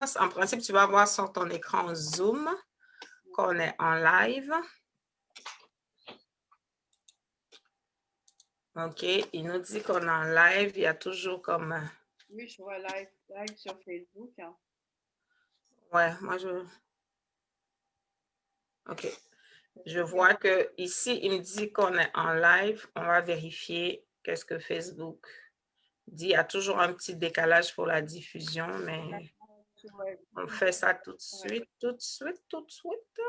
En principe, tu vas voir sur ton écran Zoom qu'on est en live. OK, il nous dit qu'on est en live. Il y a toujours comme... Oui, je vois live sur Facebook. Hein. Ouais, moi je... OK. Je vois que ici, il me dit qu'on est en live. On va vérifier qu'est-ce que Facebook dit. Il y a toujours un petit décalage pour la diffusion, mais on fait ça tout de suite, tout de suite, tout de suite.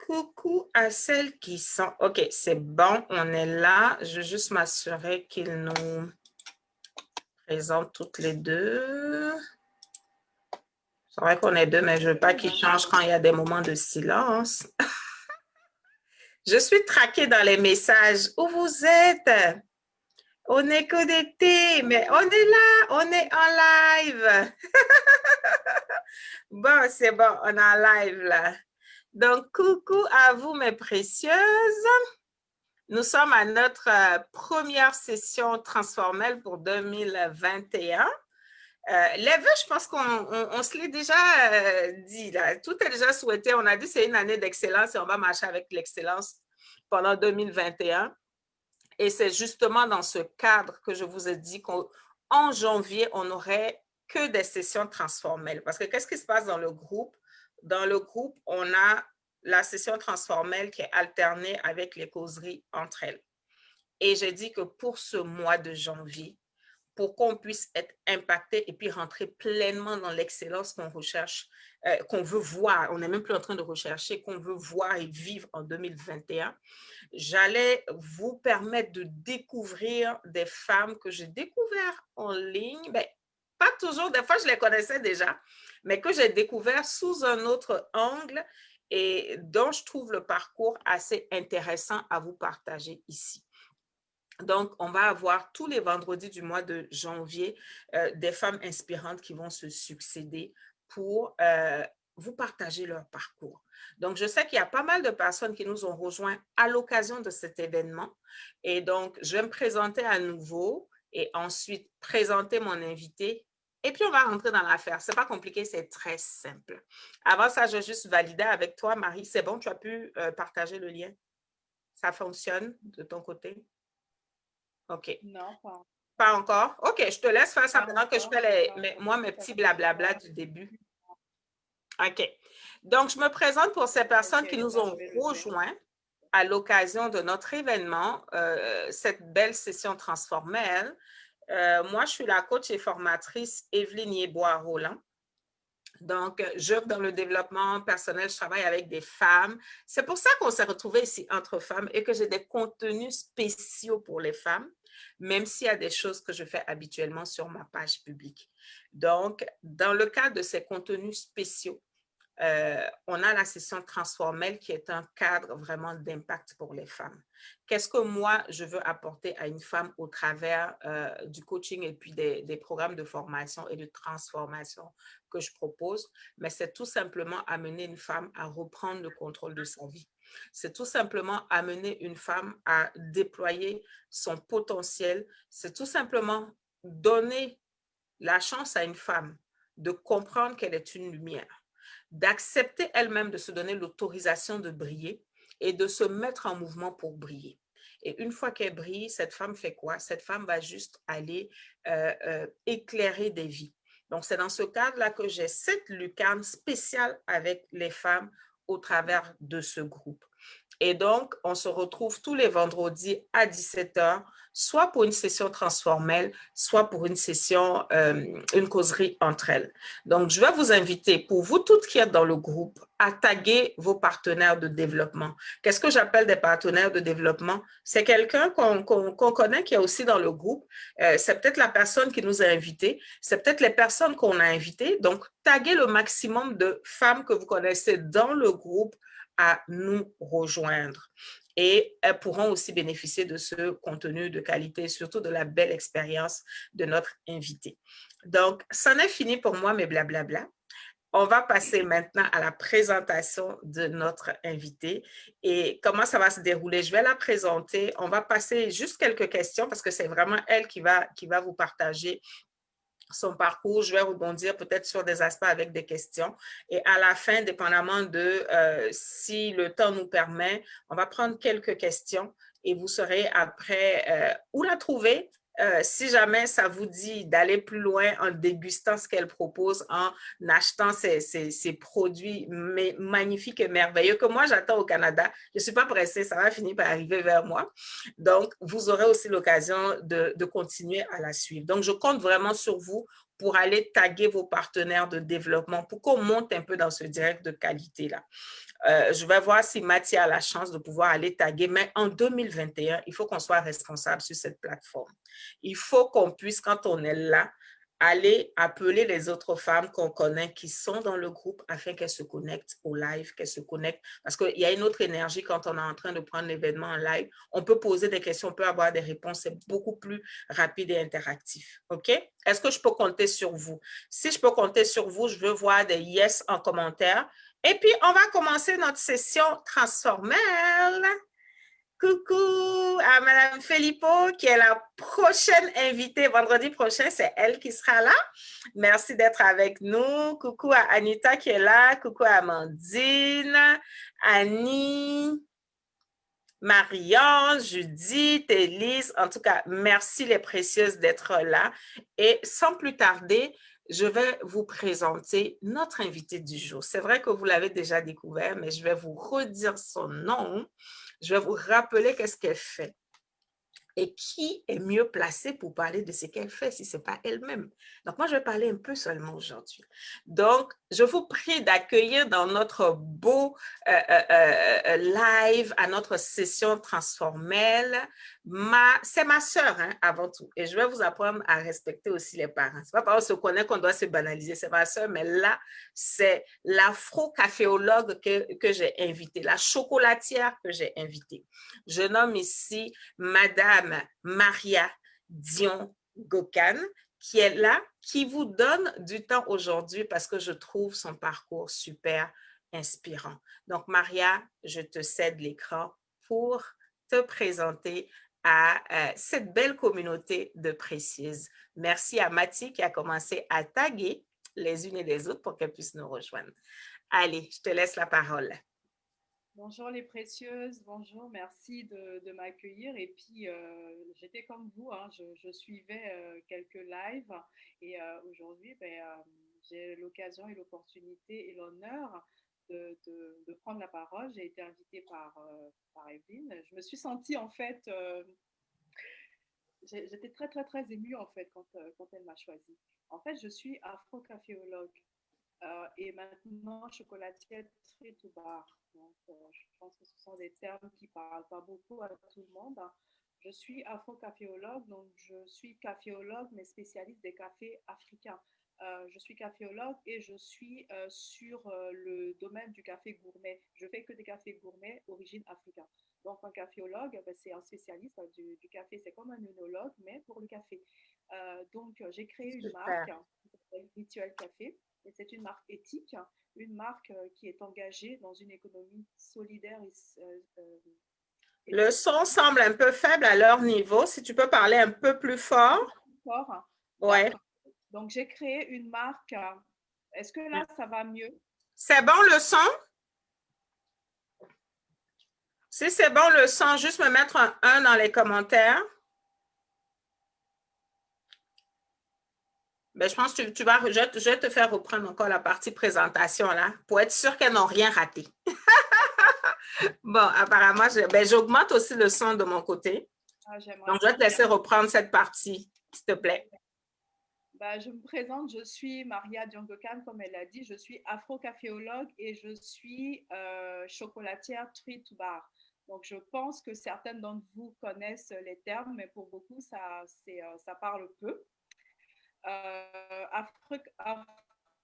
Coucou à celles qui sont... OK, c'est bon, on est là. Je veux juste m'assurer qu'ils nous présentent toutes les deux. C'est vrai qu'on est deux, mais je ne veux pas qu'ils changent quand il y a des moments de silence. Je suis traquée dans les messages. Où vous êtes? On est connectés, mais on est là, on est en live. Bon, c'est bon, on est en live là. Donc, coucou à vous, mes précieuses. Nous sommes à notre première session transformelle pour 2021. Les vœux, je pense qu'on se l'est déjà dit. Là. Tout est déjà souhaité. On a dit que c'est une année d'excellence et on va marcher avec l'excellence pendant 2021. Et c'est justement dans ce cadre que je vous ai dit qu'en janvier, on n'aurait que des sessions transformelles. Parce que qu'est-ce qui se passe dans le groupe? Dans le groupe, on a la session transformelle qui est alternée avec les causeries entre elles. Et j'ai dit que pour ce mois de janvier, pour qu'on puisse être impacté et puis rentrer pleinement dans l'excellence qu'on recherche, qu'on veut voir, on n'est même plus en train de rechercher, qu'on veut voir et vivre en 2021, j'allais vous permettre de découvrir des femmes que j'ai découvertes en ligne, ben, pas toujours, des fois je les connaissais déjà, mais que j'ai découvert sous un autre angle et dont je trouve le parcours assez intéressant à vous partager ici. Donc, on va avoir tous les vendredis du mois de janvier des femmes inspirantes qui vont se succéder pour vous partager leur parcours. Donc, je sais qu'il y a pas mal de personnes qui nous ont rejoints à l'occasion de cet événement. Et donc, je vais me présenter à nouveau et ensuite présenter mon invité. Et puis, on va rentrer dans l'affaire. Ce n'est pas compliqué, c'est très simple. Avant ça, je vais juste valider avec toi, Marie. C'est bon, tu as pu partager le lien? Ça fonctionne de ton côté? OK. Non, pas, Pas encore? OK, je te laisse faire ça pas pendant que je encore. fais mes petits blablabla du début. OK. Donc, je me présente pour ces personnes qui nous ont rejoints à l'occasion de notre événement, cette belle session transformelle. Moi, je suis la coach et formatrice Evelyne Yebois-Roland. Donc, j'œuvre dans le développement personnel, je travaille avec des femmes. C'est pour ça qu'on s'est retrouvés ici entre femmes et que j'ai des contenus spéciaux pour les femmes, même s'il y a des choses que je fais habituellement sur ma page publique. Donc, dans le cadre de ces contenus spéciaux, on a la session transformelle qui est un cadre vraiment d'impact pour les femmes. Qu'est-ce que moi, je veux apporter à une femme au travers du coaching et puis des programmes de formation et de transformation que je propose? Mais c'est tout simplement amener une femme à reprendre le contrôle de sa vie. C'est tout simplement amener une femme à déployer son potentiel. C'est tout simplement donner la chance à une femme de comprendre qu'elle est une lumière, d'accepter elle-même de se donner l'autorisation de briller et de se mettre en mouvement pour briller. Et une fois qu'elle brille, cette femme fait quoi? Cette femme va juste aller éclairer des vies. Donc, c'est dans ce cadre-là que j'ai cette lucarne spéciale avec les femmes au travers de ce groupe. Et donc, on se retrouve tous les vendredis à 17h, soit pour une session transformelle, soit pour une session, une causerie entre elles. Donc, je vais vous inviter, pour vous toutes qui êtes dans le groupe, à taguer vos partenaires de développement. Qu'est-ce que j'appelle des partenaires de développement? C'est quelqu'un qu'on connaît qui est aussi dans le groupe. C'est peut-être la personne qui nous a invités. C'est peut-être les personnes qu'on a invitées. Donc, taguez le maximum de femmes que vous connaissez dans le groupe à nous rejoindre. Et elles pourront aussi bénéficier de ce contenu de qualité, surtout de la belle expérience de notre invité. Donc, c'en est fini pour moi, mes blablabla. On va passer maintenant à la présentation de notre invité et comment ça va se dérouler. Je vais la présenter. On va passer juste quelques questions parce que c'est vraiment elle qui va vous partager son parcours. Je vais rebondir peut-être sur des aspects avec des questions. Et à la fin, dépendamment de si le temps nous permet, on va prendre quelques questions et vous saurez après où la trouver. Si jamais ça vous dit d'aller plus loin en dégustant ce qu'elle propose, en achetant ces produits magnifiques et merveilleux que moi j'attends au Canada. Je ne suis pas pressée, ça va finir par arriver vers moi. Donc, vous aurez aussi l'occasion de continuer à la suivre. Donc, je compte vraiment sur vous pour aller taguer vos partenaires de développement pour qu'on monte un peu dans ce direct de qualité-là. Je vais voir si Mathieu a la chance de pouvoir aller taguer, mais en 2021, il faut qu'on soit responsable sur cette plateforme. Il faut qu'on puisse, quand on est là, aller appeler les autres femmes qu'on connaît qui sont dans le groupe afin qu'elles se connectent au live, qu'elles se connectent. Parce qu'il y a une autre énergie quand on est en train de prendre l'événement en live. On peut poser des questions, on peut avoir des réponses. C'est beaucoup plus rapide et interactif. OK? Est-ce que je peux compter sur vous? Si je peux compter sur vous, je veux voir des yes en commentaire. Et puis, on va commencer notre session transformelle. Coucou à Madame Filippo, qui est la prochaine invitée. Vendredi prochain, c'est elle qui sera là. Merci d'être avec nous. Coucou à Anita qui est là. Coucou à Amandine, Annie, Marianne, Judith, Élise. En tout cas, merci les précieuses d'être là. Et sans plus tarder, je vais vous présenter notre invitée du jour. C'est vrai que vous l'avez déjà découvert, mais je vais vous redire son nom. Je vais vous rappeler qu'est-ce qu'elle fait. Et qui est mieux placé pour parler de ce qu'elle fait si ce n'est pas elle-même? Donc, moi, je vais parler un peu seulement aujourd'hui. Donc, je vous prie d'accueillir dans notre beau live, à notre session transformelle, c'est ma sœur, hein, avant tout. Et je vais vous apprendre à respecter aussi les parents. Ce n'est pas parce qu'on se connaît qu'on doit se banaliser. C'est ma sœur, mais là, c'est l'afro-caféologue que j'ai invitée, la chocolatière que j'ai invitée. Je nomme ici Madame Maria Dion Gokan, qui est là, qui vous donne du temps aujourd'hui parce que je trouve son parcours super inspirant. Donc, Maria, je te cède l'écran pour te présenter à cette belle communauté de précieuses. Merci à Mathie qui a commencé à taguer les unes et les autres pour qu'elles puissent nous rejoindre. Allez, je te laisse la parole. Bonjour les précieuses, bonjour, merci de m'accueillir. Et puis, j'étais comme vous, hein, je suivais quelques lives et aujourd'hui, j'ai l'occasion et l'opportunité et l'honneur de prendre la parole. J'ai été invitée par Evelyne. Je me suis sentie en fait, j'étais très très très émue en fait quand elle m'a choisie. En fait, je suis afro-caféologue. Et maintenant, chocolatier street to bar. Donc, je pense que ce sont des termes qui ne parlent pas beaucoup à tout le monde. Je suis afro-caféologue, donc je suis caféologue, mais spécialiste des cafés africains. Je suis caféologue et je suis sur le domaine du café gourmet. Je fais que des cafés gourmets origine africaine. Donc, un caféologue, c'est un spécialiste du café. C'est comme un œnologue, mais pour le café. Donc, j'ai créé une marque qui s'appelle Rituel Café. Et c'est une marque éthique, une marque qui est engagée dans une économie solidaire et le son semble un peu faible à leur niveau. Si tu peux parler un peu plus fort. fort. Ouais. Donc, j'ai créé une marque. Est-ce que là, ça va mieux? C'est bon le son? Si c'est bon le son, juste me mettre un 1 dans les commentaires. Ben, je pense que je vais te faire reprendre encore la partie présentation là pour être sûr qu'elles n'ont rien raté. Bon, apparemment, j'augmente aussi le son de mon côté. Donc, je vais te laisser reprendre cette partie, s'il te plaît. Je me présente, je suis Maria Dion Gokan, comme elle l'a dit, je suis afro-caféologue et je suis chocolatière treat bar. Donc, je pense que certaines d'entre vous connaissent les termes, mais pour beaucoup, ça parle peu.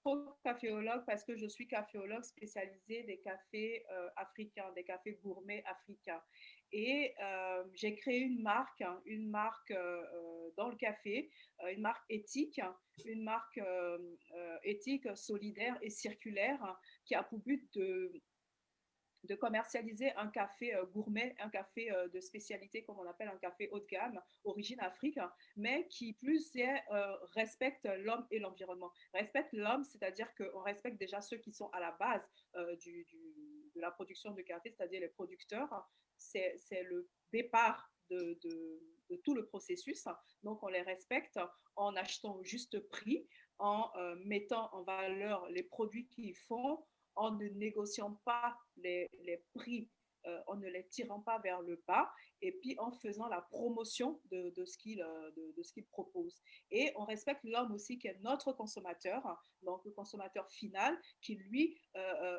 Afro-caféologue parce que je suis caféologue spécialisée des cafés africains, des cafés gourmets africains. Et j'ai créé une marque dans le café, une marque éthique, éthique, solidaire et circulaire qui a pour but de commercialiser un café gourmet, un café de spécialité, comme on appelle un café haut de gamme, origine Afrique, mais qui plus est respecte l'homme et l'environnement. Respecte l'homme, c'est-à-dire qu'on respecte déjà ceux qui sont à la base de la production de café, c'est-à-dire les producteurs. C'est le départ de tout le processus. Donc, on les respecte en achetant au juste prix, en mettant en valeur les produits qu'ils font, en ne négociant pas les prix, en ne les tirant pas vers le bas, et puis en faisant la promotion de ce qu'il propose. Et on respecte l'homme aussi qui est notre consommateur, donc le consommateur final, qui lui,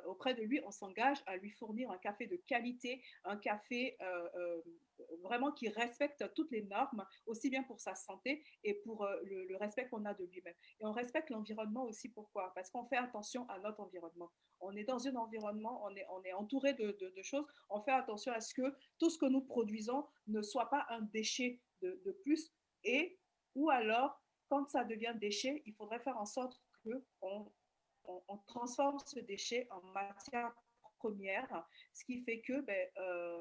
auprès de lui, on s'engage à lui fournir un café de qualité, un café vraiment qui respecte toutes les normes, aussi bien pour sa santé et pour le respect qu'on a de lui-même. Et on respecte l'environnement aussi. Pourquoi? Parce qu'on fait attention à notre environnement. On est dans un environnement, on est entouré de choses. On fait attention à ce que tout ce que nous produisons ne soit pas un déchet de plus. Et ou alors, quand ça devient déchet, il faudrait faire en sorte qu'on transforme ce déchet en matière première, ce qui fait que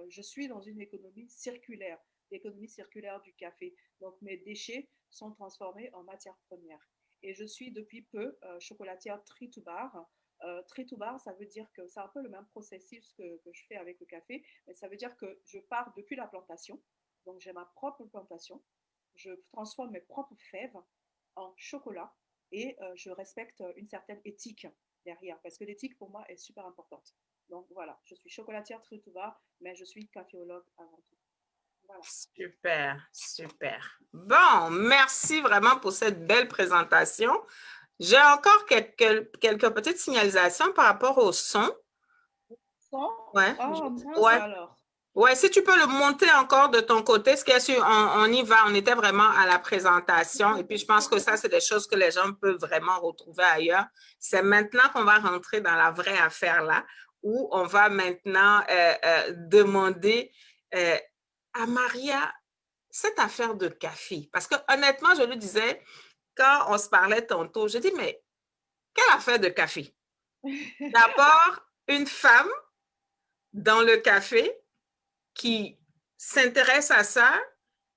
je suis dans une économie circulaire, l'économie circulaire du café. Donc mes déchets sont transformés en matière première. Et je suis depuis peu chocolatière Tree to Bar. Tree to Bar, ça veut dire que c'est un peu le même processus que je fais avec le café, mais ça veut dire que je pars depuis la plantation. Donc j'ai ma propre plantation. Je transforme mes propres fèves en chocolat et je respecte une certaine éthique derrière, parce que l'éthique pour moi est super importante. Donc voilà, je suis chocolatière Tree to Bar, mais je suis caféologue avant tout. Voilà. Super, super. Bon, merci vraiment pour cette belle présentation. J'ai encore quelques petites signalisations par rapport au son. Son? Ouais, Oh mince ouais. alors. Ouais, si tu peux le monter encore de ton côté, ce qui est sûr, on y va, on était vraiment à la présentation et puis je pense que ça, c'est des choses que les gens peuvent vraiment retrouver ailleurs. C'est maintenant qu'on va rentrer dans la vraie affaire là, où on va maintenant demander à Maria cette affaire de café. Parce que honnêtement, je lui disais, quand on se parlait tantôt, je dis, mais quelle affaire de café? D'abord, une femme dans le café qui s'intéresse à ça,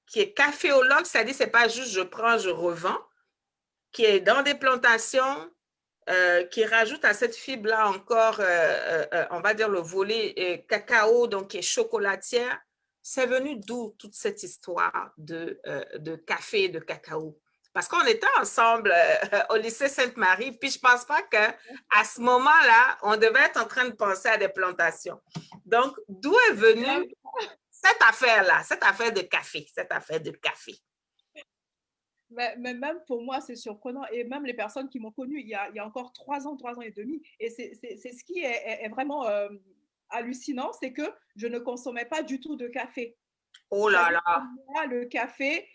qui est caféologue, c'est-à-dire c'est pas juste je prends, je revends, qui est dans des plantations, qui rajoute à cette fibre-là encore, on va dire le volet cacao, donc qui est chocolatière. C'est venu d'où toute cette histoire de café et de cacao? Parce qu'on était ensemble au lycée Sainte-Marie, puis je ne pense pas qu'à ce moment-là, on devait être en train de penser à des plantations. Donc, d'où est venue cette affaire-là, cette affaire de café, cette affaire de café? Mais même pour moi, c'est surprenant. Et même les personnes qui m'ont connue il y a encore 3 ans et demi. Et c'est ce qui est vraiment hallucinant, c'est que je ne consommais pas du tout de café. Oh là C'est-à-dire que là! moi, le café,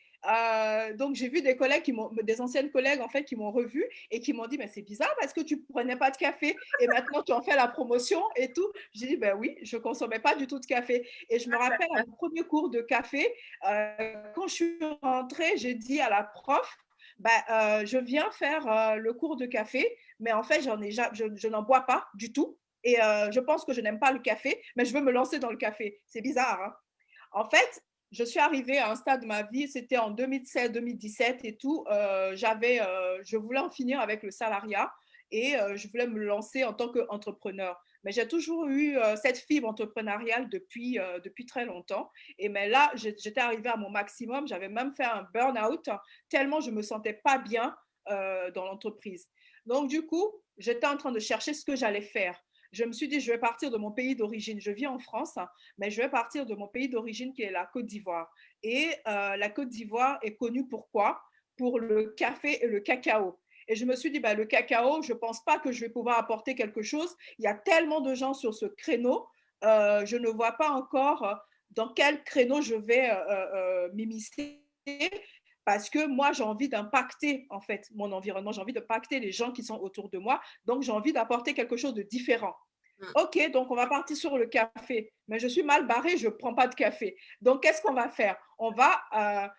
donc j'ai vu des collègues des anciennes collègues en fait qui m'ont revu et qui m'ont dit mais c'est bizarre parce que tu prenais pas de café et maintenant tu en fais la promotion et tout. J'ai dit ben oui, je consommais pas du tout de café et je me rappelle à mon premier cours de café, quand je suis rentrée, j'ai dit à la prof je viens faire le cours de café, mais en fait je n'en bois pas du tout et je pense que je n'aime pas le café, mais je veux me lancer dans le café. C'est bizarre, hein? En fait, je suis arrivée à un stade de ma vie, c'était en 2016-2017 et tout. Je voulais en finir avec le salariat et je voulais me lancer en tant qu'entrepreneur. Mais j'ai toujours eu cette fibre entrepreneuriale depuis très longtemps. Et mais là, j'étais arrivée à mon maximum. J'avais même fait un burn-out tellement je ne me sentais pas bien dans l'entreprise. Donc, du coup, j'étais en train de chercher ce que j'allais faire. Je me suis dit, je vais partir de mon pays d'origine. Je vis en France, mais je vais partir de mon pays d'origine qui est la Côte d'Ivoire. Et la Côte d'Ivoire est connue pour quoi? Pour le café et le cacao. Et je me suis dit, le cacao, je ne pense pas que je vais pouvoir apporter quelque chose. Il y a tellement de gens sur ce créneau, je ne vois pas encore dans quel créneau je vais m'immiscer parce que moi, j'ai envie d'impacter en fait mon environnement, j'ai envie d'impacter les gens qui sont autour de moi, donc j'ai envie d'apporter quelque chose de différent. Ok, donc on va partir sur le café, mais je suis mal barrée, je ne prends pas de café. Donc qu'est-ce qu'on va faire? On va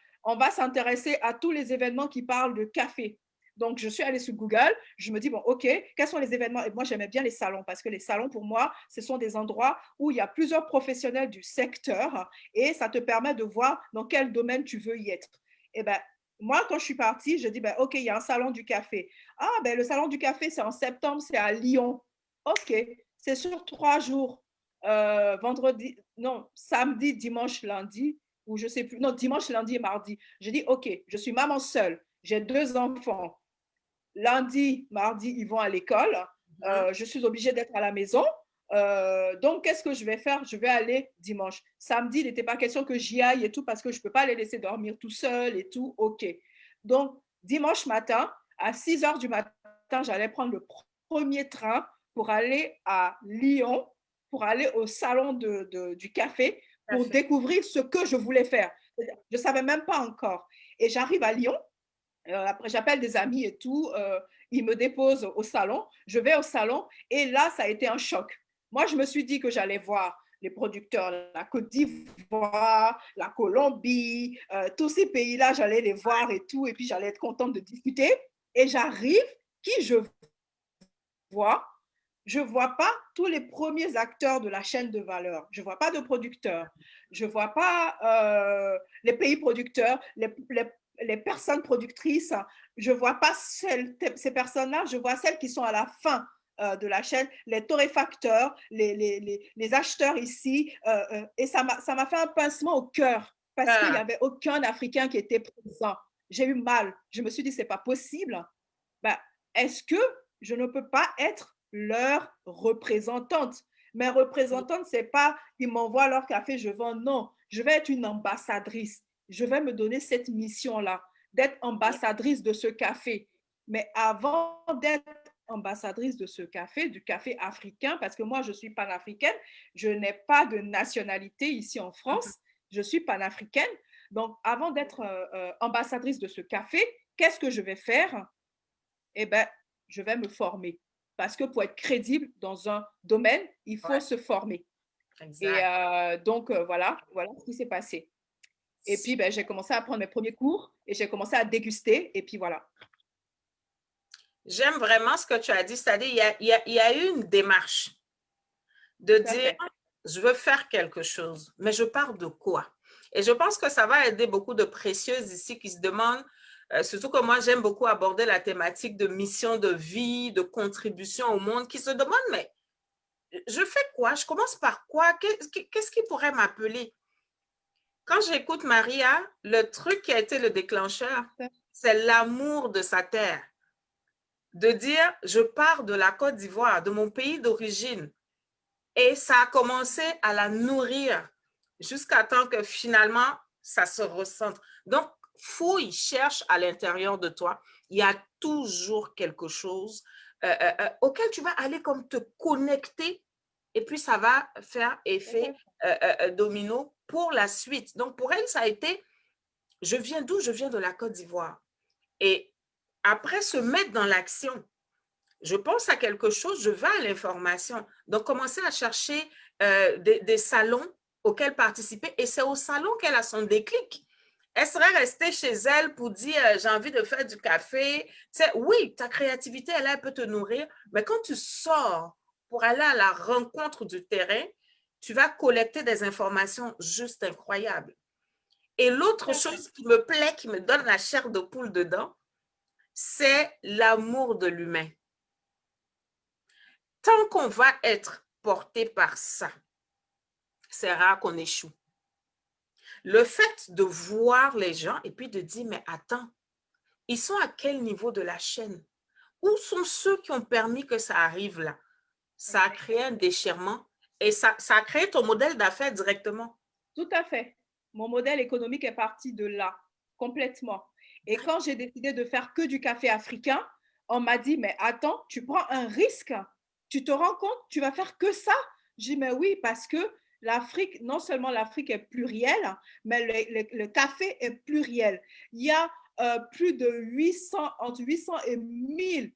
s'intéresser à tous les événements qui parlent de café. Donc, je suis allée sur Google, je me dis, bon, OK, quels sont les événements? Et moi, j'aimais bien les salons parce que les salons, pour moi, ce sont des endroits où il y a plusieurs professionnels du secteur et ça te permet de voir dans quel domaine tu veux y être. Et ben, moi, quand je suis partie, je dis, ben, OK, il y a un salon du café. Ah, ben, le salon du café, c'est en septembre, c'est à Lyon. OK, c'est sur 3 jours. Vendredi, non, samedi, dimanche, lundi, ou je sais plus, non, dimanche, lundi et mardi. Je dis, OK, je suis maman seule, j'ai 2 enfants. Lundi, mardi, ils vont à l'école. Je suis obligée d'être à la maison. Donc, qu'est-ce que je vais faire? Je vais aller dimanche. Samedi, il n'était pas question que j'y aille et tout parce que je ne peux pas les laisser dormir tout seul et tout. OK. Donc, dimanche matin, à 6 heures du matin, j'allais prendre le premier train pour aller à Lyon, pour aller au salon du café, pour découvrir ce que je voulais faire. Je ne savais même pas encore. Et j'arrive à Lyon. Après, j'appelle des amis et tout. Ils me déposent au salon. Je vais au salon et là, ça a été un choc. Moi, je me suis dit que j'allais voir les producteurs, la Côte d'Ivoire, la Colombie, tous ces pays-là, j'allais les voir et tout. Et puis, j'allais être contente de discuter. Et j'arrive, qui vois? Je ne vois pas tous les premiers acteurs de la chaîne de valeur. Je ne vois pas de producteurs. Je ne vois pas les pays producteurs, les personnes productrices. Je ne vois pas ces personnes-là. Je vois celles qui sont à la fin de la chaîne, les torréfacteurs, les acheteurs ici. Et ça m'a fait un pincement au cœur parce qu'il n'y avait aucun Africain qui était présent. J'ai eu mal. Je me suis dit, ce n'est pas possible. Ben, est-ce que je ne peux pas être leur représentante? Mes représentantes, c'est pas ils m'envoient leur café, je vends. Non, je vais être une ambassadrice. Je vais me donner cette mission-là, d'être ambassadrice de ce café. Mais avant d'être ambassadrice de ce café, du café africain, parce que moi, je suis panafricaine, je n'ai pas de nationalité ici en France, je suis panafricaine. Donc, avant d'être ambassadrice de ce café, qu'est-ce que je vais faire? Eh bien, je vais me former. Parce que pour être crédible dans un domaine, il faut se former. Exact. Et donc, voilà ce qui s'est passé. Et puis, ben, j'ai commencé à prendre mes premiers cours et j'ai commencé à déguster. Et puis, voilà. J'aime vraiment ce que tu as dit, c'est-à-dire il y a eu une démarche de dire, je veux faire quelque chose, mais je pars de quoi? Et je pense que ça va aider beaucoup de précieuses ici qui se demandent, surtout que moi, j'aime beaucoup aborder la thématique de mission de vie, de contribution au monde, qui se demandent, mais je fais quoi? Je commence par quoi? Qu'est-ce qui pourrait m'appeler? Quand j'écoute Maria, le truc qui a été le déclencheur, c'est l'amour de sa terre. De dire, je pars de la Côte d'Ivoire, de mon pays d'origine. Et ça a commencé à la nourrir jusqu'à temps que finalement, ça se recentre. Donc, fouille, cherche à l'intérieur de toi. Il y a toujours quelque chose auquel tu vas aller comme te connecter et puis ça va faire effet domino pour la suite. Donc, pour elle, ça a été, je viens d'où? Je viens de la Côte d'Ivoire. Et après, se mettre dans l'action. Je pense à quelque chose, je vais à l'information. Donc, commencer à chercher des salons auxquels participer. Et c'est au salon qu'elle a son déclic. Elle serait restée chez elle pour dire j'ai envie de faire du café. Tu sais, oui, ta créativité, elle peut te nourrir. Mais quand tu sors pour aller à la rencontre du terrain, tu vas collecter des informations juste incroyables. Et l'autre chose qui me plaît, qui me donne la chair de poule dedans, c'est l'amour de l'humain. Tant qu'on va être porté par ça, c'est rare qu'on échoue. Le fait de voir les gens et puis de dire, mais attends, ils sont à quel niveau de la chaîne? Où sont ceux qui ont permis que ça arrive là? Ça a créé un déchirement et ça a créé ton modèle d'affaires directement. Tout à fait. Mon modèle économique est parti de là, complètement. Et quand j'ai décidé de faire que du café africain, on m'a dit, mais attends, tu prends un risque, tu te rends compte, tu vas faire que ça? J'ai dit, mais oui, parce que l'Afrique, non seulement l'Afrique est plurielle, mais le café est pluriel. Il y a plus de 800, entre 800 et 1000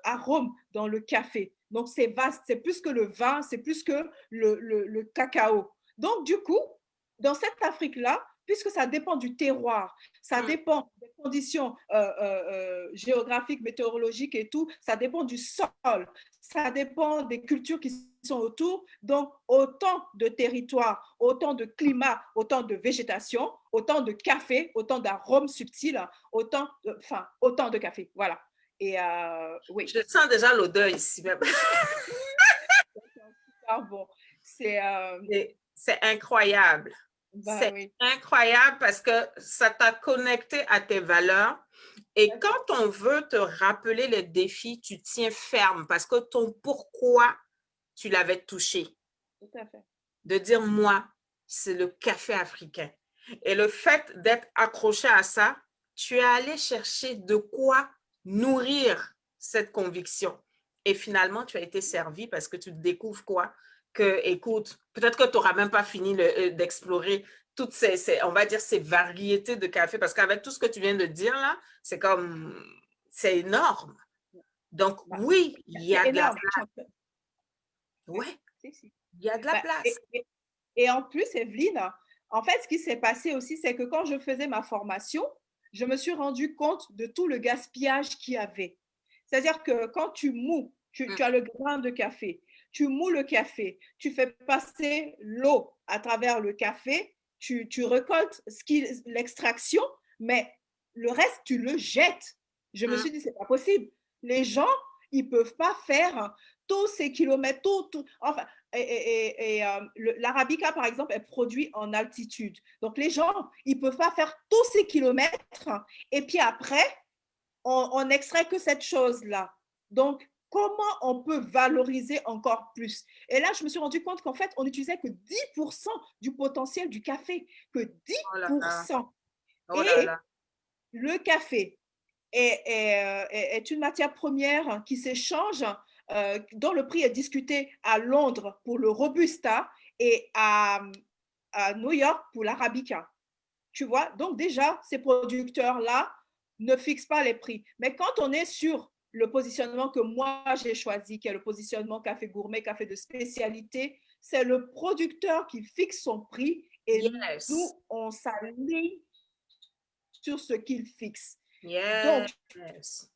arômes dans le café. Donc, c'est vaste, c'est plus que le vin, c'est plus que le cacao. Donc, du coup, dans cette Afrique-là, puisque ça dépend du terroir, ça dépend des conditions géographiques, météorologiques et tout, ça dépend du sol, ça dépend des cultures qui sont autour. Donc, autant de territoires, autant de climat, autant de végétation, autant de café, autant d'arômes subtils, autant de café. Voilà. Et oui. Je sens déjà l'odeur ici même. Super bon. C'est incroyable. bah, C'est oui. incroyable parce que ça t'a connecté à tes valeurs. Et quand on veut te rappeler les défis, tu tiens ferme parce que ton pourquoi, tu l'avais touché. Tout à fait. De dire, moi, c'est le café africain. Et le fait d'être accroché à ça, tu es allé chercher de quoi nourrir cette conviction. Et finalement, tu as été servi parce que tu découvres quoi? Que, écoute, peut-être que tu n'auras même pas fini d'explorer toutes on va dire, ces variétés de café, parce qu'avec tout ce que tu viens de dire là, c'est énorme. Donc, oui, il y a de la place. Oui, il y a de la place. Et en plus, Evelyne, en fait, ce qui s'est passé aussi, c'est que quand je faisais ma formation, je me suis rendu compte de tout le gaspillage qu'il y avait. C'est-à-dire que quand tu mous, tu as le grain de café, tu mous le café, tu fais passer l'eau à travers le café, tu récoltes l'extraction, mais le reste, tu le jettes. Je me suis dit, c'est pas possible. Les gens, ils peuvent pas faire tous ces kilomètres, enfin, l'arabica, par exemple, est produit en altitude. Donc, les gens, ils ne peuvent pas faire tous ces kilomètres et puis après, on n'extrait que cette chose-là. Donc, comment on peut valoriser encore plus? Et là, je me suis rendu compte qu'en fait, on n'utilisait que 10% du potentiel du café, que 10%. Oh là là. Et le café est une matière première qui s'échange, dont le prix est discuté à Londres pour le Robusta et à New York pour l'Arabica. Tu vois, donc déjà, ces producteurs-là ne fixent pas les prix. Mais quand on est sur le positionnement que moi j'ai choisi, qui est le positionnement café gourmet, café de spécialité, c'est le producteur qui fixe son prix et nous, on s'aligne sur ce qu'il fixe. Donc,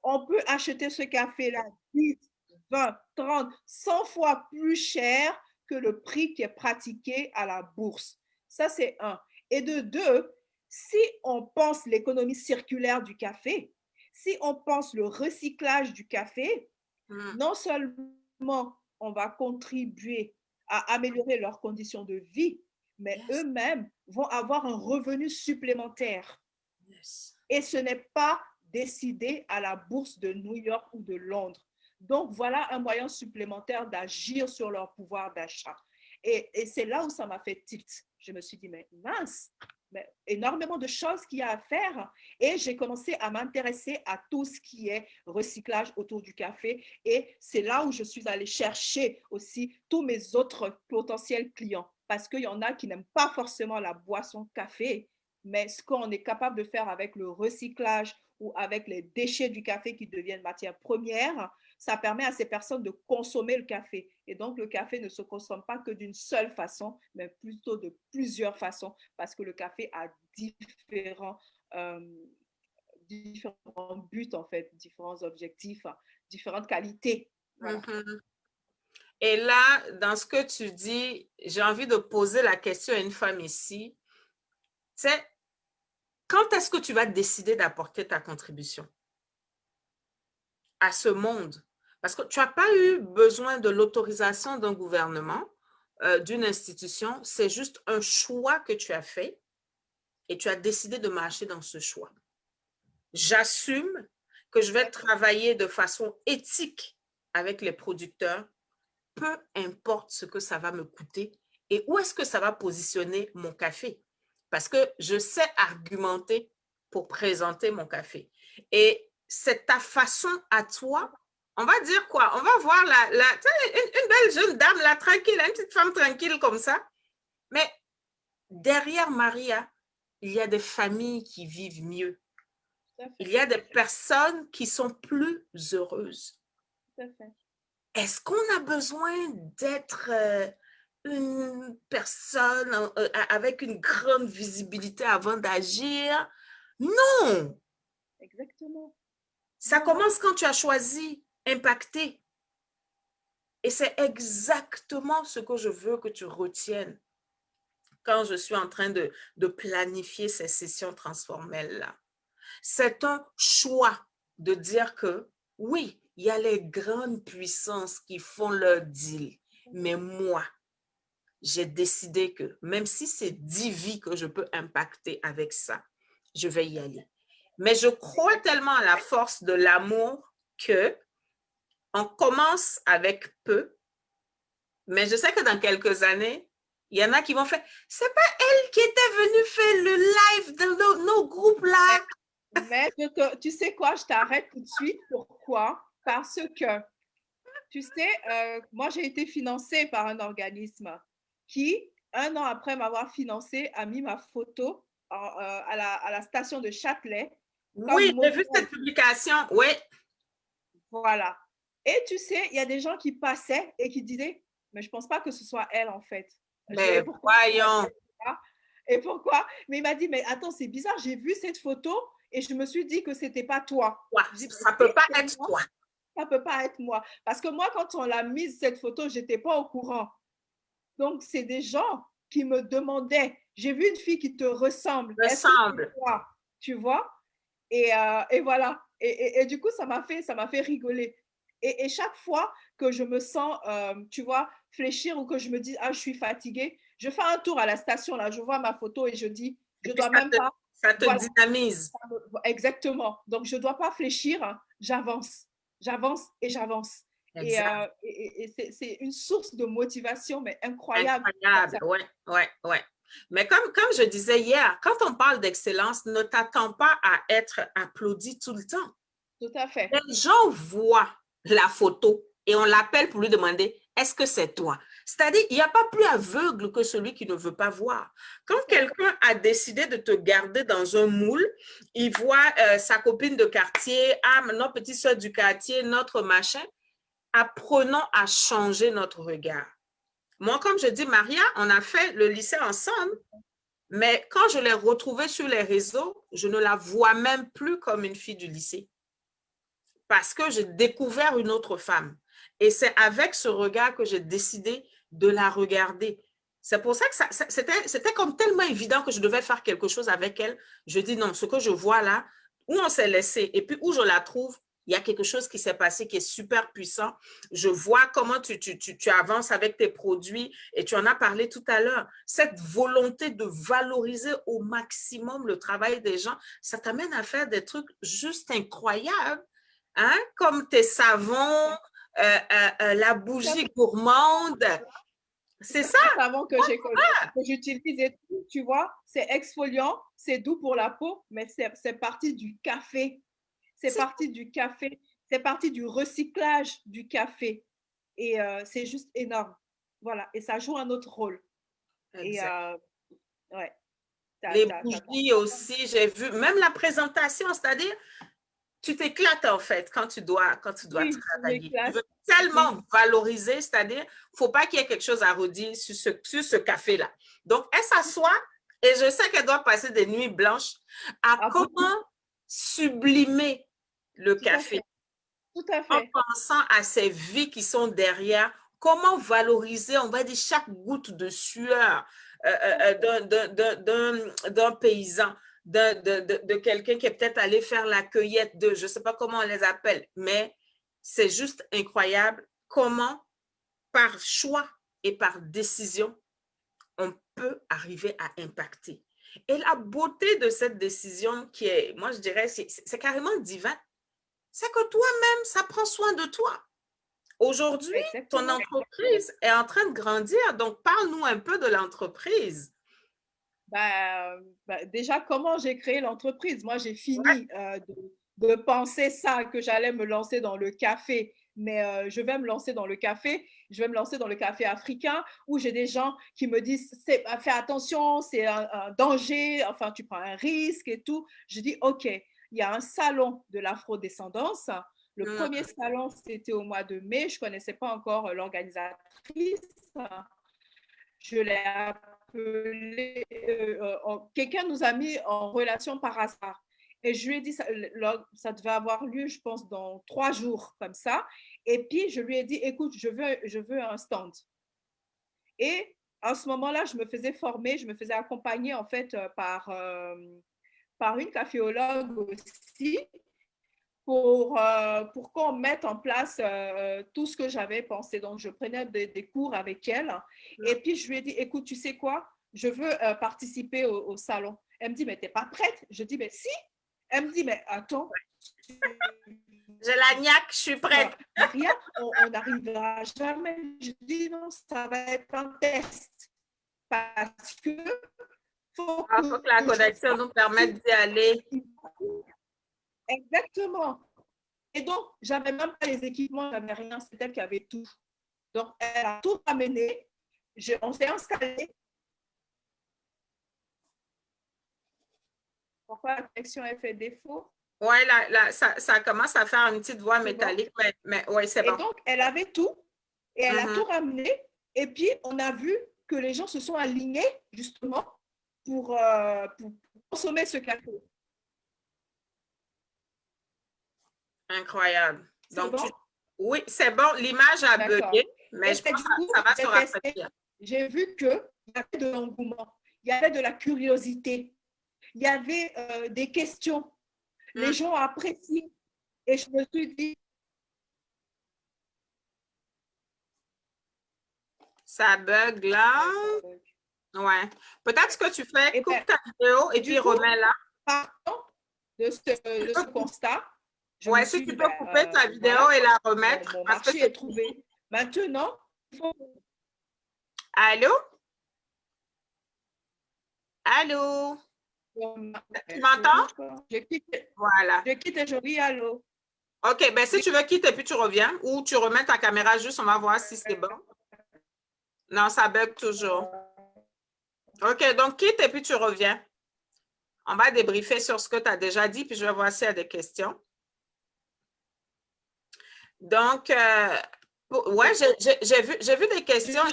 on peut acheter ce café-là 10, 20, 30, 100 fois plus cher que le prix qui est pratiqué à la bourse. Ça, c'est un. Et de deux, si on pense l'économie circulaire du café, si on pense le recyclage du café, non seulement on va contribuer à améliorer leurs conditions de vie, mais eux-mêmes vont avoir un revenu supplémentaire. Et ce n'est pas décidé à la bourse de New York ou de Londres. Donc, voilà un moyen supplémentaire d'agir sur leur pouvoir d'achat. Et c'est là où ça m'a fait tilt. Je me suis dit, mais mince, mais énormément de choses qu'il y a à faire. Et j'ai commencé à m'intéresser à tout ce qui est recyclage autour du café. Et c'est là où je suis allée chercher aussi tous mes autres potentiels clients. Parce qu'il y en a qui n'aiment pas forcément la boisson café, mais ce qu'on est capable de faire avec le recyclage ou avec les déchets du café qui deviennent matière première, ça permet à ces personnes de consommer le café. Et donc, le café ne se consomme pas que d'une seule façon, mais plutôt de plusieurs façons, parce que le café a différents buts, en fait, différents objectifs, différentes qualités. Voilà. Et là, dans ce que tu dis, j'ai envie de poser la question à une femme ici. Tu sais, quand est-ce que tu vas décider d'apporter ta contribution à ce monde? Parce que tu n'as pas eu besoin de l'autorisation d'un gouvernement, d'une institution. C'est juste un choix que tu as fait et tu as décidé de marcher dans ce choix. J'assume que je vais travailler de façon éthique avec les producteurs, peu importe ce que ça va me coûter et où est-ce que ça va positionner mon café. Parce que je sais argumenter pour présenter mon café. Et c'est ta façon à toi. On va dire quoi? On va voir une belle jeune dame là, tranquille, une petite femme tranquille comme ça. Mais derrière Maria, il y a des familles qui vivent mieux. Il y a des personnes qui sont plus heureuses. Est-ce qu'on a besoin d'être une personne avec une grande visibilité avant d'agir. Non! Exactement. Ça Non. commence quand tu as choisi impacter. Et c'est exactement ce que je veux que tu retiennes quand je suis en train de planifier ces sessions transformelles-là. C'est un choix de dire que oui, il y a les grandes puissances qui font leur deal, mais moi, j'ai décidé que même si c'est 10 vies que je peux impacter avec ça, je vais y aller. Mais je crois tellement à la force de l'amour que on commence avec peu, mais je sais que dans quelques années, il y en a qui vont faire, c'est pas elle qui était venue faire le live de nos groupes là. Mais tu sais quoi, je t'arrête tout de suite. Pourquoi? Parce que, tu sais, moi, j'ai été financée par un organisme qui, un an après m'avoir financée, a mis ma photo à la station de Châtelet comme Oui, j'ai vu modèle. cette publication. Oui. Voilà. Et tu sais, il y a des gens qui passaient et qui disaient, mais je ne pense pas que ce soit elle, en fait. Je dis, et Mais pourquoi? voyons. Et pourquoi? Mais il m'a dit, mais attends, c'est bizarre, j'ai vu cette photo et je me suis dit que ce n'était pas toi. Ouais, Je dis, ça ne si, peut pas c'est être moi, toi. ça ne peut pas être moi. Parce que moi, quand on l'a mise, cette photo, je n'étais pas au courant. Donc, c'est des gens qui me demandaient, j'ai vu une fille qui te ressemble, est-ce que c'est Ressemble. toi? Tu vois? Et voilà. Et du coup, ça m'a fait rigoler. Et chaque fois que je me sens, tu vois, fléchir ou que je me dis, ah, je suis fatiguée, je fais un tour à la station, là, je vois ma photo et je dis, Et je puis dois même pas. ça te Voilà, dynamise. exactement. Donc, je dois pas fléchir, hein, j'avance, j'avance et j'avance. Exact. C'est une source de motivation, mais incroyable. Incroyable. Ouais, ouais, ouais. Mais comme je disais hier, quand on parle d'excellence, ne t'attends pas à être applaudi tout le temps. Tout à fait. Les gens voient la photo et on l'appelle pour lui demander est-ce que c'est toi? C'est-à-dire, il n'y a pas plus aveugle que celui qui ne veut pas voir. Quand quelqu'un a décidé de te garder dans un moule, il voit sa copine de quartier, ah, notre petite soeur du quartier, notre machin, apprenons à changer notre regard. Moi, comme je dis, Maria, on a fait le lycée ensemble, mais quand je l'ai retrouvée sur les réseaux, je ne la vois même plus comme une fille du lycée parce que j'ai découvert une autre femme. Et c'est avec ce regard que j'ai décidé de la regarder. C'est pour ça que c'était comme tellement évident que je devais faire quelque chose avec elle. Je dis non, ce que je vois là, où on s'est laissé et puis où je la trouve, il y a quelque chose qui s'est passé qui est super puissant. Je vois comment tu avances avec tes produits et tu en as parlé tout à l'heure. Cette volonté de valoriser au maximum le travail des gens, ça t'amène à faire des trucs juste incroyables. Hein, comme tes savons, la bougie gourmande. C'est ça. Un savon que j'utilise et tout, tu vois, c'est exfoliant, c'est doux pour la peau, mais c'est parti du café. C'est parti du café. C'est parti du recyclage du café. Et c'est juste énorme. Voilà. Et ça joue un autre rôle. Et Exact. ouais. Les bougies aussi, j'ai vu, même la présentation, c'est-à-dire, tu t'éclates en fait quand tu dois Oui, travailler. Tu l'éclate. veux Oui, tellement valoriser, c'est-à-dire, il ne faut pas qu'il y ait quelque chose à redire sur ce café-là. Donc, elle s'assoit et je sais qu'elle doit passer des nuits blanches à comment sublimer le tout à café. fait. Tout à En fait. pensant à ces vies qui sont derrière, comment valoriser, on va dire, chaque goutte de sueur d'un paysan, de quelqu'un qui est peut-être allé faire la cueillette de, je ne sais pas comment on les appelle, mais c'est juste incroyable comment, par choix et par décision, on peut arriver à impacter. Et la beauté de cette décision qui est, moi je dirais, c'est carrément divin, c'est que toi-même, ça prend soin de toi. Aujourd'hui, ton Exactement. entreprise est en train de grandir. Donc, parle-nous un peu de l'entreprise. Déjà, comment j'ai créé l'entreprise? Moi, j'ai Ouais. fini de penser ça, que j'allais me lancer dans le café. Mais je vais me lancer dans le café. Je vais me lancer dans le café africain où j'ai des gens qui me disent fais attention, c'est un danger, enfin, tu prends un risque et tout. Je dis OK, il y a un salon de l'afrodescendance. Le premier salon, c'était au mois de mai. Je ne connaissais pas encore l'organisatrice. je l'ai appelé, quelqu'un nous a mis en relation par hasard. Et je lui ai dit, ça devait avoir lieu, je pense, dans 3 jours, comme ça. Et puis, je lui ai dit, écoute, je veux un stand. Et à ce moment-là, je me faisais former, je me faisais accompagner, en fait, par une caféologue aussi, pour qu'on mette en place tout ce que j'avais pensé. Donc, je prenais des cours avec elle. Et puis, je lui ai dit, écoute, tu sais quoi? Je veux participer au salon. Elle me dit, mais tu n'es pas prête? Je dis, mais si. Elle me dit, mais attends. J'ai la niaque, je suis prête. Maria, on n'arrivera jamais. Je dis, non, ça va être un test. Parce que faut que la connexion nous permette d'y aller. Exactement. Et donc, j'avais même pas les équipements, j'avais rien, c'est elle qui avait tout. Donc, elle a tout amené. On s'est installé. Pourquoi la connexion a fait défaut? Oui, ça commence à faire une petite voix métallique, bon. mais oui, c'est bon. Et donc, elle avait tout et elle a tout ramené. Et puis, on a vu que les gens se sont alignés justement pour consommer ce café. Incroyable. Donc, bon? Oui, c'est bon. L'image a bugué, mais je pense que ça va se rafraîchir. J'ai vu qu'il y avait de l'engouement, il y avait de la curiosité, il y avait des questions. Les gens apprécient. Et je me suis dit, ça bug là. Ouais. Peut-être ce que tu fais, coupe ta vidéo et puis remets-la. Partant de ce constat. Oui, si tu peux couper ta vidéo et la remettre. Mon marché est trouvé. Maintenant, il faut... Allô? Allô? Tu m'entends? Je quitte. Voilà. Je quitte et je dis allô. OK, ben si tu veux quitter puis tu reviens ou tu remets ta caméra juste, on va voir si c'est bon. Non, ça bug toujours. OK, donc quitte et puis tu reviens. On va débriefer sur ce que tu as déjà dit, puis je vais voir s'il y a des questions. Donc, ouais, j'ai vu des questions.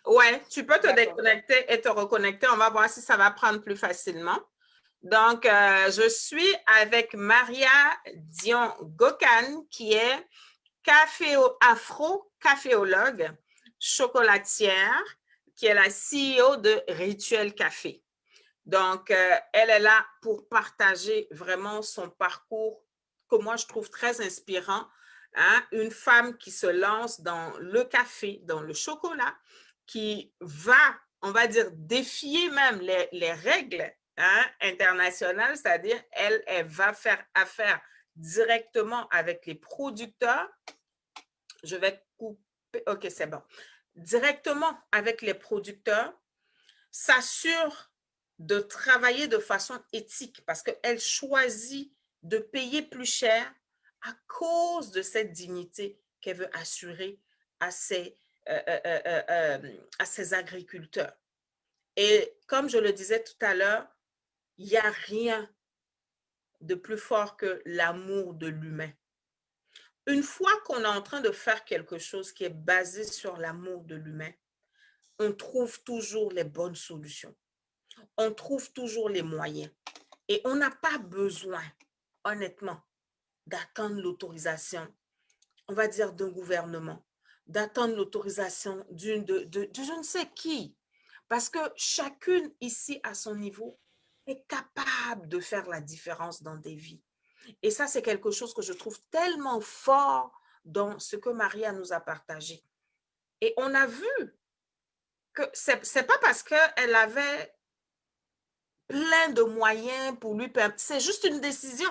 Ouais, tu peux te déconnecter et te reconnecter. On va voir si ça va prendre plus facilement. Donc, je suis avec Maria Dion-Gokan, qui est afro-caféologue, chocolatière, qui est la CEO de Rituel Café. Donc, elle est là pour partager vraiment son parcours que moi, je trouve très inspirant. Hein? Une femme qui se lance dans le café, dans le chocolat, qui va, on va dire, défier même les règles internationales, c'est-à-dire, elle va faire affaire directement avec les producteurs. Je vais couper, OK, c'est bon. Directement avec les producteurs, s'assure de travailler de façon éthique parce qu'elle choisit de payer plus cher à cause de cette dignité qu'elle veut assurer à ses agriculteurs. Et comme je le disais tout à l'heure, il n'y a rien de plus fort que l'amour de l'humain. Une fois qu'on est en train de faire quelque chose qui est basé sur l'amour de l'humain, on trouve toujours les bonnes solutions. On trouve toujours les moyens. Et on n'a pas besoin, honnêtement, d'attendre l'autorisation, on va dire, d'un gouvernement, d'attendre l'autorisation de je ne sais qui. Parce que chacune ici, à son niveau, est capable de faire la différence dans des vies. Et ça, c'est quelque chose que je trouve tellement fort dans ce que Maria nous a partagé. Et on a vu que ce n'est pas parce qu'elle avait plein de moyens pour lui permettre. C'est juste une décision.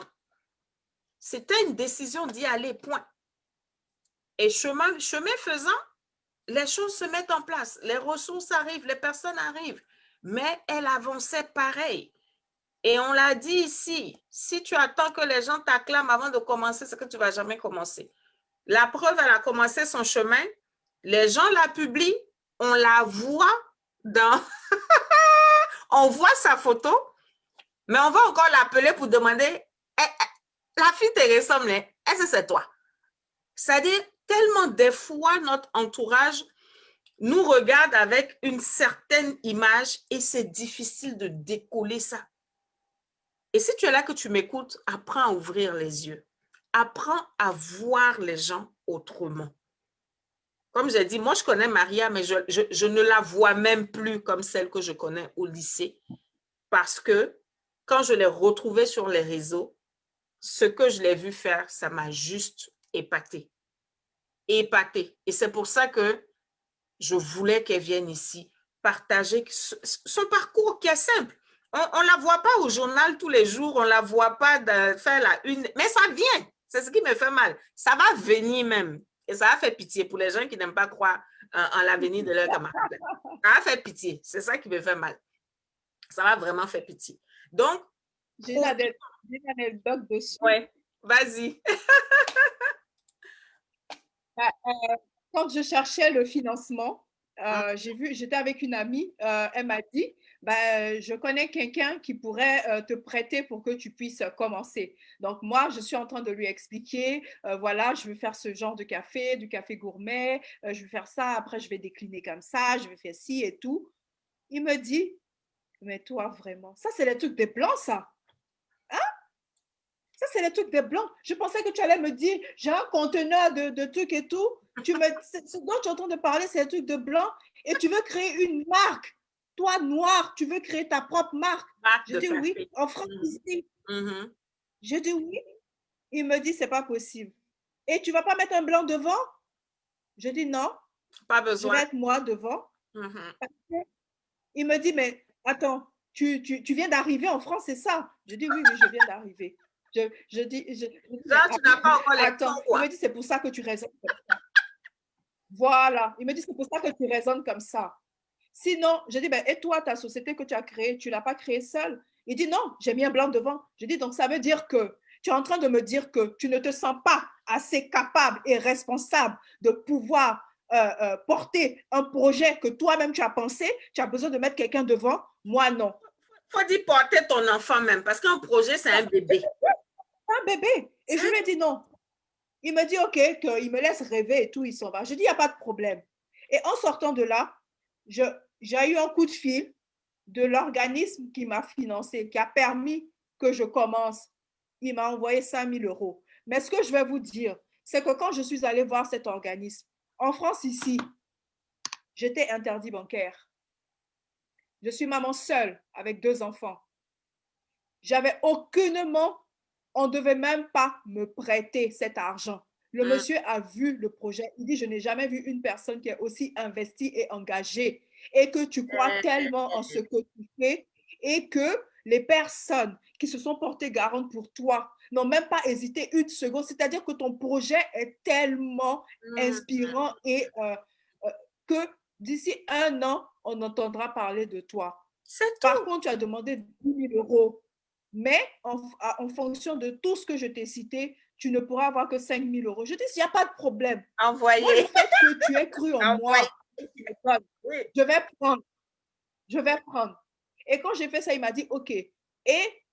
C'était une décision d'y aller, point. Et chemin faisant, les choses se mettent en place. Les ressources arrivent, les personnes arrivent. Mais elle avançait pareil. Et on l'a dit ici, si tu attends que les gens t'acclament avant de commencer, c'est que tu ne vas jamais commencer. La preuve, elle a commencé son chemin. Les gens la publient, on la voit dans... on voit sa photo, mais on va encore l'appeler pour demander la fille te ressemble, est-ce que c'est toi? C'est-à-dire, tellement des fois, notre entourage nous regarde avec une certaine image et c'est difficile de décoller ça. Et si tu es là que tu m'écoutes, apprends à ouvrir les yeux. Apprends à voir les gens autrement. Comme j'ai dit, moi, je connais Maria, mais je ne la vois même plus comme celle que je connais au lycée parce que quand je l'ai retrouvée sur les réseaux, ce que je l'ai vu faire, ça m'a juste épatée. Épatée. Et c'est pour ça que je voulais qu'elle vienne ici partager son parcours qui est simple. On ne la voit pas au journal tous les jours, on ne la voit pas faire la une, mais ça vient. C'est ce qui me fait mal. Ça va venir même. Et ça a fait pitié pour les gens qui n'aiment pas croire en l'avenir de leurs camarades. Ça a fait pitié. C'est ça qui me fait mal. Ça va vraiment faire pitié. Donc, j'ai une anecdote dessus. Ouais, vas-y. Quand je cherchais le financement, j'étais avec une amie, elle m'a dit, je connais quelqu'un qui pourrait te prêter pour que tu puisses commencer. Donc, moi, je suis en train de lui expliquer, voilà, je veux faire ce genre de café, du café gourmet, je veux faire ça, après, je vais décliner comme ça, je vais faire ci et tout. Il me dit, mais toi, vraiment, ça, c'est les trucs des blancs, ça. Hein? Ça, c'est les trucs des blancs. Je pensais que tu allais me dire, j'ai un conteneur de trucs et tout. Ce dont tu es en train de parler, c'est un truc de blanc et tu veux créer une marque. Toi, noir, tu veux créer ta propre marque. Je dis oui, en France, ici. Je dis oui. Il me dit, c'est pas possible. Et tu vas pas mettre un blanc devant? Je dis non. Pas besoin. Je vais être moi devant. Il me dit, mais attends, tu viens d'arriver en France, c'est ça? Je dis oui, je viens d'arriver. Je dis, là, tu n'as pas encore les attends, il me dit, c'est pour ça que tu raisonnes comme ça. Voilà, il me dit, c'est pour ça que tu raisonnes comme ça. Sinon, je dis, et toi, ta société que tu as créée, tu ne l'as pas créée seule? Il dit, non, j'ai mis un blanc devant. Je dis, donc ça veut dire que tu es en train de me dire que tu ne te sens pas assez capable et responsable de pouvoir porter un projet que toi-même tu as pensé, tu as besoin de mettre quelqu'un devant. Moi, non. Il faut dire porter ton enfant même, parce qu'un projet, c'est un bébé. Un bébé. Et je lui ai dit non. Il me dit, OK, qu'il me laisse rêver et tout, il s'en va. Je dis, il n'y a pas de problème. Et en sortant de là, j'ai eu un coup de fil de l'organisme qui m'a financé, qui a permis que je commence. Il m'a envoyé 5 000 euros. Mais ce que je vais vous dire, c'est que quand je suis allée voir cet organisme, en France ici, j'étais interdit bancaire. Je suis maman seule avec 2 enfants. J'avais aucunement, on ne devait même pas me prêter cet argent. Le monsieur a vu le projet. Il dit, je n'ai jamais vu une personne qui est aussi investie et engagée et que tu crois tellement en ce que tu fais et que les personnes qui se sont portées garantes pour toi n'ont même pas hésité une seconde. C'est-à-dire que ton projet est tellement inspirant et que d'ici 1 an, on entendra parler de toi. Par contre, tu as demandé 10 000 euros. Mais en fonction de tout ce que je t'ai cité, tu ne pourras avoir que 5 000 euros. Je dis, il n'y a pas de problème. Envoyez. Moi, le fait que tu aies cru en moi, je vais prendre. Je vais prendre. Et quand j'ai fait ça, il m'a dit, OK. Et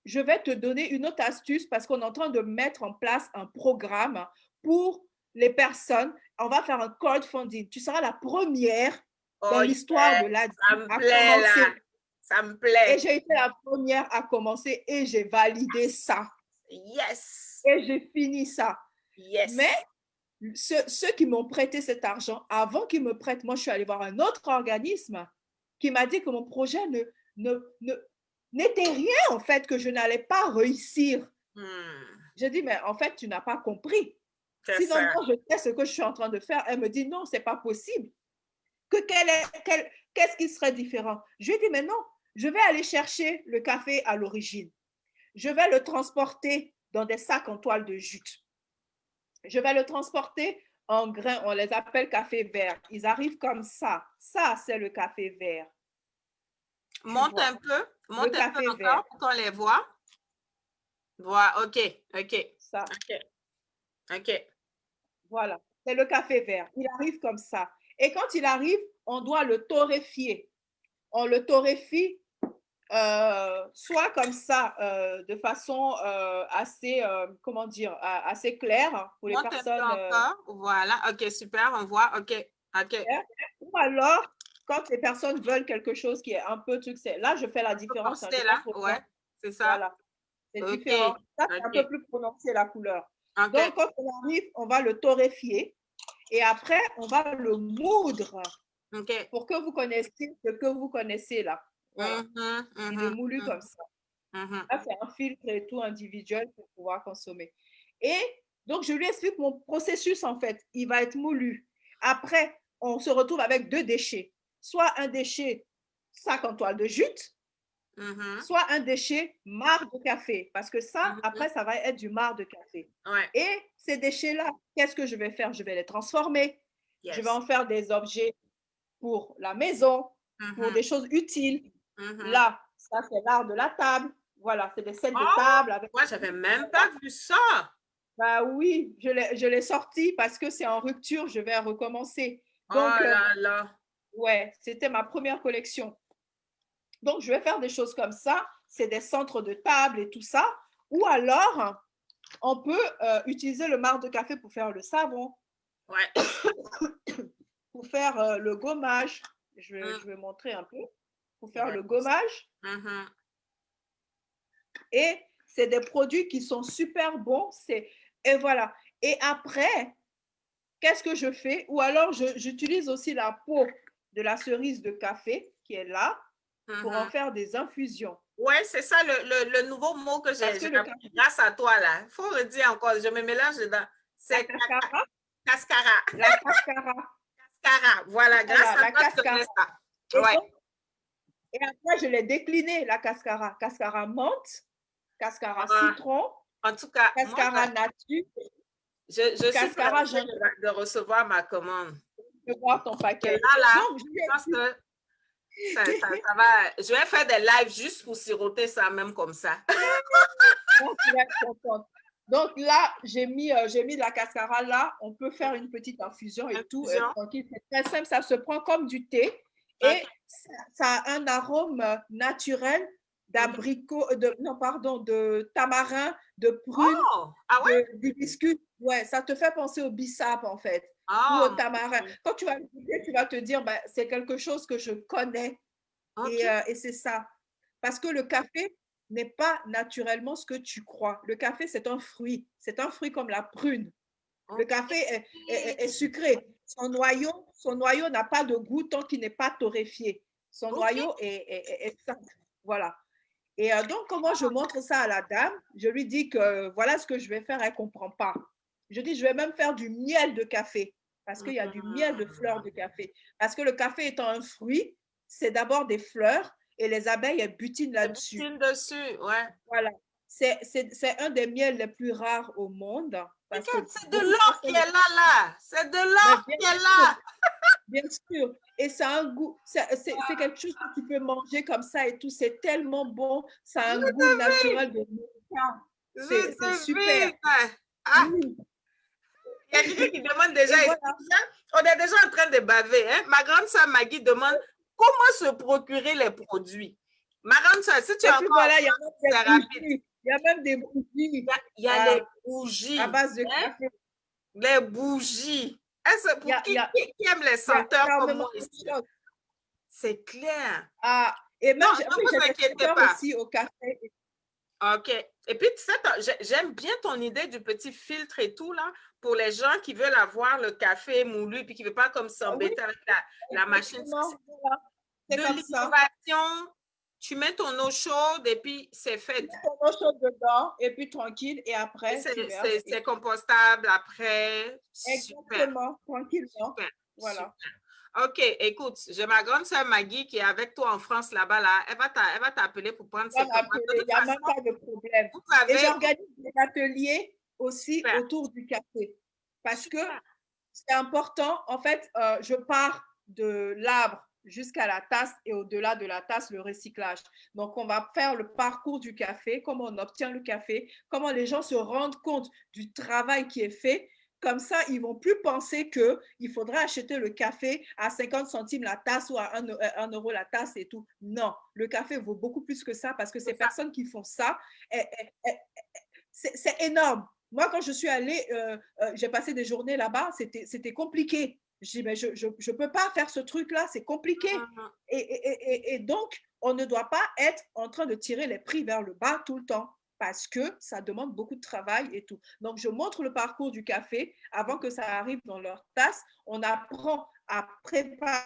je vais te donner une autre astuce parce qu'on est en train de mettre en place un programme pour les personnes. On va faire un crowdfunding. Tu seras la première dans l'histoire de l'ADI à commencer. Ça me plaît. Et j'ai été la première à commencer et j'ai validé ça. Yes. Et j'ai fini ça. Yes. Mais ceux qui m'ont prêté cet argent, avant qu'ils me prêtent, moi, je suis allée voir un autre organisme qui m'a dit que mon projet n'était rien, en fait, que je n'allais pas réussir. J'ai dit, mais en fait, tu n'as pas compris. Sinon, moi, je sais ce que je suis en train de faire. Elle me dit, non, ce n'est pas possible. Qu'est-ce qui serait différent? Je lui ai dit, mais non, je vais aller chercher le café à l'origine. Je vais le transporter dans des sacs en toile de jute. Je vais le transporter en grains. On les appelle café vert. Ils arrivent comme ça. Ça, c'est le café vert. Monte un peu. Monte un peu encore pour qu'on les voit. Voilà, OK. Ça. OK. Voilà, c'est le café vert. Il arrive comme ça. Et quand il arrive, on doit le torréfier. On le torréfie soit comme ça, de façon assez, assez claire pour les personnes. Voilà, OK, super, on voit. OK, OK. Ou alors, quand les personnes veulent quelque chose qui est un peu truc, là, je fais la différence. Porter là, ouais, c'est ça. Voilà, c'est OK, différent. Ça, c'est un peu OK, plus prononcé la couleur. OK. Donc, quand on arrive, on va le torréfier et après, on va le moudre OK. pour que vous connaissiez ce que vous connaissez là. Voilà, il est moulu comme ça. Là, c'est un filtre et tout individuel pour pouvoir consommer. Et donc, je lui explique mon processus en fait. Il va être moulu. Après, on se retrouve avec deux déchets. Soit un déchet sac en toile de jute, soit un déchet marc de café. Parce que ça, après, ça va être du marc de café. Ouais. Et ces déchets-là, qu'est-ce que je vais faire? Je vais les transformer. Yes. Je vais en faire des objets pour la maison, pour des choses utiles. Là, ça, c'est l'art de la table. Voilà, c'est des sets de table. Avec... Moi, j'avais même pas vu ça. Bah oui, je l'ai sorti parce que c'est en rupture, je vais recommencer. Donc, oh là là. Ouais, c'était ma première collection. Donc, je vais faire des choses comme ça. C'est des centres de table et tout ça. Ou alors, on peut utiliser le marc de café pour faire le savon. Ouais. Pour faire le gommage. Je vais montrer un peu. Pour faire le gommage. Et c'est des produits qui sont super bons. Et voilà. Et après, qu'est-ce que je fais? Ou alors, j'utilise aussi la peau de la cerise de café qui est là pour en faire des infusions. Oui, c'est ça le nouveau mot que j'ai appris grâce à toi là. Il faut redire encore, je me mélange dedans. C'est cascara. Cascara. La cascara. Cascara, voilà, grâce à toi, je connais ça. Ouais. Et après, je l'ai décliné, la cascara. Cascara menthe, cascara citron, en tout cas, cascara nature. Je suis pressée de recevoir ma commande. Je vais voir ton paquet. Là, donc, je pense que ça va. Je vais faire des lives juste pour siroter ça, même comme ça. Donc, tu vas être contente. Donc là, j'ai mis de la cascara là. On peut faire une petite infusion et tout. Tranquille. C'est très simple. Ça se prend comme du thé. Et ça a un arôme naturel d'abricot, de tamarin, de prune, d'hibiscus. Ouais, ça te fait penser au bissap en fait, ou au tamarin. Quand tu vas goûter, tu vas te dire, bah, c'est quelque chose que je connais. Et c'est ça. Parce que le café n'est pas naturellement ce que tu crois. Le café, c'est un fruit. C'est un fruit comme la prune. Le café est sucré. Son noyau n'a pas de goût tant qu'il n'est pas torréfié. Son noyau est simple. Voilà. Et donc, comment je montre ça à la dame? Je lui dis que voilà ce que je vais faire, elle ne comprend pas. Je dis, je vais même faire du miel de café, parce qu'il y a du miel de fleurs de café. Parce que le café étant un fruit, c'est d'abord des fleurs et les abeilles, elles butinent là-dessus. Butinent dessus, ouais. Voilà. C'est un des miels les plus rares au monde. C'est de l'or qui est là. C'est de l'or qui est là. Bien sûr. Et ça a un goût, c'est quelque chose que tu peux manger comme ça et tout. C'est tellement bon. Ça a un goût naturel de mocha. C'est super. Il y a quelqu'un qui demande déjà, on est déjà en train de baver. Hein? Ma grande soeur Maggie demande comment se procurer les produits. Ma grande soeur, si tu as encore voilà, il y a même des bougies. Il y a les bougies. À base de café. Les bougies. Pour qui aime les senteurs comme moi ici? C'est clair. Et même, j'ai des senteurs aussi au café. OK. Et puis, tu sais, j'aime bien ton idée du petit filtre et tout, là, pour les gens qui veulent avoir le café moulu puis qui ne veulent pas comme s'embêter avec la machine. De l'innovation, tu mets ton eau chaude et puis c'est fait. Tu mets ton eau chaude dedans et puis tranquille. Et après, c'est compostable après. Exactement, tranquillement. Super. Voilà. Super. OK, écoute, j'ai ma grande sœur Maggie qui est avec toi en France là-bas. Là. Elle va t'appeler pour prendre ses commandes. Il n'y a même pas de problème. Et j'organise des ateliers aussi autour du café. Parce que c'est important. En fait, je pars de l'arbre jusqu'à la tasse et au-delà de la tasse, le recyclage. Donc, on va faire le parcours du café, comment on obtient le café, comment les gens se rendent compte du travail qui est fait. Comme ça, ils ne vont plus penser qu'il faudrait acheter le café à 50 centimes la tasse ou à 1 euro la tasse et tout. Non, le café vaut beaucoup plus que ça parce que ces personnes qui font ça, c'est énorme. Moi, quand je suis allée, j'ai passé des journées là-bas, c'était compliqué. Je dis, mais je ne peux pas faire ce truc-là, c'est compliqué. Et donc, on ne doit pas être en train de tirer les prix vers le bas tout le temps parce que ça demande beaucoup de travail et tout. Donc, je montre le parcours du café avant que ça arrive dans leur tasse. On apprend à préparer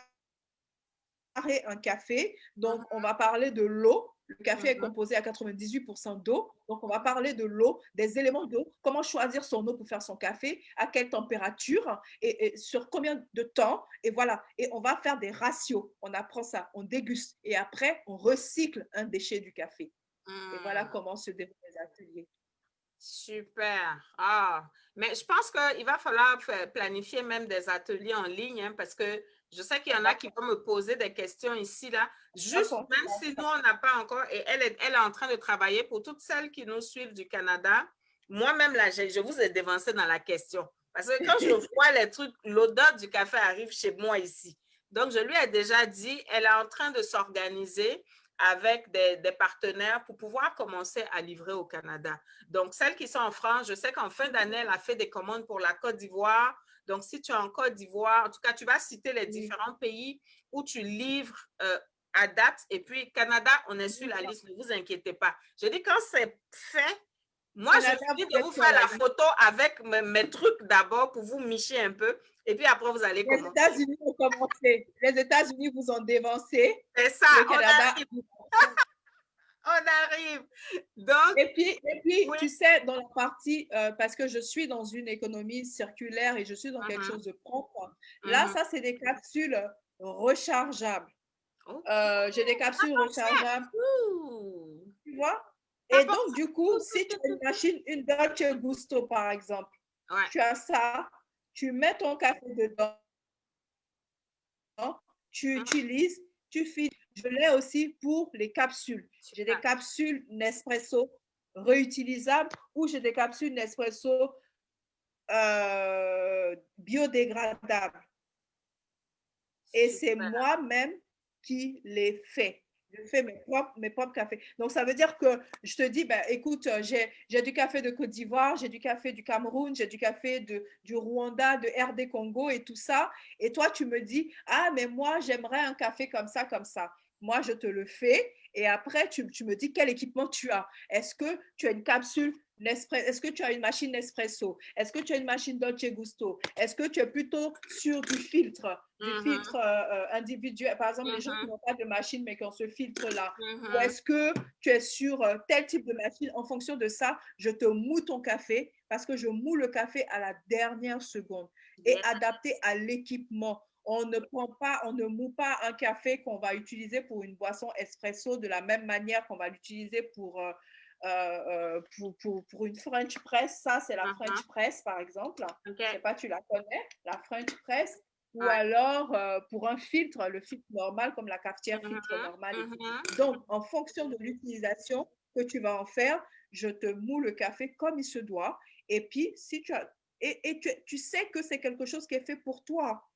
un café. Donc, on va parler de l'eau. Le café est composé à 98% d'eau. Donc, on va parler de l'eau, des éléments d'eau, comment choisir son eau pour faire son café, à quelle température et sur combien de temps. Et voilà. Et on va faire des ratios. On apprend ça, on déguste. Et après, on recycle un déchet du café. Et voilà comment se déroulent les ateliers. Super. Ah, mais je pense qu'il va falloir planifier même des ateliers en ligne hein, parce que je sais qu'il y en a qui vont me poser des questions ici, là. Juste, même si nous, on n'a pas encore, et elle est en train de travailler pour toutes celles qui nous suivent du Canada. Moi-même, là, je vous ai dévancé dans la question. Parce que quand je vois les trucs, l'odeur du café arrive chez moi ici. Donc, je lui ai déjà dit, elle est en train de s'organiser avec des partenaires pour pouvoir commencer à livrer au Canada. Donc, celles qui sont en France, je sais qu'en fin d'année, elle a fait des commandes pour la Côte d'Ivoire. Donc, si tu es en Côte d'Ivoire, en tout cas, tu vas citer les différents pays où tu livres à date. Et puis, Canada, on est sur la liste, ne vous inquiétez pas. Je dis, quand c'est fait, moi, je finis de vous faire la photo avec mes trucs d'abord pour vous micher un peu. Et puis après, vous allez commencer. Les États-Unis ont commencé. Les États-Unis vous ont dévancé. C'est ça, le Canada, on arrive. Donc, et puis oui. Tu sais, dans la partie, parce que je suis dans une économie circulaire et je suis dans quelque chose de propre, là, ça, c'est des capsules rechargeables. J'ai des capsules rechargeables. Tu vois? Et donc, du coup, si tu as une machine, une Dolce Gusto, par exemple, tu as ça, tu mets ton café dedans, tu utilises, tu files. Je l'ai aussi pour les capsules. J'ai des capsules Nespresso réutilisables ou j'ai des capsules Nespresso biodégradables. Et c'est moi-même qui les fais. Je fais mes propres cafés. Donc, ça veut dire que je te dis, ben, écoute, j'ai du café de Côte d'Ivoire, j'ai du café du Cameroun, j'ai du café du Rwanda, de RD Congo et tout ça. Et toi, tu me dis, ah, mais moi, j'aimerais un café comme ça, comme ça. Moi, je te le fais. Et après, tu me dis quel équipement tu as. Est-ce que tu as une capsule Nespresso? Est-ce que tu as une machine Nespresso? Est-ce que tu as une machine Dolce Gusto? Est-ce que tu es plutôt sur du filtre individuel? Par exemple, les gens qui n'ont pas de machine, mais qui ont ce filtre-là. Ou est-ce que tu es sur tel type de machine? En fonction de ça, je te moule ton café parce que je moule le café à la dernière seconde et adapté à l'équipement. On ne moule pas un café qu'on va utiliser pour une boisson espresso de la même manière qu'on va l'utiliser pour une French press. Ça, c'est la French press, par exemple. Je ne sais pas, tu la connais, la French press. Ou alors, pour un filtre, le filtre normal, comme la cafetière filtre normal. Donc, en fonction de l'utilisation que tu vas en faire, je te moule le café comme il se doit. Et puis, si tu as... tu sais que c'est quelque chose qui est fait pour toi.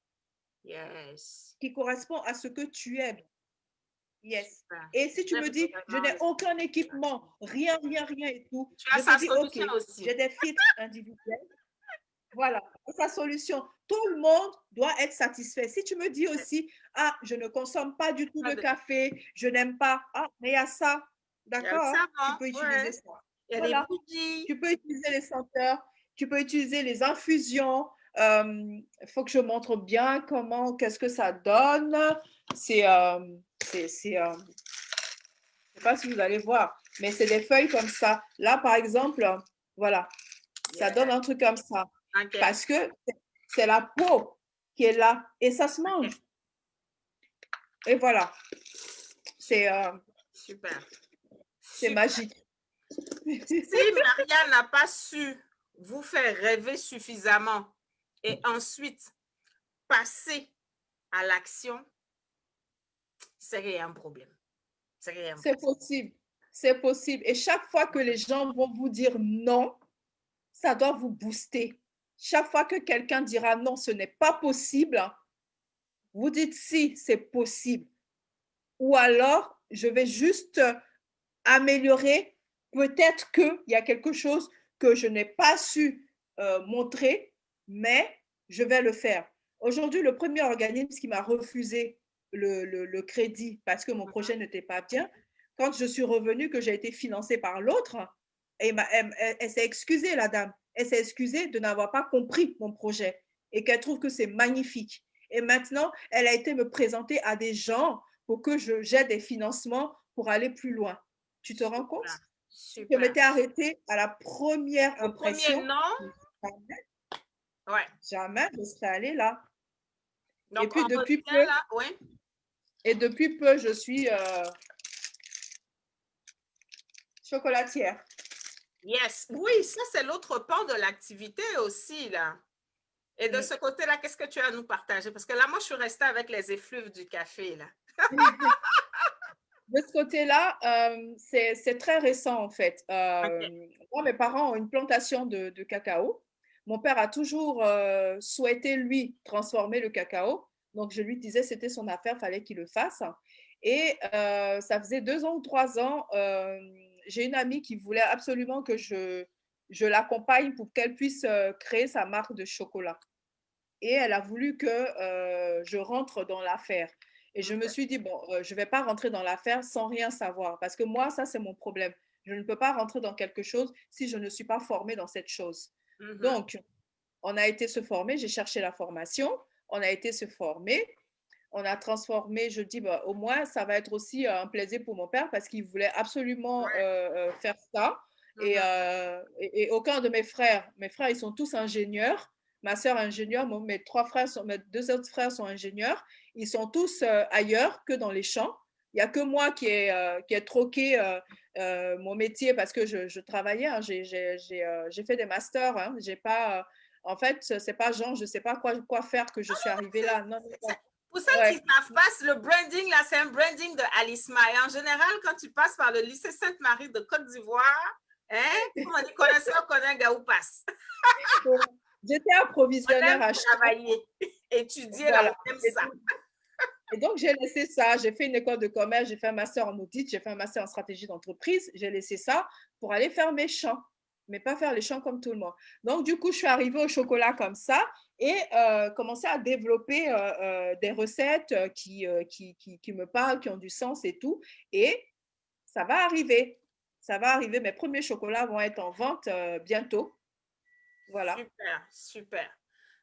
Yes. Qui correspond à ce que tu aimes. Yes. Et si tu me dis, je n'ai aucun équipement, rien et tout, je te dis, OK, j'ai des filtres individuels. Voilà, sa solution. Tout le monde doit être satisfait. Si tu me dis aussi, ah, je ne consomme pas du tout de café, je n'aime pas, ah, mais il y a ça, d'accord? Tu peux utiliser ça. Voilà. Tu peux utiliser les senteurs, tu peux utiliser les infusions. Il faut que je montre bien qu'est-ce que ça donne. Je ne sais pas si vous allez voir, mais c'est des feuilles comme ça. Là, par exemple, voilà, ça donne un truc comme ça. Parce que c'est la peau qui est là et ça se mange. Et voilà. C'est super. C'est magique. Si Maria n'a pas su vous faire rêver suffisamment et ensuite passer à l'action, c'est un problème. C'est possible. C'est possible. Et chaque fois que les gens vont vous dire non, ça doit vous booster. Chaque fois que quelqu'un dira non, ce n'est pas possible, vous dites si, c'est possible. Ou alors, je vais juste améliorer. Peut-être qu'il y a quelque chose que je n'ai pas su montrer, mais je vais le faire. Aujourd'hui, le premier organisme qui m'a refusé le crédit parce que mon projet n'était pas bien, quand je suis revenue, que j'ai été financée par l'autre, elle s'est excusée, la dame. Elle s'est excusée de n'avoir pas compris mon projet et qu'elle trouve que c'est magnifique. Et maintenant, elle a été me présenter à des gens pour que j'ai des financements pour aller plus loin. Tu te rends compte? Super. Je Super. m'étais arrêtée à la première Au premier impression. nom, ouais. Jamais je serais allée là. Et Donc, puis on retient là, oui. depuis peu, je suis chocolatière. Yes. Oui, ça, c'est l'autre pan de l'activité aussi, là. Et de ce côté-là, qu'est-ce que tu as à nous partager? Parce que là, moi, je suis restée avec les effluves du café, là. De ce côté-là, c'est très récent en fait. OK. Moi, mes parents ont une plantation de cacao. Mon père a toujours souhaité, lui, transformer le cacao. Donc, je lui disais, c'était son affaire, fallait qu'il le fasse. Et ça faisait 2 ans ou 3 ans, j'ai une amie qui voulait absolument que je l'accompagne pour qu'elle puisse créer sa marque de chocolat. Et elle a voulu que je rentre dans l'affaire. Et je me suis dit, bon, je ne vais pas rentrer dans l'affaire sans rien savoir, parce que moi, ça, c'est mon problème. Je ne peux pas rentrer dans quelque chose si je ne suis pas formée dans cette chose. Donc, on a été se former, j'ai cherché la formation, on a été se former, on a transformé, je dis, bah, au moins, ça va être aussi un plaisir pour mon père parce qu'il voulait absolument Ouais. faire ça. Et aucun de mes frères, ils sont tous ingénieurs. Ma sœur ingénieure, mes 2 autres frères sont ingénieurs. Ils sont tous ailleurs que dans les champs. Il n'y a que moi qui ai troqué mon métier parce que je travaillais. Hein. J'ai fait des masters. Hein. J'ai pas, en fait, c'est pas genre, je sais pas quoi faire que je suis arrivée là. Non, non, non. Pour celles qui Ouais. ne savent pas, le branding, là, c'est un branding de Alisma. Et en général, quand tu passes par le lycée Sainte-Marie de Côte d'Ivoire, hein, comme on dit, connaisseur connaît un gars où passe. J'étais On approvisionnaire aime à Chine. travailler, étudier, là, Voilà. on aime Et ça. donc, j'ai laissé ça. J'ai fait une école de commerce, j'ai fait un master en audit, j'ai fait un master en stratégie d'entreprise. J'ai laissé ça pour aller faire mes champs, mais pas faire les champs comme tout le monde. Donc, du coup, je suis arrivée au chocolat comme ça et commencer à développer des recettes qui me parlent, qui ont du sens et tout. Et ça va arriver. Ça va arriver. Mes premiers chocolats vont être en vente bientôt. Voilà. Super, super.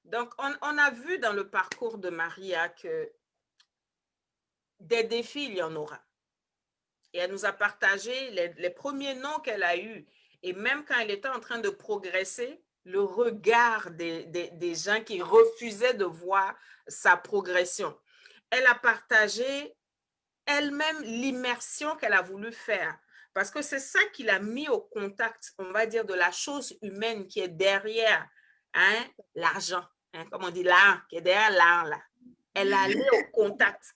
Donc, on a vu dans le parcours de Maria que des défis, il y en aura. Et elle nous a partagé les premiers noms qu'elle a eus. Et même quand elle était en train de progresser, le regard des gens qui refusaient de voir sa progression. Elle a partagé elle-même l'immersion qu'elle a voulu faire. Parce que c'est ça qui l'a mis au contact, on va dire, de la chose humaine qui est derrière hein, l'argent. Hein, comme on dit, l'art, qui est derrière l'art. Là. Elle allait au contact.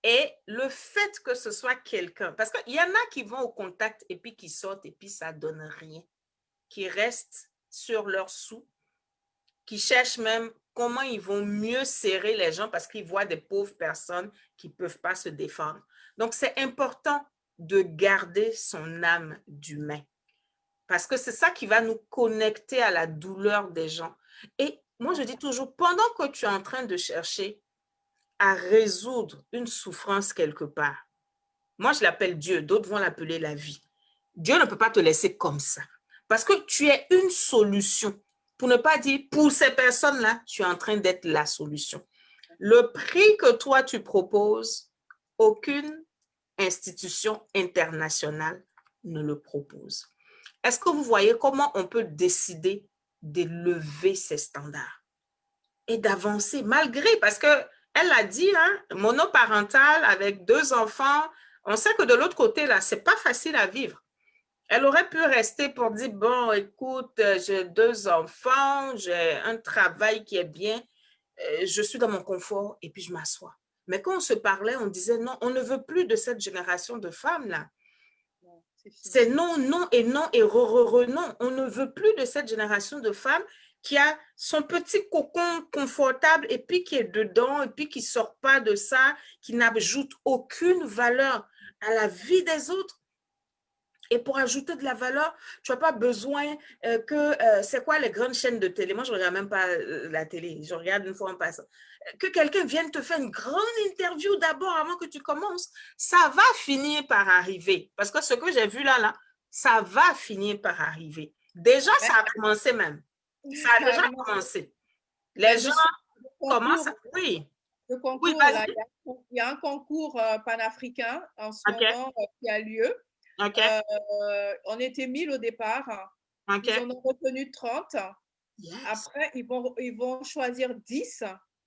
Et le fait que ce soit quelqu'un, parce qu'il y en a qui vont au contact et puis qui sortent et puis ça ne donne rien, qui restent sur leurs sous, qui cherchent même comment ils vont mieux serrer les gens parce qu'ils voient des pauvres personnes qui ne peuvent pas se défendre. Donc, c'est important de garder son âme d'humain parce que c'est ça qui va nous connecter à la douleur des gens. Et moi, je dis toujours, pendant que tu es en train de chercher à résoudre une souffrance quelque part, moi, je l'appelle Dieu, d'autres vont l'appeler la vie. Dieu ne peut pas te laisser comme ça. Parce que tu es une solution. Pour ne pas dire, pour ces personnes-là, tu es en train d'être la solution. Le prix que toi, tu proposes, aucune institution internationale ne le propose. Est-ce que vous voyez comment on peut décider d'élever ces standards et d'avancer malgré, parce qu'elle a dit, hein, monoparental avec 2 enfants, on sait que de l'autre côté, là, c'est pas facile à vivre. Elle aurait pu rester pour dire, bon, écoute, j'ai 2 enfants, j'ai un travail qui est bien, je suis dans mon confort et puis je m'assois. Mais quand on se parlait, on disait, non, on ne veut plus de cette génération de femmes-là. C'est non, non et non et non. On ne veut plus de cette génération de femmes qui a son petit cocon confortable et puis qui est dedans et puis qui ne sort pas de ça, qui n'ajoute aucune valeur à la vie des autres. Et pour ajouter de la valeur, tu n'as pas besoin c'est quoi les grandes chaînes de télé? Moi, je ne regarde même pas la télé. Je regarde une fois en passant. Que quelqu'un vienne te faire une grande interview d'abord avant que tu commences. Ça va finir par arriver. Parce que ce que j'ai vu là, ça va finir par arriver. Déjà, ça a commencé même. Ça a déjà commencé. Les gens commencent à... Oui. Le concours, oui, là, il y a un concours panafricain en ce moment qui a lieu. Okay. On était 1000 au départ. Okay. Ils en ont retenu 30. Yes. Après, ils vont choisir 10.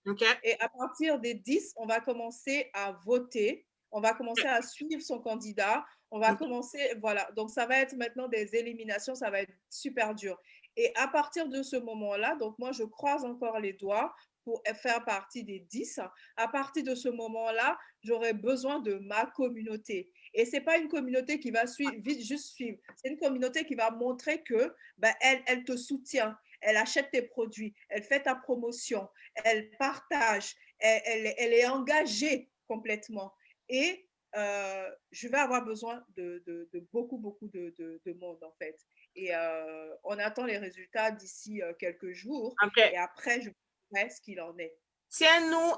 Okay. Et à partir des 10, on va commencer à voter. On va commencer à suivre son candidat. On va commencer, voilà. Donc, ça va être maintenant des éliminations. Ça va être super dur. Et à partir de ce moment-là, donc moi, je croise encore les doigts pour faire partie des 10. À partir de ce moment-là, j'aurai besoin de ma communauté. Et ce n'est pas une communauté qui va juste suivre. C'est une communauté qui va montrer que elle te soutient. Elle achète tes produits, elle fait ta promotion, elle partage, elle est engagée complètement. Et je vais avoir besoin de beaucoup, beaucoup de monde, en fait. Et on attend les résultats d'ici quelques jours. Okay. Et après, je verrai ce qu'il en est. Tiens-nous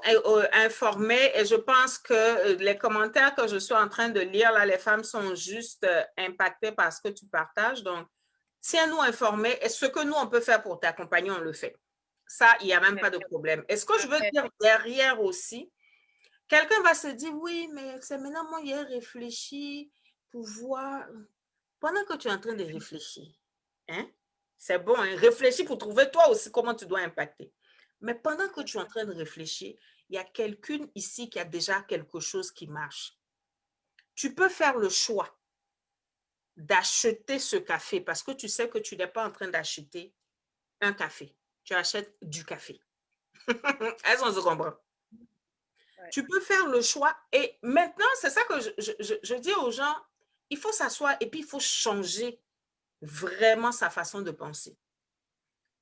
informés et je pense que les commentaires que je suis en train de lire, là, les femmes sont juste impactées par ce que tu partages. Donc, tiens-nous informés et ce que nous, on peut faire pour t'accompagner, on le fait. Ça, il n'y a même pas de problème. Et ce que je veux dire derrière aussi, quelqu'un va se dire, oui, mais c'est maintenant moi, j'ai réfléchi pour voir. Pendant que tu es en train de réfléchir, hein, c'est bon, hein, réfléchis pour trouver toi aussi comment tu dois impacter. Mais pendant que tu es en train de réfléchir, il y a quelqu'un ici qui a déjà quelque chose qui marche. Tu peux faire le choix d'acheter ce café parce que tu sais que tu n'es pas en train d'acheter un café. Tu achètes du café. Est-ce qu'on se comprend? Ouais. Tu peux faire le choix et maintenant, c'est ça que je dis aux gens, il faut s'asseoir et puis il faut changer vraiment sa façon de penser.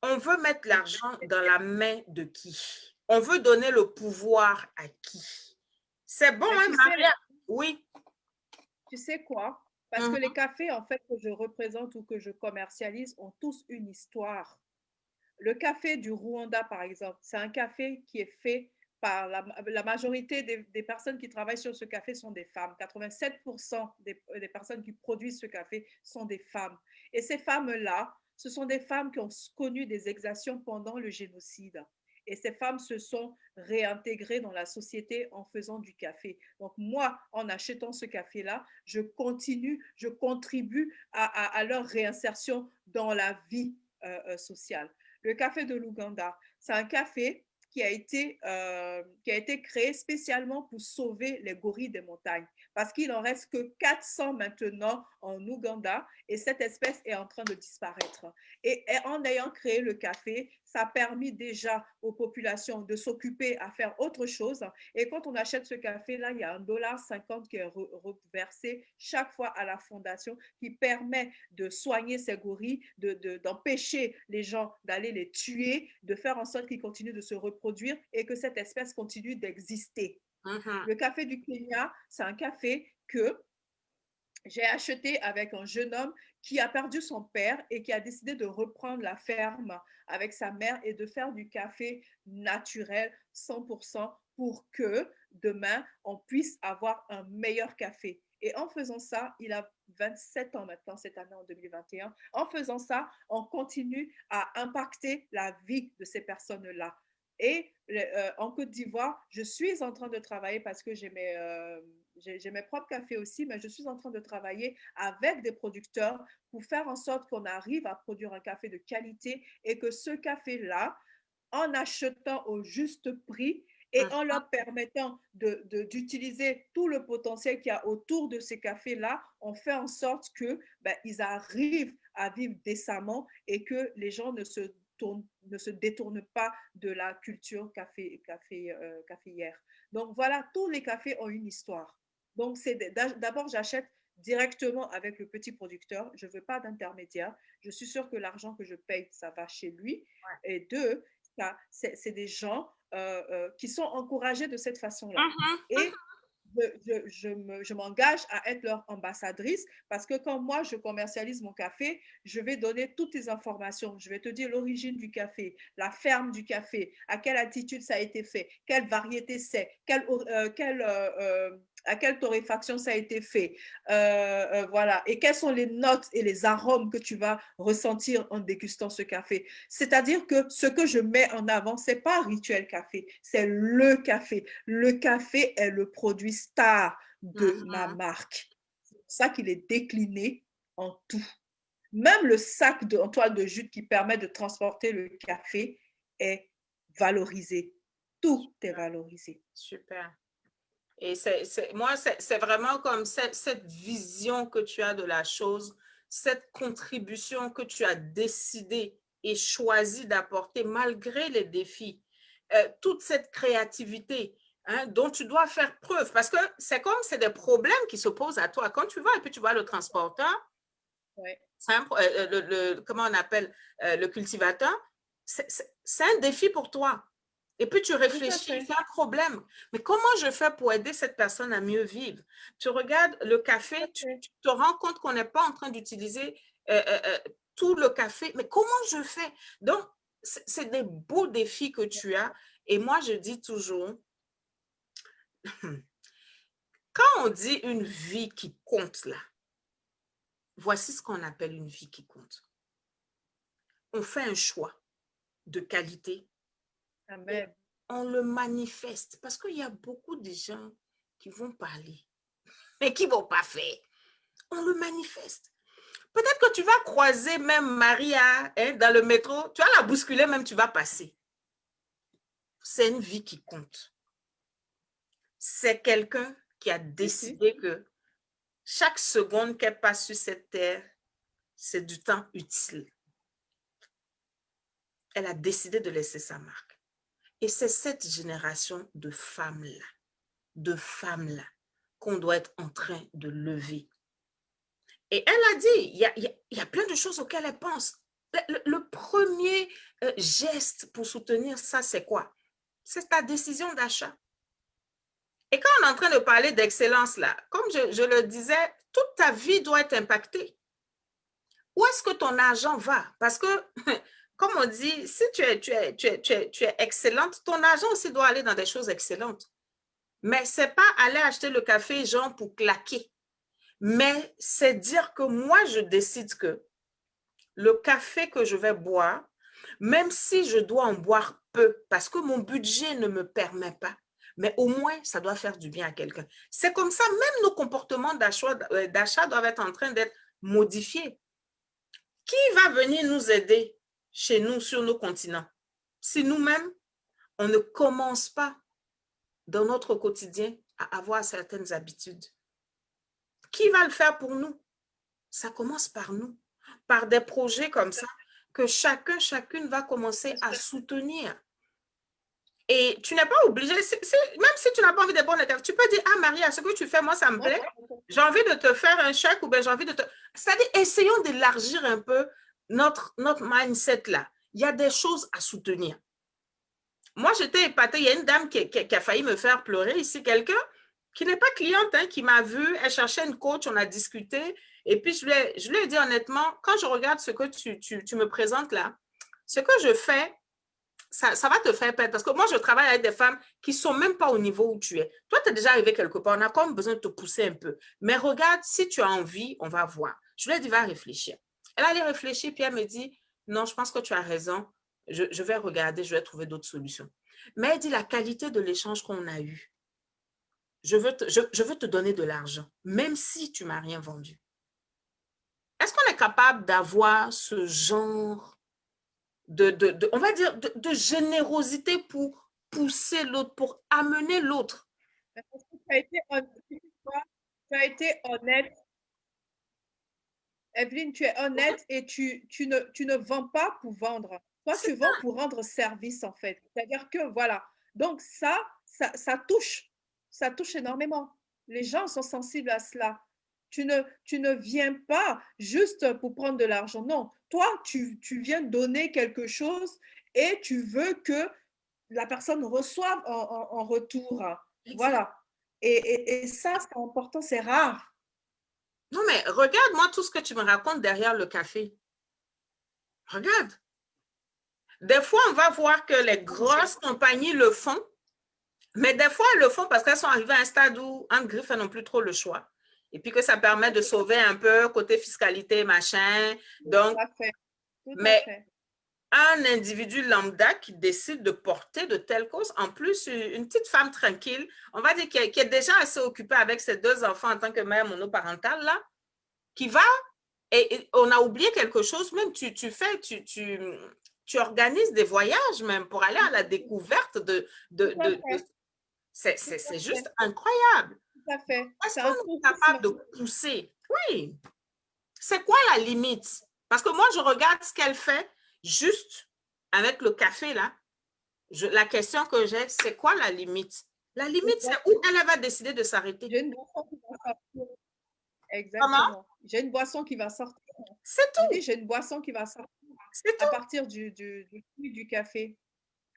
On veut mettre l'argent dans la main de qui? On veut donner le pouvoir à qui? C'est bon, hein, Maria? Oui. Tu sais quoi? Parce que les cafés, en fait, que je représente ou que je commercialise ont tous une histoire. Le café du Rwanda, par exemple, c'est un café qui est fait par la majorité des personnes qui travaillent sur ce café sont des femmes. 87% des personnes qui produisent ce café sont des femmes. Et ces femmes-là, ce sont des femmes qui ont connu des exactions pendant le génocide. Et ces femmes se sont réintégrées dans la société en faisant du café. Donc moi, en achetant ce café-là, je contribue à leur réinsertion dans la vie sociale. Le café de l'Ouganda, c'est un café qui a été créé spécialement pour sauver les gorilles des montagnes parce qu'il n'en reste que 400 maintenant en Ouganda et cette espèce est en train de disparaître. Et en ayant créé le café, ça a permis déjà aux populations de s'occuper à faire autre chose. Et quand on achète ce café-là, il y a $1,50 qui est reversé chaque fois à la fondation qui permet de soigner ces gorilles, d'empêcher les gens d'aller les tuer, de faire en sorte qu'ils continuent de se reproduire et que cette espèce continue d'exister. Le café du Kenya, c'est un café que j'ai acheté avec un jeune homme qui a perdu son père et qui a décidé de reprendre la ferme avec sa mère et de faire du café naturel 100% pour que demain, on puisse avoir un meilleur café. Et en faisant ça, il a 27 ans maintenant, cette année en 2021. En faisant ça, on continue à impacter la vie de ces personnes-là. Et en Côte d'Ivoire, je suis en train de travailler parce que j'ai mes propres cafés aussi, mais je suis en train de travailler avec des producteurs pour faire en sorte qu'on arrive à produire un café de qualité et que ce café-là, en achetant au juste prix et en leur permettant d'utiliser tout le potentiel qu'il y a autour de ces cafés-là, on fait en sorte qu'ils arrivent à vivre décemment et que les gens ne se détournent pas de la culture caféière. Donc voilà, tous les cafés ont une histoire. Donc d'abord, j'achète directement avec le petit producteur. Je ne veux pas d'intermédiaire. Je suis sûre que l'argent que je paye, ça va chez lui. Et deux, c'est des gens qui sont encouragés de cette façon-là. Et je m'engage à être leur ambassadrice parce que quand moi, je commercialise mon café, je vais donner toutes les informations. Je vais te dire l'origine du café, la ferme du café, à quelle altitude ça a été fait, quelle variété c'est, à quelle torréfaction ça a été fait. Voilà. Et quelles sont les notes et les arômes que tu vas ressentir en dégustant ce café. C'est-à-dire que ce que je mets en avant, c'est pas Rituel Café, c'est le café. Le café est le produit star de ma marque. C'est pour ça qu'il est décliné en tout. Même le sac en toile de jute qui permet de transporter le café est valorisé. Tout est valorisé. Super. Et moi, c'est vraiment comme cette vision que tu as de la chose, cette contribution que tu as décidé et choisi d'apporter malgré les défis, toute cette créativité dont tu dois faire preuve. Parce que c'est comme c'est des problèmes qui se posent à toi. Quand tu vas et puis tu vois le transporteur, ouais. Comment on appelle le cultivateur, c'est un défi pour toi. Et puis tu réfléchis, c'est un problème. Mais comment je fais pour aider cette personne à mieux vivre? Tu regardes le café, tu te rends compte qu'on n'est pas en train d'utiliser tout le café. Mais comment je fais? Donc, c'est des beaux défis que tu as. Et moi, je dis toujours, quand on dit une vie qui compte là, voici ce qu'on appelle une vie qui compte. On fait un choix de qualité. Amen. On le manifeste parce qu'il y a beaucoup de gens qui vont parler, mais qui ne vont pas faire. On le manifeste. Peut-être que tu vas croiser même Maria dans le métro, tu vas la bousculer, même tu vas passer. C'est une vie qui compte. C'est quelqu'un qui a décidé que chaque seconde qu'elle passe sur cette terre, c'est du temps utile. Elle a décidé de laisser sa marque. Et c'est cette génération de femmes-là, qu'on doit être en train de lever. Et elle a dit, il y a plein de choses auxquelles elle pense. Le premier geste pour soutenir ça, c'est quoi? C'est ta décision d'achat. Et quand on est en train de parler d'excellence, là, comme je le disais, toute ta vie doit être impactée. Où est-ce que ton argent va? Parce que, comme on dit, si tu es excellente, ton argent aussi doit aller dans des choses excellentes. Mais ce n'est pas aller acheter le café, genre, pour claquer. Mais c'est dire que moi, je décide que le café que je vais boire, même si je dois en boire peu, parce que mon budget ne me permet pas, mais au moins, ça doit faire du bien à quelqu'un. C'est comme ça, même nos comportements d'achat doivent être en train d'être modifiés. Qui va venir nous aider chez nous, sur nos continents, si nous-mêmes, on ne commence pas dans notre quotidien à avoir certaines habitudes? Qui va le faire pour nous? Ça commence par nous, par des projets comme ça, que chacune va commencer à soutenir. Et tu n'es pas obligé, même si tu n'as pas envie de boire le café, tu peux dire, ah Maria, ce que tu fais, moi, ça me plaît. J'ai envie de te faire un chèque ou bien j'ai envie de te... C'est-à-dire, essayons d'élargir un peu notre mindset là. Il y a des choses à soutenir. Moi, j'étais épatée. Il y a une dame qui a failli me faire pleurer ici, quelqu'un qui n'est pas cliente, qui m'a vue, elle cherchait une coach, on a discuté. Et puis, je lui ai dit honnêtement, quand je regarde ce que tu me présentes là, ce que je fais, ça va te faire perdre. Parce que moi, je travaille avec des femmes qui ne sont même pas au niveau où tu es. Toi, tu es déjà arrivé quelque part. On a quand même besoin de te pousser un peu. Mais regarde, si tu as envie, on va voir. Je lui ai dit, va réfléchir. Elle allait réfléchir, puis elle me dit, non, je pense que tu as raison. Je vais regarder, je vais trouver d'autres solutions. Mais elle dit, la qualité de l'échange qu'on a eu, je veux te donner de l'argent, même si tu ne m'as rien vendu. Est-ce qu'on est capable d'avoir ce genre on va dire, de générosité pour pousser l'autre, pour amener l'autre? Parce que tu as été honnête. Evelyne, tu es honnête et tu ne vends pas pour vendre. Toi, tu vends pour rendre service, en fait. C'est-à-dire que, voilà. Donc, ça touche. Ça touche énormément. Les gens sont sensibles à cela. Tu ne viens pas juste pour prendre de l'argent. Non. Toi, tu viens donner quelque chose et tu veux que la personne reçoive en retour. Voilà. Et ça, c'est important, c'est rare. Non, mais regarde-moi tout ce que tu me racontes derrière le café. Regarde. Des fois, on va voir que les grosses compagnies le font, mais des fois, elles le font parce qu'elles sont arrivées à un stade où, en griffe, elles n'ont plus trop le choix. Et puis que ça permet de sauver un peu côté fiscalité, machin. Donc, Tout à fait. Tout à mais fait. un individu lambda qui décide de porter de telles causes, en plus, une petite femme tranquille, on va dire qui est déjà assez occupée avec ses 2 enfants en tant que mère monoparentale, là, qui va, et on a oublié quelque chose, même tu organises des voyages même pour aller à la découverte c'est juste incroyable. Tout à fait. Est-ce C'est un qu'on est tourisme. capable de pousser? Oui. C'est quoi la limite? Parce que moi, je regarde ce qu'elle fait juste avec le café, là. La question que j'ai, c'est quoi la limite? La limite, c'est où elle va décider de s'arrêter. J'ai une boisson qui va sortir. Comment? Exactement. J'ai une boisson qui va sortir. C'est Je dis, tout. j'ai une boisson qui va sortir C'est à tout. partir du café.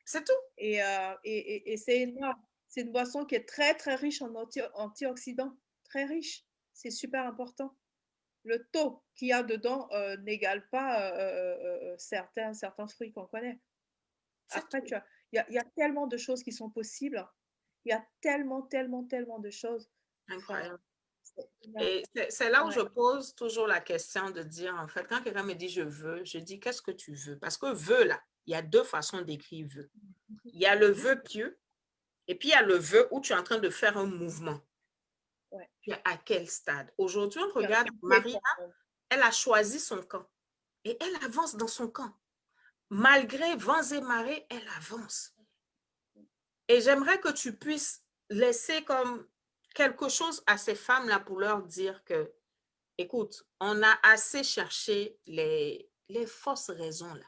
C'est tout. Et c'est énorme. C'est une boisson qui est très, très riche en antioxydants. Très riche. C'est super important. Le taux qu'il y a dedans n'égale pas certains fruits qu'on connaît. Après, il y a tellement de choses qui sont possibles. Il y a tellement, tellement, tellement de choses. Incroyable. Enfin, Et c'est là où je ouais. pose toujours la question de dire, en fait, quand quelqu'un me dit je veux, je dis qu'est-ce que tu veux? Parce que veux, là, il y a 2 façons d'écrire veut. Il y a le vœu pieux et puis il y a le vœu où tu es en train de faire un mouvement. Ouais. Puis à quel stade? Aujourd'hui, on Tu as regarde capté Maria, quand même. elle a choisi son camp et elle avance dans son camp. Malgré vents et marées, elle avance. Et j'aimerais que tu puisses laisser comme quelque chose à ces femmes-là pour leur dire que, écoute, on a assez cherché les fausses raisons là.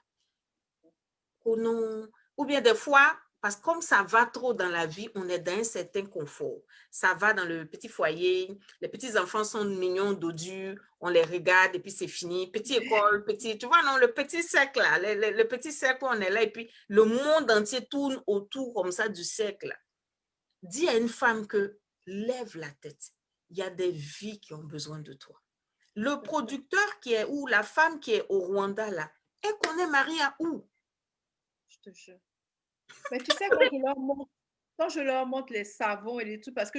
Ou bien des fois, parce que comme ça va trop dans la vie, on est dans un certain confort. Ça va dans le petit foyer, les petits-enfants sont mignons, dodus, on les regarde et puis c'est fini. Petite école, petit, tu vois, non, le petit cercle là, le petit cercle où on est là et puis le monde entier tourne autour comme ça du cercle. Dis à une femme que lève la tête. Il y a des vies qui ont besoin de toi. Le producteur qui est où, la femme qui est au Rwanda là, elle connaît Maria où? Je te jure. Mais tu sais, quand je leur montre les savons et les trucs, parce que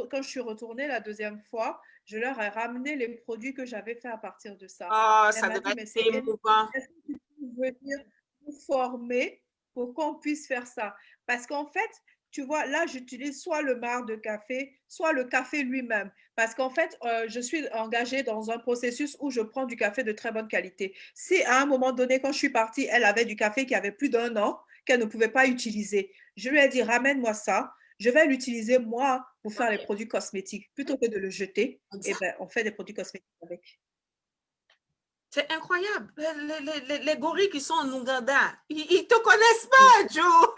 quand je suis retournée la deuxième fois, je leur ai ramené les produits que j'avais fait à partir de ça. Oh, Elle ça m'a devait dit, être mais c'est énorme. émouvant. Est-ce que tu peux venir nous former pour qu'on puisse faire ça? Parce qu'en fait, tu vois, là, j'utilise soit le marc de café, soit le café lui-même. Parce qu'en fait, je suis engagée dans un processus où je prends du café de très bonne qualité. Si à un moment donné, quand je suis partie, elle avait du café qui avait plus d'1 an, qu'elle ne pouvait pas utiliser. Je lui ai dit, ramène-moi ça. Je vais l'utiliser moi pour faire les Okay. produits cosmétiques. Plutôt que de le jeter, eh Exact. ben, on fait des produits cosmétiques avec. C'est incroyable. Les gorilles qui sont en Ouganda, ils te connaissent pas, Joe.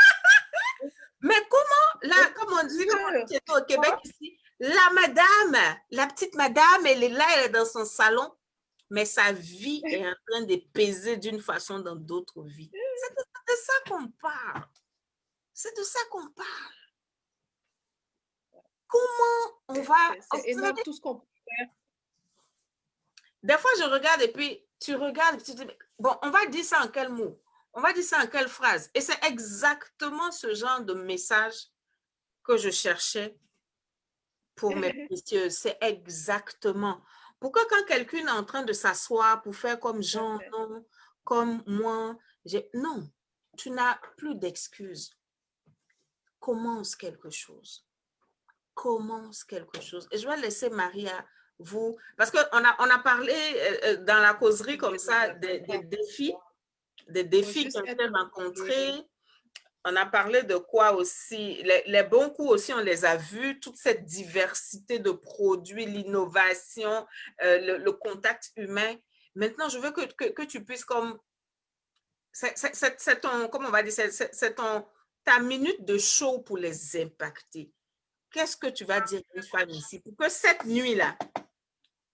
Mais comment, là, comme on dit, comme on dit au Québec ici, la madame, la petite madame, elle est là, elle est dans son salon, mais sa vie est en train de peser d'une façon dans d'autres vies. C'est de ça qu'on parle. C'est de ça qu'on parle. Comment on va... C'est énorme tout ce qu'on peut faire. Des fois, je regarde et puis tu regardes et tu te dis, bon, on va dire ça en quel mot? On va dire ça en quelle phrase? Et c'est exactement ce genre de message que je cherchais pour mes précieuses. C'est exactement. Pourquoi quand quelqu'un est en train de s'asseoir pour faire comme Jean, non, comme moi, non, tu n'as plus d'excuses. Commence quelque chose. Commence quelque chose. Et je vais laisser Maria vous, parce qu'on a parlé dans la causerie comme ça des défis qu'elle peut rencontrer. On a parlé de quoi aussi? Les bons coups aussi, on les a vus, toute cette diversité de produits, l'innovation, le contact humain. Maintenant, je veux que tu puisses comme, c'est ton, comment on va dire, c'est ta minute de show pour les impacter. Qu'est-ce que tu vas dire à une femme ici pour que cette nuit-là,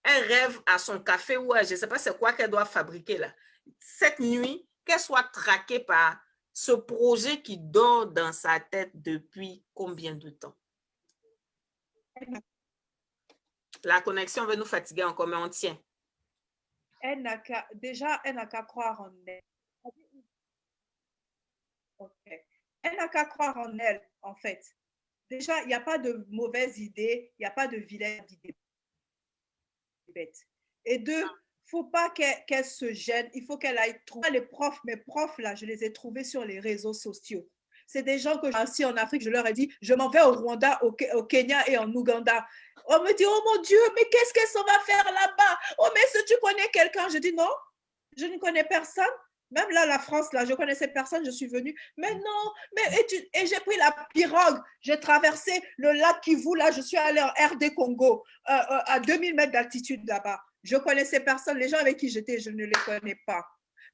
elle rêve à son café ou je ne sais pas c'est quoi qu'elle doit fabriquer là. Cette nuit, qu'elle soit traquée par ce projet qui dort dans sa tête depuis combien de temps? La connexion veut nous fatiguer encore, mais on tient. Elle n'a qu'à croire en elle. Okay. Elle n'a qu'à croire en elle, en fait. Déjà, il n'y a pas de mauvaise idée, il n'y a pas de vilaine idée bête. Et deux, il ne faut pas qu'elle se gêne, il faut qu'elle aille trouver les profs. Mes profs, là, je les ai trouvés sur les réseaux sociaux. C'est des gens que j'ai assis en Afrique, je leur ai dit, je m'en vais au Rwanda, au Kenya et en Ouganda. On me dit, oh mon Dieu, mais qu'est-ce qu'elle s'en va faire là-bas? Oh, mais est-ce que tu connais quelqu'un? Je dis, non, je ne connais personne. Même là, la France, là, je connaissais personne, je suis venue. Mais non, et j'ai pris la pirogue. J'ai traversé le lac Kivu, là, je suis allée en RD Congo, à 2000 mètres d'altitude là-bas. Je connaissais personne. Les gens avec qui j'étais, je ne les connais pas.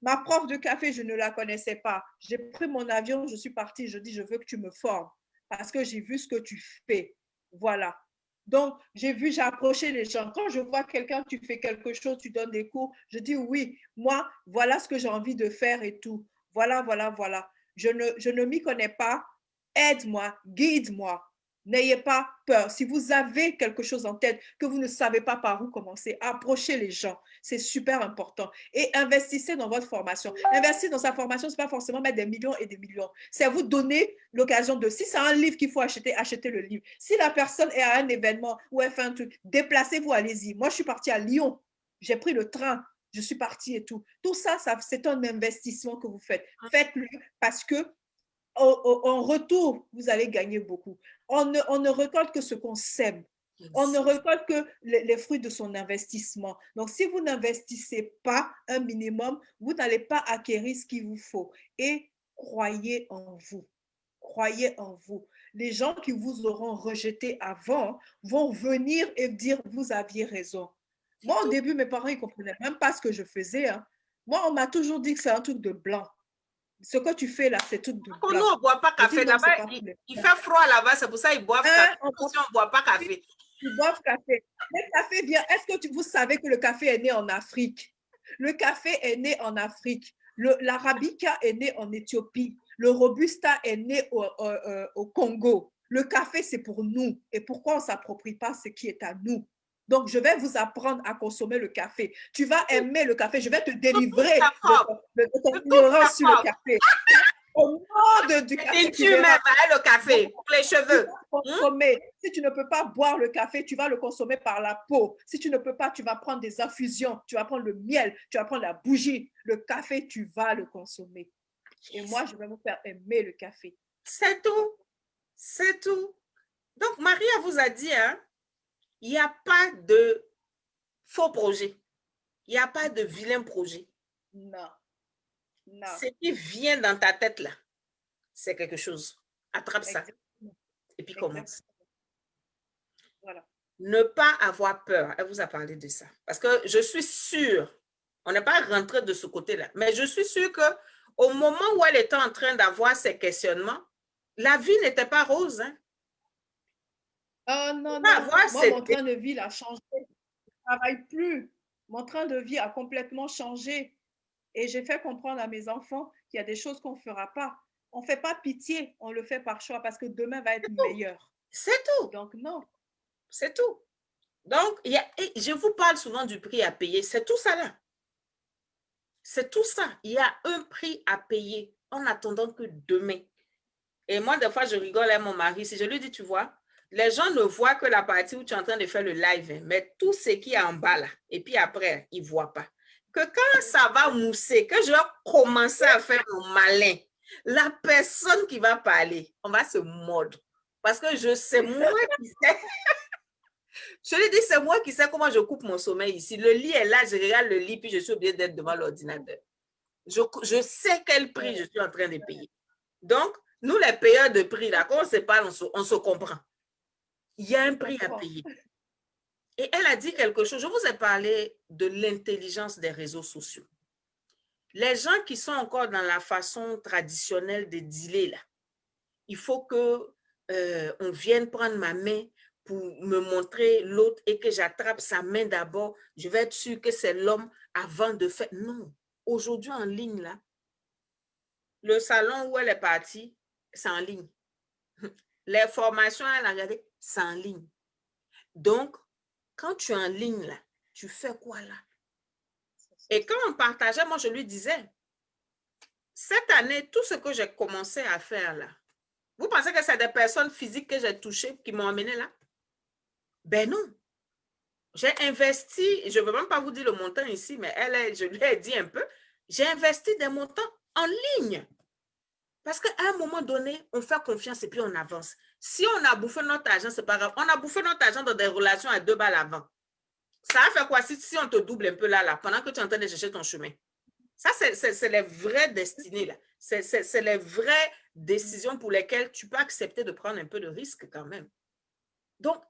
Ma prof de café, je ne la connaissais pas. J'ai pris mon avion, je suis partie. Je dis, je veux que tu me formes parce que j'ai vu ce que tu fais. Voilà. Donc, j'ai approché les gens. Quand je vois quelqu'un, tu fais quelque chose, tu donnes des cours, je dis oui, moi, voilà ce que j'ai envie de faire et tout. Voilà, voilà, voilà. Je ne m'y connais pas. Aide-moi, guide-moi. N'ayez pas peur. Si vous avez quelque chose en tête que vous ne savez pas par où commencer, approchez les gens. C'est super important. Et investissez dans votre formation. Investir dans sa formation, ce n'est pas forcément mettre des millions et des millions. C'est vous donner l'occasion de, si c'est un livre qu'il faut acheter, achetez le livre. Si la personne est à un événement ou elle fait un truc, déplacez-vous, allez-y. Moi, je suis partie à Lyon. J'ai pris le train. Je suis partie et tout. Tout ça, c'est un investissement que vous faites. Faites-le parce que en retour, vous allez gagner beaucoup. On ne récolte que ce qu'on sème. On ne récolte que les fruits de son investissement. Donc, si vous n'investissez pas un minimum, vous n'allez pas acquérir ce qu'il vous faut. Et croyez en vous. Croyez en vous. Les gens qui vous auront rejeté avant vont venir et dire, vous aviez raison. Moi, au début, mes parents ne comprenaient même pas ce que je faisais. Hein. Moi, on m'a toujours dit que c'est un truc de blanc. Ce que tu fais là, c'est tout de blanc. Nous, on ne boit pas café. Là-bas, il fait froid là-bas, c'est pour ça qu'ils boivent café. On ne boit pas café. Ils boivent café. Le café vient. Est-ce que vous savez que le café est né en Afrique? Le café est né en Afrique. L'arabica est né en Éthiopie. Le robusta est né au Congo. Le café, c'est pour nous. Et pourquoi on ne s'approprie pas ce qui est à nous? Donc, je vais vous apprendre à consommer le café. Tu vas aimer le café. Je vais te délivrer de ton ignorance sur le café. Au nom du café. Tu même le café pour les cheveux. Si tu ne peux pas boire le café, tu vas le consommer par la peau. Si tu ne peux pas, tu vas prendre des infusions. Tu vas prendre le miel, tu vas prendre la bougie. Le café, tu vas le consommer. Et moi, je vais vous faire aimer le café. C'est tout. C'est tout. Donc, Maria vous a dit, hein, il n'y a pas de faux projet. Il n'y a pas de vilain projet. Non. Non. Ce qui vient dans ta tête là, c'est quelque chose. Attrape ça. Exactement. Et puis commence. Voilà. Ne pas avoir peur. Elle vous a parlé de ça. Parce que je suis sûre, on n'est pas rentré de ce côté-là, mais je suis sûre qu'au moment où elle était en train d'avoir ces questionnements, la vie n'était pas rose. Hein? Non, non. Moi, mon train de vie a changé. Je ne travaille plus. Mon train de vie a complètement changé. Et j'ai fait comprendre à mes enfants qu'il y a des choses qu'on ne fera pas. On ne fait pas pitié, on le fait par choix parce que demain va être meilleur. C'est tout. Donc, non. C'est tout. Donc, je vous parle souvent du prix à payer. C'est tout ça là. C'est tout ça. Il y a un prix à payer en attendant que demain. Et moi, des fois, je rigole à mon mari. Si je lui dis, tu vois, les gens ne voient que la partie où tu es en train de faire le live, hein, mais tout ce qui est en bas là, et puis après, ils ne voient pas. Que quand ça va mousser, que je vais commencer à faire mon malin, la personne qui va parler, on va se mordre. Parce que je sais, moi qui sais. Je lui dis, c'est moi qui sais comment je coupe mon sommeil ici. Le lit est là, je regarde le lit, puis je suis obligée d'être devant l'ordinateur. Je sais quel prix je suis en train de payer. Donc, nous, les payeurs de prix, là, quand on se parle, on se comprend. Il y a un prix à payer. Et elle a dit quelque chose. Je vous ai parlé de l'intelligence des réseaux sociaux. Les gens qui sont encore dans la façon traditionnelle de dealer, là, il faut que on vienne prendre ma main pour me montrer l'autre et que j'attrape sa main d'abord. Je vais être sûre que c'est l'homme avant de faire. Non. Aujourd'hui, en ligne, là, le salon où elle est partie, c'est en ligne. Les formations, elle a regardé, c'est en ligne. Donc, quand tu es en ligne, là, tu fais quoi là? Et quand on partageait, moi, je lui disais, cette année, tout ce que j'ai commencé à faire là, vous pensez que c'est des personnes physiques que j'ai touchées qui m'ont amené là? Ben non. J'ai investi, je ne veux même pas vous dire le montant ici, mais je lui ai dit un peu, j'ai investi des montants en ligne. Parce qu'à un moment donné, on fait confiance et puis on avance. Si on a bouffé notre argent, c'est pas grave. On a bouffé notre argent dans des relations à 2 balles avant. Ça a fait quoi si on te double un peu là, pendant que tu es en train de chercher ton chemin? Ça, c'est les vraies destinées, là. C'est les vraies décisions pour lesquelles tu peux accepter de prendre un peu de risque quand même. Donc,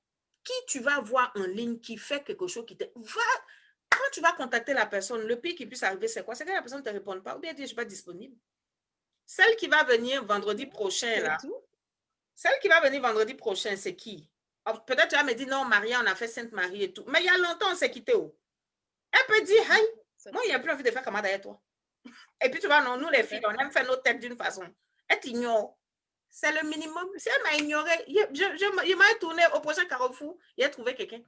qui tu vas voir en ligne qui fait quelque chose qui te... Quand tu vas contacter la personne, le pire qui puisse arriver, c'est quoi? C'est que la personne ne te réponde pas ou bien elle dit, je ne suis pas disponible. Celle qui va venir vendredi prochain, là. Celle qui va venir vendredi prochain, c'est qui? Peut-être tu vas me dire, non, Maria, on a fait Sainte-Marie et tout. Mais il y a longtemps, on s'est quitté où? Elle peut dire, hey, moi, il n'y a plus envie de faire camarade avec toi. Et puis, tu vois, non, nous, les filles, on aime faire nos têtes d'une façon. Elle t'ignore. C'est le minimum. Si elle m'a ignoré, il m'a tourné au prochain carrefour, il a trouvé quelqu'un.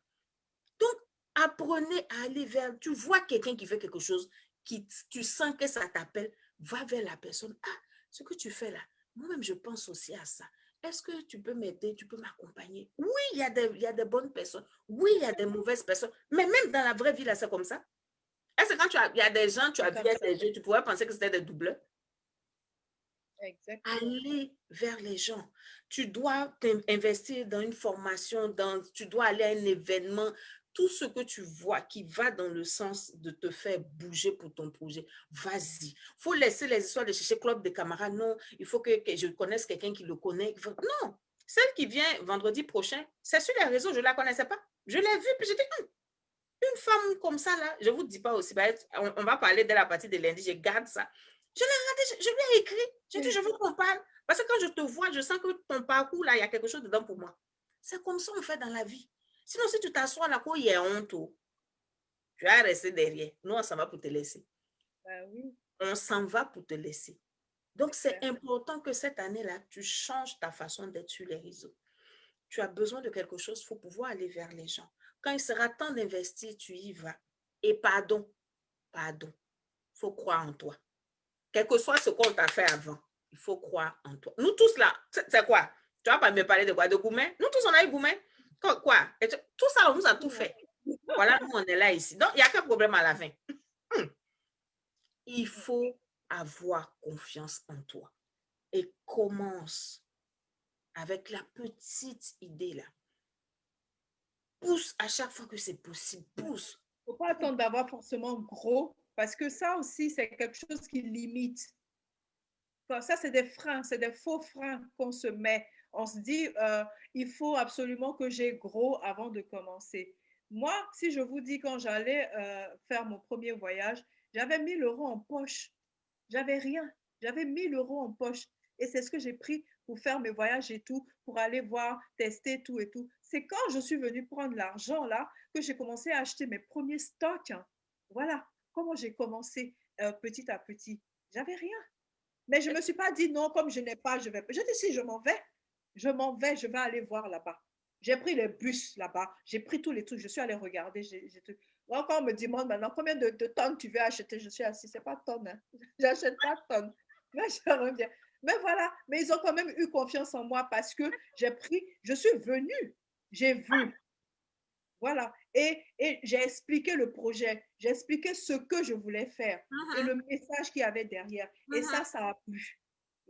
Donc, apprenez à aller vers... Tu vois quelqu'un qui fait quelque chose, tu sens que ça t'appelle, va vers la personne. Ah, ce que tu fais là, moi-même, je pense aussi à ça. Est-ce que tu peux m'aider, tu peux m'accompagner? Oui, il y a des bonnes personnes. Oui, il y a des mauvaises personnes. Mais même dans la vraie vie, là, c'est comme ça. Est-ce que quand il y a des gens, tu as vu des jeux, tu pourrais penser que c'était des doubleurs? Exactement. Aller vers les gens. Tu dois investir dans une formation, tu dois aller à un événement. Tout ce que tu vois qui va dans le sens de te faire bouger pour ton projet, vas-y. Il faut laisser les histoires de chercher club de camarades. Non, il faut que je connaisse quelqu'un qui le connaît. Non, celle qui vient vendredi prochain, c'est sur les réseaux, je ne la connaissais pas. Je l'ai vue, puis j'ai dit, une femme comme ça, là, je ne vous dis pas aussi, on va parler de la partie de lundi, je garde ça. Je lui ai écrit, j'ai dit, je veux qu'on parle. Parce que quand je te vois, je sens que ton parcours, là, il y a quelque chose dedans pour moi. C'est comme ça qu'on fait dans la vie. Sinon, si tu t'assois là, il y a honte, tu vas rester derrière. Nous, on s'en va pour te laisser. Oui. On s'en va pour te laisser. Donc, c'est important que cette année-là, tu changes ta façon d'être sur les réseaux. Tu as besoin de quelque chose, il faut pouvoir aller vers les gens. Quand il sera temps d'investir, tu y vas. Et pardon, il faut croire en toi. Quel que soit ce qu'on t'a fait avant, il faut croire en toi. Nous tous là, c'est quoi? Tu vas pas me parler de quoi? De Goumen? Nous tous, on a eu Goumen? Quoi? Et tout ça, on nous a tout fait. Voilà, nous, on est là ici. Donc, il n'y a qu'un problème à la fin. Il faut avoir confiance en toi. Et commence avec la petite idée là. Pousse à chaque fois que c'est possible. Pousse. Il ne faut pas attendre d'avoir forcément gros, parce que ça aussi, c'est quelque chose qui limite. Ça, c'est des freins, c'est des faux freins qu'on se met. On se dit, il faut absolument que j'ai gros avant de commencer. Moi, si je vous dis, quand j'allais faire mon premier voyage, j'avais 1 000 € en poche. J'avais rien. J'avais 1 000 € en poche. Et c'est ce que j'ai pris pour faire mes voyages et tout, pour aller voir, tester tout et tout. C'est quand je suis venue prendre l'argent là que j'ai commencé à acheter mes premiers stocks. Voilà comment j'ai commencé petit à petit. J'avais rien. Mais je ne me suis pas dit non, comme je n'ai pas, je vais. Je dis si je m'en vais, je vais aller voir là-bas. J'ai pris les bus là-bas, j'ai pris tous les trucs, je suis allée regarder. Moi, quand on me demande maintenant combien de tonnes tu veux acheter, je suis assise, c'est pas tonnes, hein. J'achète pas tonnes. Mais je reviens. Mais voilà, mais ils ont quand même eu confiance en moi parce que j'ai pris, je suis venue, j'ai vu. Voilà. Et j'ai expliqué le projet, j'ai expliqué ce que je voulais faire et le message qu'il y avait derrière. Et ça a plu.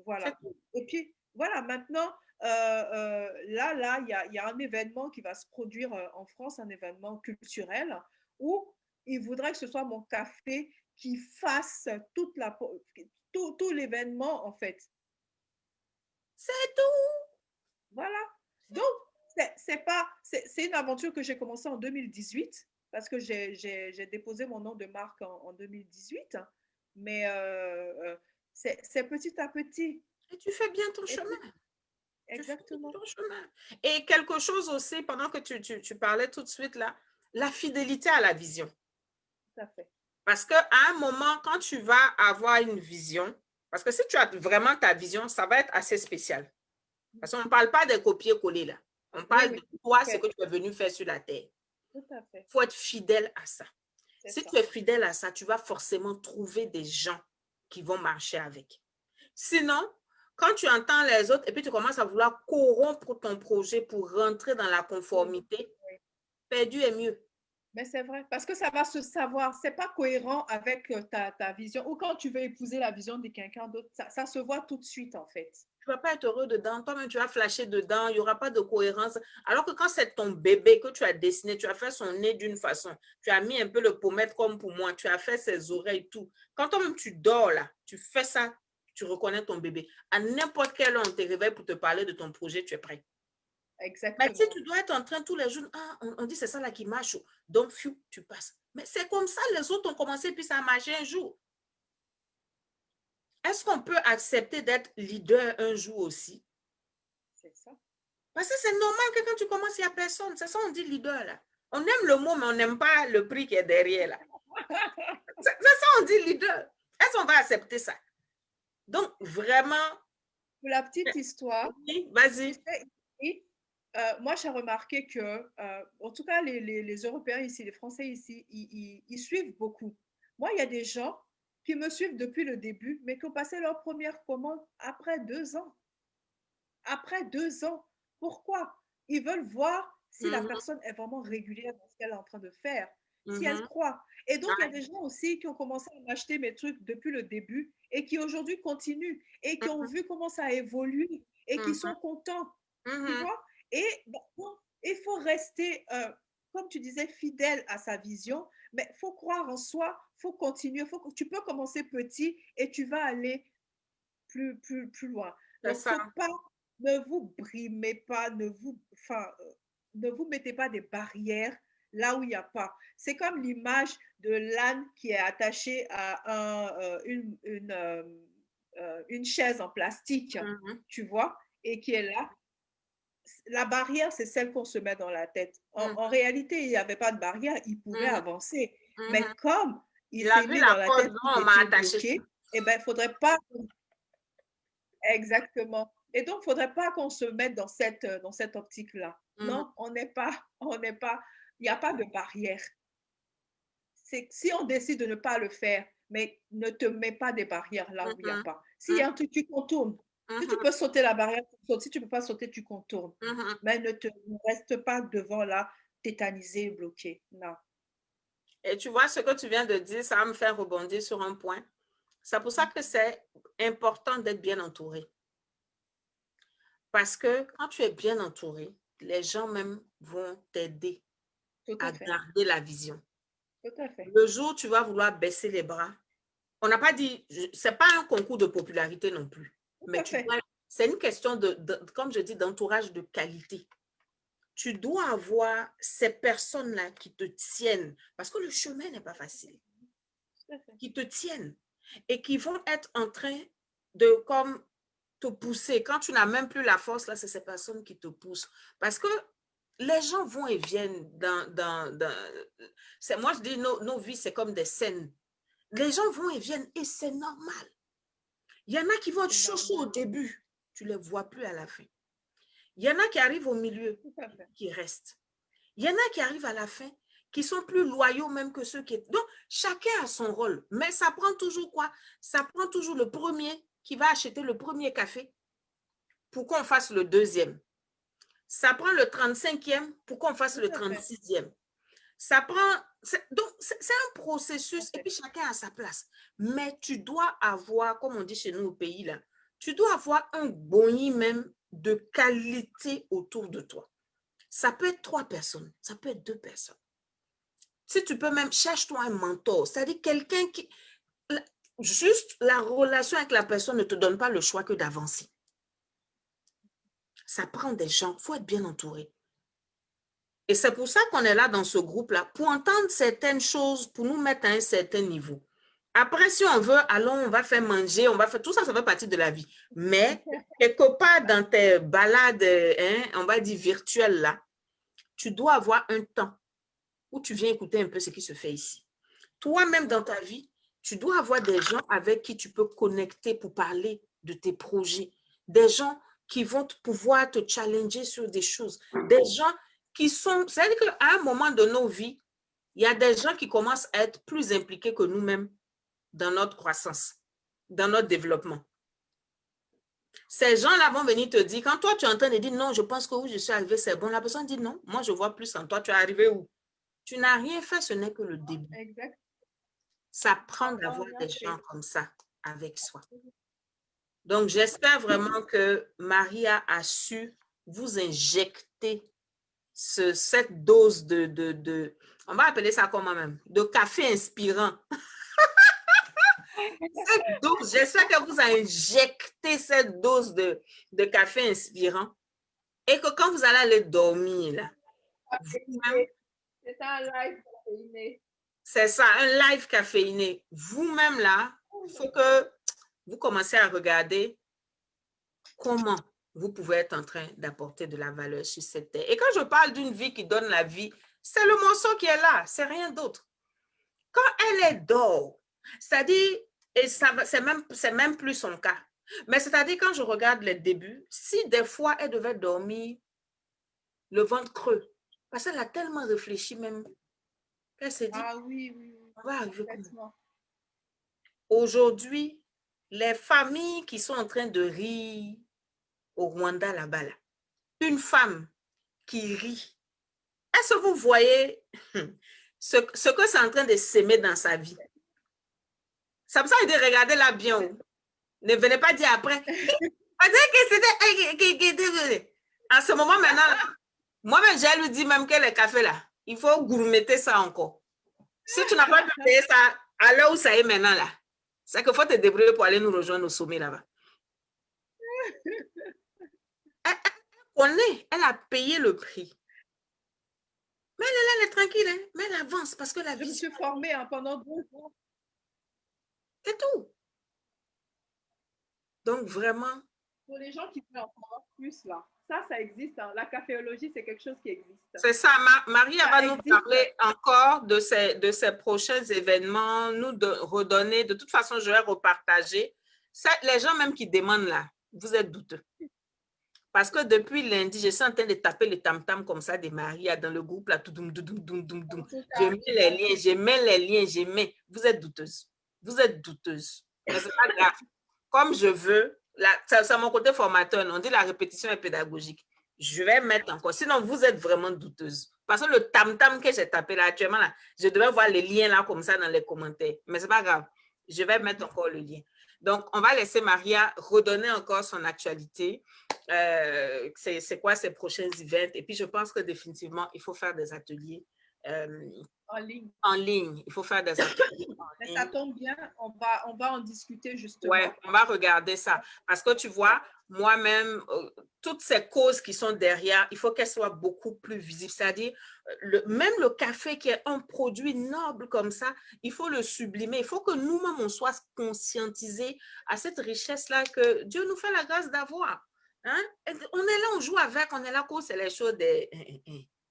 Voilà. Et puis, voilà, maintenant, là, il y a un événement qui va se produire en France, un événement culturel où il voudrait que ce soit mon café qui fasse tout l'événement, en fait. C'est tout. Voilà. Donc, c'est une aventure que j'ai commencée en 2018 parce que j'ai déposé mon nom de marque en 2018. Mais c'est petit à petit. Et tu fais bien ton chemin. Exactement. Tu fais ton chemin. Et quelque chose aussi, pendant que tu parlais tout de suite là, la fidélité à la vision. Tout à fait. Parce qu'à un moment, quand tu vas avoir une vision, parce que si tu as vraiment ta vision, ça va être assez spécial. Parce qu'on ne parle pas de copier-coller là. On parle oui, de tout toi, à ce fait. que tu es venu faire sur la terre. Tout à fait. Il faut être fidèle à ça. C'est Si ça. tu es fidèle à ça, tu vas forcément trouver des gens qui vont marcher avec. Sinon, quand tu entends les autres et puis tu commences à vouloir corrompre ton projet pour rentrer dans la Oui, conformité, oui. perdu est mieux. Mais c'est vrai, parce que ça va se savoir. C'est pas cohérent avec ta vision. Ou quand tu veux épouser la vision de quelqu'un d'autre, ça se voit tout de suite, en fait. Tu ne vas pas être heureux dedans. Toi-même, tu vas flasher dedans. Il n'y aura pas de cohérence. Alors que quand c'est ton bébé que tu as dessiné, tu as fait son nez d'une façon. Tu as mis un peu le pommette comme pour moi. Tu as fait ses oreilles, tout. Quand toi-même, tu dors là, tu fais ça, tu reconnais ton bébé. À n'importe quelle heure, on te réveille pour te parler de ton projet, tu es prêt. Mais si Exactement. tu dois être en train tous les jours, ah, on dit c'est ça là qui marche. Donc, tu passes. Mais c'est comme ça, les autres ont commencé, puis ça a marché un jour. Est-ce qu'on peut accepter d'être leader un jour aussi? C'est ça. Parce que c'est normal que quand tu commences, il n'y a personne. C'est ça, on dit leader là. On aime le mot, mais on n'aime pas le prix qui est derrière là. C'est ça, on dit leader. Est-ce qu'on va accepter ça? Donc, vraiment. Pour la petite histoire, Oui, tu vas-y. sais, ici, moi, j'ai remarqué que, en tout cas, les Européens ici, les Français ici, ils suivent beaucoup. Moi, il y a des gens qui me suivent depuis le début, mais qui ont passé leur première commande après 2 ans. Après 2 ans. Pourquoi? Ils veulent voir si la Mhm, personne est vraiment régulière dans ce qu'elle est en train de faire, si elle mhm. croit. Et donc, il y a Ouais. des gens aussi qui ont commencé à m'acheter mes trucs depuis le début et qui aujourd'hui continuent et qui ont Mhm, vu comment ça a évolué et qui sont mhm, contents. Tu mhm, vois? Et bon, il faut rester, comme tu disais, fidèle à sa vision, mais il faut croire en soi, il faut continuer. Tu peux commencer petit et tu vas aller plus loin. c'est Donc, ça. faut pas, ne vous brimez pas, enfin, ne vous mettez pas des barrières là où il n'y a pas. C'est comme l'image de l'âne qui est attaché à une chaise en plastique, Mhm, tu vois, et qui est là. La barrière, c'est celle qu'on se met dans la tête. En mhm, réalité, il n'y avait pas de barrière, il pouvait mhm, avancer. Mais mhm. comme il Il a s'est vu mis dans la la corde, tête non, qu'il on m'a était attaché ça. bloqué, eh ben, il ne faudrait pas. Exactement. Et donc, il ne faudrait pas qu'on se mette dans cette optique-là. Mhm, Non, il n'y a pas de barrière. Si on décide de ne pas le faire, mais ne te mets pas des barrières là où il n'y a mhm, pas. S'il y mhm, a un truc, tu contournes. Si tu mhm, peux sauter la barrière, tu sautes. Si tu ne peux pas sauter, tu contournes. mhm. Mais ne reste pas devant là, tétanisé, bloqué. Non. Et tu vois, ce que tu viens de dire, ça va me faire rebondir sur un point. C'est pour ça que c'est important d'être bien entouré. Parce que quand tu es bien entouré, les gens même vont t'aider Tout à à fait. garder la vision. Tout à fait. Le jour où tu vas vouloir baisser les bras, on n'a pas dit, ce n'est pas un concours de popularité non plus, Tout mais à fait. c'est une question comme je dis, d'entourage de qualité. Tu dois avoir ces personnes-là qui te tiennent, parce que le chemin n'est pas facile, Tout à fait. qui te tiennent et qui vont être en train de comme te pousser. Quand tu n'as même plus la force, là, c'est ces personnes qui te poussent. Parce que les gens vont et viennent moi, je dis, nos vies, c'est comme des scènes. Les gens vont et viennent et c'est normal. Il y en a qui vont être C'est chauds au normal. début. Tu ne les vois plus à la fin. Il y en a qui arrivent au milieu, Tout à fait. qui restent. Il y en a qui arrivent à la fin, qui sont plus loyaux même que ceux qui étaient. Donc, chacun a son rôle. Mais ça prend toujours quoi? Ça prend toujours le premier qui va acheter le premier café pour qu'on fasse le deuxième. Ça prend le 35e pour qu'on fasse Tout le à fait. 36e. Ça prend. Donc, c'est un Tout à processus et fait. puis chacun a sa place. Mais tu dois avoir, comme on dit chez nous au pays, là, tu dois avoir un boni même de qualité autour de toi. Ça peut être 3 personnes, ça peut être 2 personnes. Si tu peux même, cherche-toi un mentor, c'est-à-dire quelqu'un qui. Juste la relation avec la personne ne te donne pas le choix que d'avancer. Ça prend des gens, il faut être bien entouré. Et c'est pour ça qu'on est là dans ce groupe-là, pour entendre certaines choses, pour nous mettre à un certain niveau. Après, si on veut, allons, on va faire manger, on va faire tout ça, ça fait partie de la vie. Mais quelque part dans tes balades, on va dire virtuelles là, tu dois avoir un temps où tu viens écouter un peu ce qui se fait ici. Toi-même dans ta vie, tu dois avoir des gens avec qui tu peux connecter pour parler de tes projets. Des gens qui vont pouvoir te challenger sur des choses. Des gens qui sont... C'est-à-dire qu'à un moment de nos vies, il y a des gens qui commencent à être plus impliqués que nous-mêmes dans notre croissance, dans notre développement. Ces gens-là vont venir te dire, quand toi tu es en train de dire non, je pense que où je suis arrivé, c'est bon, la personne dit non, moi je vois plus en toi, tu es arrivé où? Tu n'as rien fait, ce n'est que le début. Exact. Ça prend d'avoir des gens comme ça avec soi. Donc, j'espère vraiment que Maria a su vous injecter cette dose on va appeler ça comment même, de café inspirant. Cette dose, j'espère que vous a injecté cette dose de café inspirant et que quand vous allez aller dormir, là, c'est un live caféiné. C'est ça, un live caféiné. Vous-même, là, il faut que vous commencez à regarder comment vous pouvez être en train d'apporter de la valeur sur cette terre. Et quand je parle d'une vie qui donne la vie, c'est le morceau qui est là, c'est rien d'autre. Quand elle est d'or, c'est-à-dire, et c'est même plus son cas, mais c'est-à-dire quand je regarde les débuts, si des fois elle devait dormir le ventre creux, parce qu'elle a tellement réfléchi même, qu'elle s'est dit, ah oui, on va arriver comment? Aujourd'hui, les familles qui sont en train de rire au Rwanda là-bas, là, une femme qui rit, est-ce que vous voyez ce que c'est en train de s'aimer dans sa vie? C'est pour ça qu'il dit, regardez-la bien. Ne venez pas dire après. On dirait que c'était... En ce moment maintenant, moi-même, j'ai lui dit même que le café là, il faut gourmetter ça encore. Si tu n'as pas pu payer ça à l'heure où ça est maintenant là, c'est qu'il faut te débrouiller pour aller nous rejoindre au sommet là-bas. Elle a payé le prix. Mais elle est tranquille, hein? Mais elle avance parce que la vie... Je me suis formée pendant 2 ans. C'est tout. Donc, vraiment... Pour les gens qui veulent en savoir plus, là, ça existe. Hein. La caféologie, c'est quelque chose qui existe. C'est ça. Marie va nous parler encore de ces prochains événements, nous redonner. De toute façon, je vais repartager. Les gens même qui demandent là, vous êtes douteux. Parce que depuis lundi, je suis en train de taper le tam-tam comme ça de Maria dans le groupe là. Je mets les liens, je mets. Vous êtes douteuse. Vous êtes douteuse. Mais c'est pas grave. Comme je veux, c'est mon côté formateur. On dit la répétition est pédagogique. Je vais mettre encore. Sinon, vous êtes vraiment douteuse. Parce que le tam-tam que j'ai tapé là actuellement, là, je devais voir les liens là comme ça dans les commentaires. Mais c'est pas grave. Je vais mettre encore le lien. Donc, on va laisser Maria redonner encore son actualité. C'est quoi ses prochains events? Et puis, je pense que définitivement, il faut faire des ateliers en ligne. En ligne. Il faut faire des ateliers en Mais ligne. ça tombe bien, on va en discuter justement. Oui, on va regarder ça. Parce que tu vois, moi-même, toutes ces causes qui sont derrière, il faut qu'elles soient beaucoup plus visibles. C'est-à-dire, même le café qui est un produit noble comme ça, il faut le sublimer. Il faut que nous-mêmes, on soit conscientisés à cette richesse-là que Dieu nous fait la grâce d'avoir. Hein? On est là, on joue avec, on est là, c'est les choses des...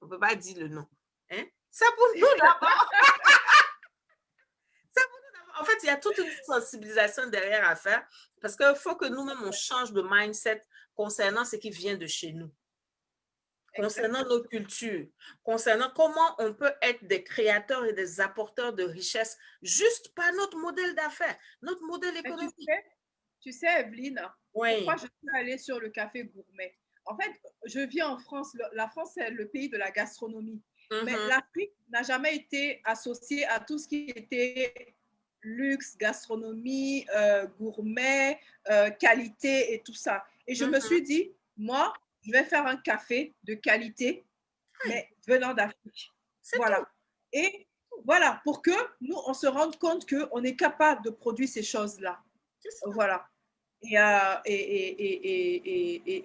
On ne peut pas dire le nom. Hein? C'est pour nous d'abord. En fait, il y a toute une sensibilisation derrière à faire parce qu'il faut que nous-mêmes, on change de mindset concernant ce qui vient de chez nous, concernant nos cultures, concernant comment on peut être des créateurs et des apporteurs de richesse juste par notre modèle d'affaires, notre modèle économique. Tu sais, Evelyne, oui. Pourquoi je suis allée sur le café gourmet? En fait, je vis en France. La France, c'est le pays de la gastronomie. Mais l'Afrique n'a jamais été associée à tout ce qui était luxe, gastronomie, gourmet, qualité et tout ça. Et je me suis dit, moi, je vais faire un café de qualité, mais venant d'Afrique. Voilà. Tout. Et voilà, pour que nous, on se rende compte qu'on est capable de produire ces choses-là. Voilà. Et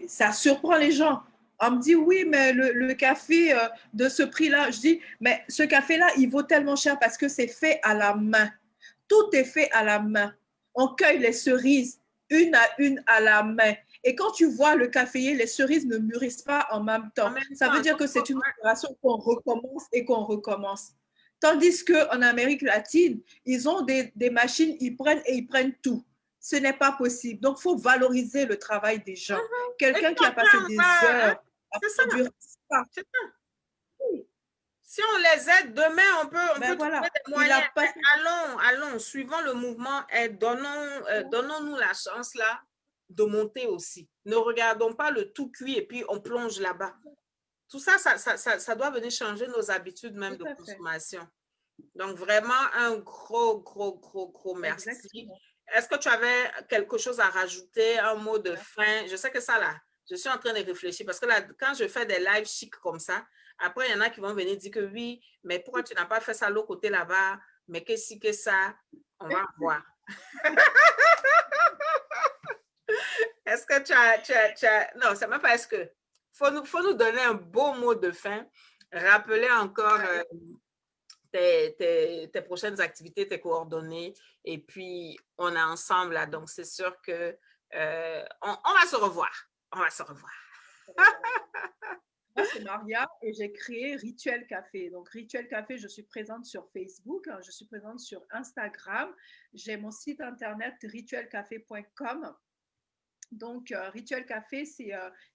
ça surprend les gens. On me dit, oui, mais le café de ce prix-là, je dis, mais ce café-là, il vaut tellement cher parce que c'est fait à la main. Tout est fait à la main. On cueille les cerises une à la main. Et quand tu vois le caféier, les cerises ne mûrissent pas en même temps. Ça veut dire que c'est une opération qu'on recommence et qu'on recommence. Tandis qu'en Amérique latine, ils ont des machines, ils prennent tout. ce n'est pas possible. Donc, il faut valoriser le travail des gens. Quelqu'un qui a après, passé on des va, heures à c'est ça. produire ça. C'est ça. Si on les aide, demain, on peut Ben trouver voilà, des il moyens. a passé... Allons, suivons le mouvement et donnons-nous la chance là de monter aussi. Ne regardons pas le tout cuit et puis on plonge là-bas. Tout ça, ça doit venir changer nos habitudes même de consommation. Donc, vraiment, un gros merci. Exactement. Est-ce que tu avais quelque chose à rajouter, un mot de fin? Je sais que ça, là, je suis en train de réfléchir parce que là, quand je fais des lives chics comme ça, après, il y en a qui vont venir dire que oui, mais pourquoi tu n'as pas fait ça l'autre côté là-bas? Mais que si, que ça, on va voir. Est-ce que tu as... Non, c'est même pas est-ce que... Faut nous donner un beau mot de fin. Rappeler encore tes prochaines activités, tes coordonnées, et puis on est ensemble là. Donc, c'est sûr que on va se revoir. On va se revoir. Moi, c'est Maria et j'ai créé Rituel Café. Donc, Rituel Café, je suis présente sur Facebook, je suis présente sur Instagram. J'ai mon site internet rituelcafé.com. Donc, Rituel Café,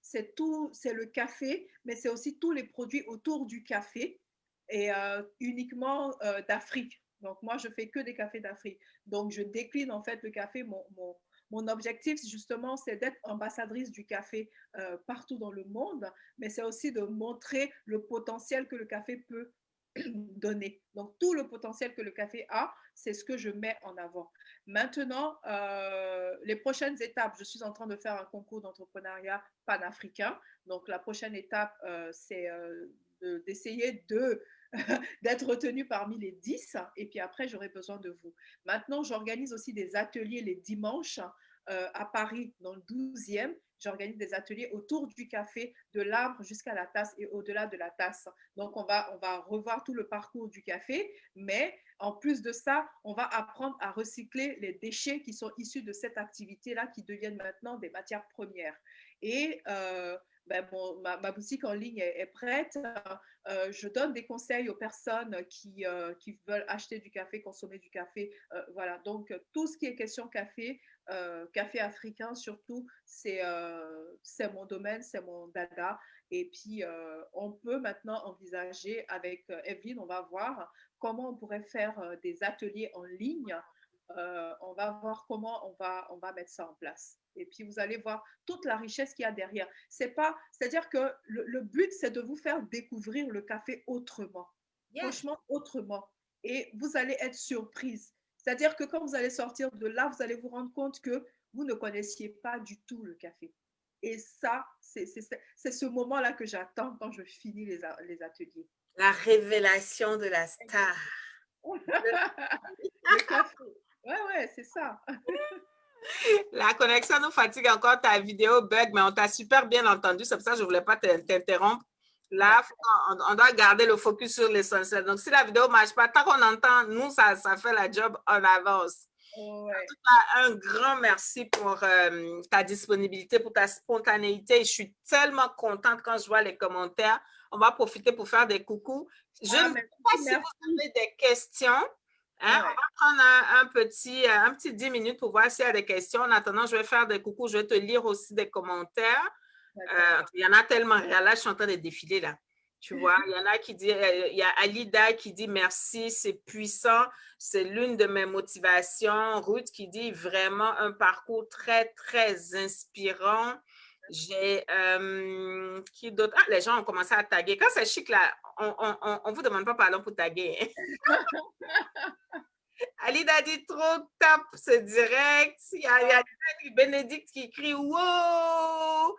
c'est tout, c'est le café, mais c'est aussi tous les produits autour du café et uniquement d'Afrique. Donc, moi, je fais que des cafés d'Afrique. Donc, je décline en fait le café. Mon objectif, justement, c'est d'être ambassadrice du café partout dans le monde, mais c'est aussi de montrer le potentiel que le café peut donner. Donc, tout le potentiel que le café a, c'est ce que je mets en avant. Maintenant, les prochaines étapes, je suis en train de faire un concours d'entrepreneuriat panafricain. Donc, la prochaine étape, c'est d'essayer d'être retenu parmi les 10. Et puis après, j'aurai besoin de vous. Maintenant, j'organise aussi des ateliers les dimanches à Paris, dans le 12e. J'organise des ateliers autour du café, de l'arbre jusqu'à la tasse et au-delà de la tasse. Donc, on va revoir tout le parcours du café, mais en plus de ça, on va apprendre à recycler les déchets qui sont issus de cette activité-là, qui deviennent maintenant des matières premières. Et ma boutique en ligne est prête. Je donne des conseils aux personnes qui veulent acheter du café, consommer du café. Voilà, donc tout ce qui est question café, café africain surtout, c'est mon domaine, c'est mon dada. Et puis, on peut maintenant envisager avec Evelyne, on va voir comment on pourrait faire des ateliers en ligne. On va voir comment on va mettre ça en place. Et puis, vous allez voir toute la richesse qu'il y a derrière. C'est-à-dire que le but, c'est de vous faire découvrir le café autrement. Yeah. Franchement, autrement. Et vous allez être surprise. C'est-à-dire que quand vous allez sortir de là, vous allez vous rendre compte que vous ne connaissiez pas du tout le café. Et ça, c'est ce moment-là que j'attends quand je finis les ateliers. La révélation de la star. Le café. Ouais, c'est ça. La connexion nous fatigue encore, ta vidéo bug, mais on t'a super bien entendu. C'est pour ça que je ne voulais pas t'interrompre. Là, on doit garder le focus sur l'essentiel. Donc, si la vidéo ne marche pas, tant qu'on entend, nous, ça fait la job en avance. Ouais. En tout cas, un grand merci pour ta disponibilité, pour ta spontanéité. Je suis tellement contente quand je vois les commentaires. On va profiter pour faire des coucous. Je ne sais pas si vous avez des questions. Hein? Ouais. On va prendre un petit 10 minutes pour voir s'il y a des questions. En attendant, je vais faire des coucous. Je vais te lire aussi des commentaires. Il y en a tellement. Là, je suis en train de défiler là. Tu vois, il y en a qui disent, il y a Alida qui dit merci, c'est puissant, c'est l'une de mes motivations. Ruth qui dit vraiment un parcours très, très inspirant. J'ai, qui d'autre? Ah, les gens ont commencé à taguer. Quand c'est chic là, on vous demande pas pardon pour taguer. Alida dit trop top, c'est direct. Il y a Bénédicte qui écrit wow.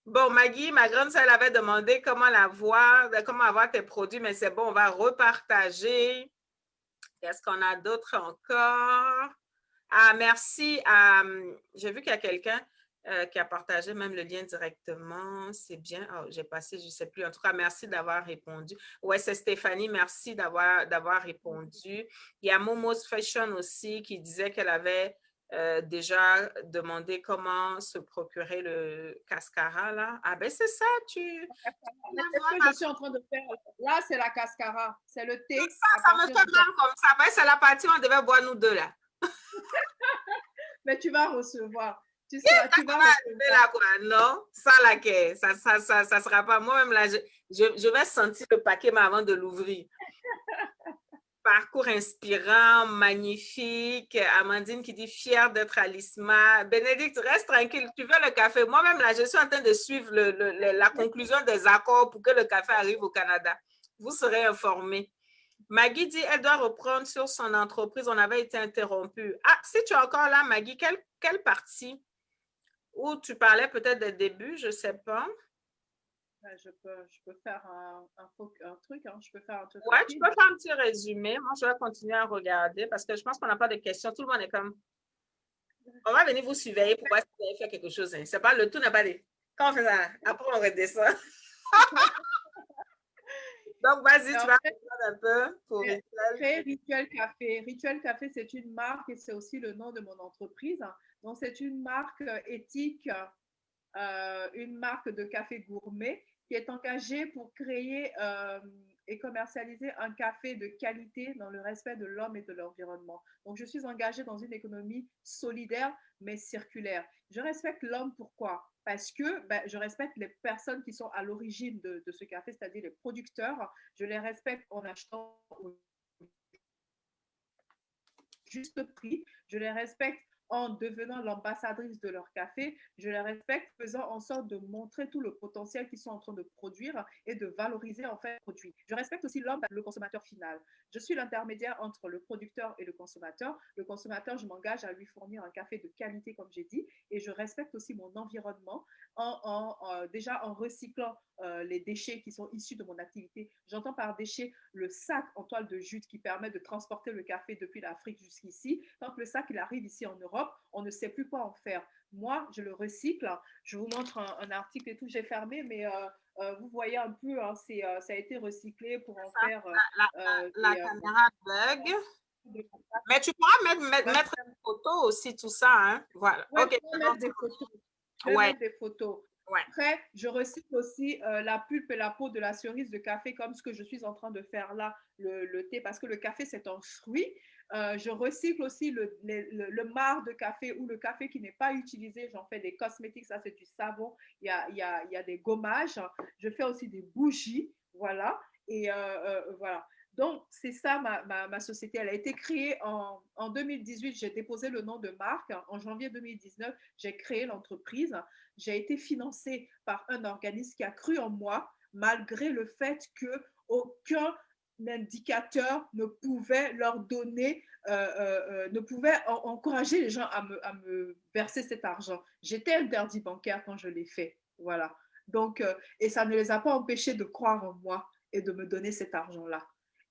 Bon, Maggie, ma grande sœur avait demandé comment avoir tes produits, mais c'est bon, on va repartager. Qu'est-ce qu'on a d'autre encore? Ah, merci. J'ai vu qu'il y a quelqu'un qui a partagé même le lien directement. C'est bien. Oh, j'ai passé, je ne sais plus. En tout cas, merci d'avoir répondu. Ouais, c'est Stéphanie. Merci d'avoir répondu. Il y a Momo's Fashion aussi qui disait qu'elle avait déjà demandé comment se procurer le cascara là. Ah ben c'est ça, je suis en train de faire. Là, c'est la cascara, c'est le thé. Ça me fait mal comme ça. Ben, c'est la partie où on devait boire nous deux là. Mais tu vas recevoir. Tu vas Mais là, recevoir. quoi, non, ça là, ça sera pas. Moi-même, là, je vais sentir le paquet mais avant de l'ouvrir. Parcours inspirant, magnifique. Amandine qui dit fière d'être à l'ISMA. Bénédicte, reste tranquille. Tu veux le café? Moi-même, là, je suis en train de suivre la conclusion des accords pour que le café arrive au Canada. Vous serez informés. Maggie dit elle doit reprendre sur son entreprise. On avait été interrompu. Ah, si tu es encore là, Maggie, quelle partie? Ou tu parlais peut-être des débuts, je ne sais pas. Je peux faire un truc, hein. Je peux faire un truc Ouais, tu rapide. peux faire un petit résumé. Moi, je vais continuer à regarder parce que je pense qu'on n'a pas de questions. Tout le monde est comme. On va venir vous surveiller pour voir si vous avez fait quelque chose. Hein. C'est pas le tout n'a pas de. Quand on fait ça, après on redescend. Donc, vas-y, tu vas reprendre un peu pour créer Rituel Café. Rituel Café, c'est une marque et c'est aussi le nom de mon entreprise. Donc, c'est une marque éthique, une marque de café gourmet qui est engagée pour créer et commercialiser un café de qualité dans le respect de l'homme et de l'environnement. Donc, je suis engagée dans une économie solidaire mais circulaire. Je respecte l'homme, pourquoi? Parce que je respecte les personnes qui sont à l'origine de ce café, c'est-à-dire les producteurs. Je les respecte en achetant au juste prix. Je les respecte en devenant l'ambassadrice de leur café. Je les respecte faisant en sorte de montrer tout le potentiel qu'ils sont en train de produire et de valoriser en fait le produit. Je respecte aussi l'homme, le consommateur final. Je suis l'intermédiaire entre le producteur et le consommateur. Le consommateur, je m'engage à lui fournir un café de qualité, comme j'ai dit, et je respecte aussi mon environnement déjà en recyclant les déchets qui sont issus de mon activité. J'entends par déchets le sac en toile de jute qui permet de transporter le café depuis l'Afrique jusqu'ici. Quand le sac il arrive ici en Europe, on ne sait plus quoi en faire. Moi, je le recycle. Je vous montre un article et tout. J'ai fermé, mais vous voyez un peu, hein, ça a été recyclé pour en faire la caméra bug. Mais tu pourras mettre des photos aussi, tout ça. Hein? Voilà. Ouais, OK. je vais mettre des photos. Je vais mettre des photos. Ouais. Après, je recycle aussi la pulpe et la peau de la cerise de café, comme ce que je suis en train de faire là, le thé, parce que le café, c'est un fruit. Je recycle aussi le marc de café ou le café qui n'est pas utilisé. J'en fais des cosmétiques, ça c'est du savon. Il y a des gommages. Je fais aussi des bougies, voilà. Et voilà. Donc, c'est ça ma société. Elle a été créée en 2018. J'ai déposé le nom de marque. En janvier 2019, j'ai créé l'entreprise. J'ai été financée par un organisme qui a cru en moi, malgré le fait qu'aucun indicateur ne pouvait leur donner, ne pouvait encourager les gens à me verser cet argent. J'étais interdit bancaire quand je l'ai fait. Voilà. Donc, et ça ne les a pas empêchés de croire en moi et de me donner cet argent-là.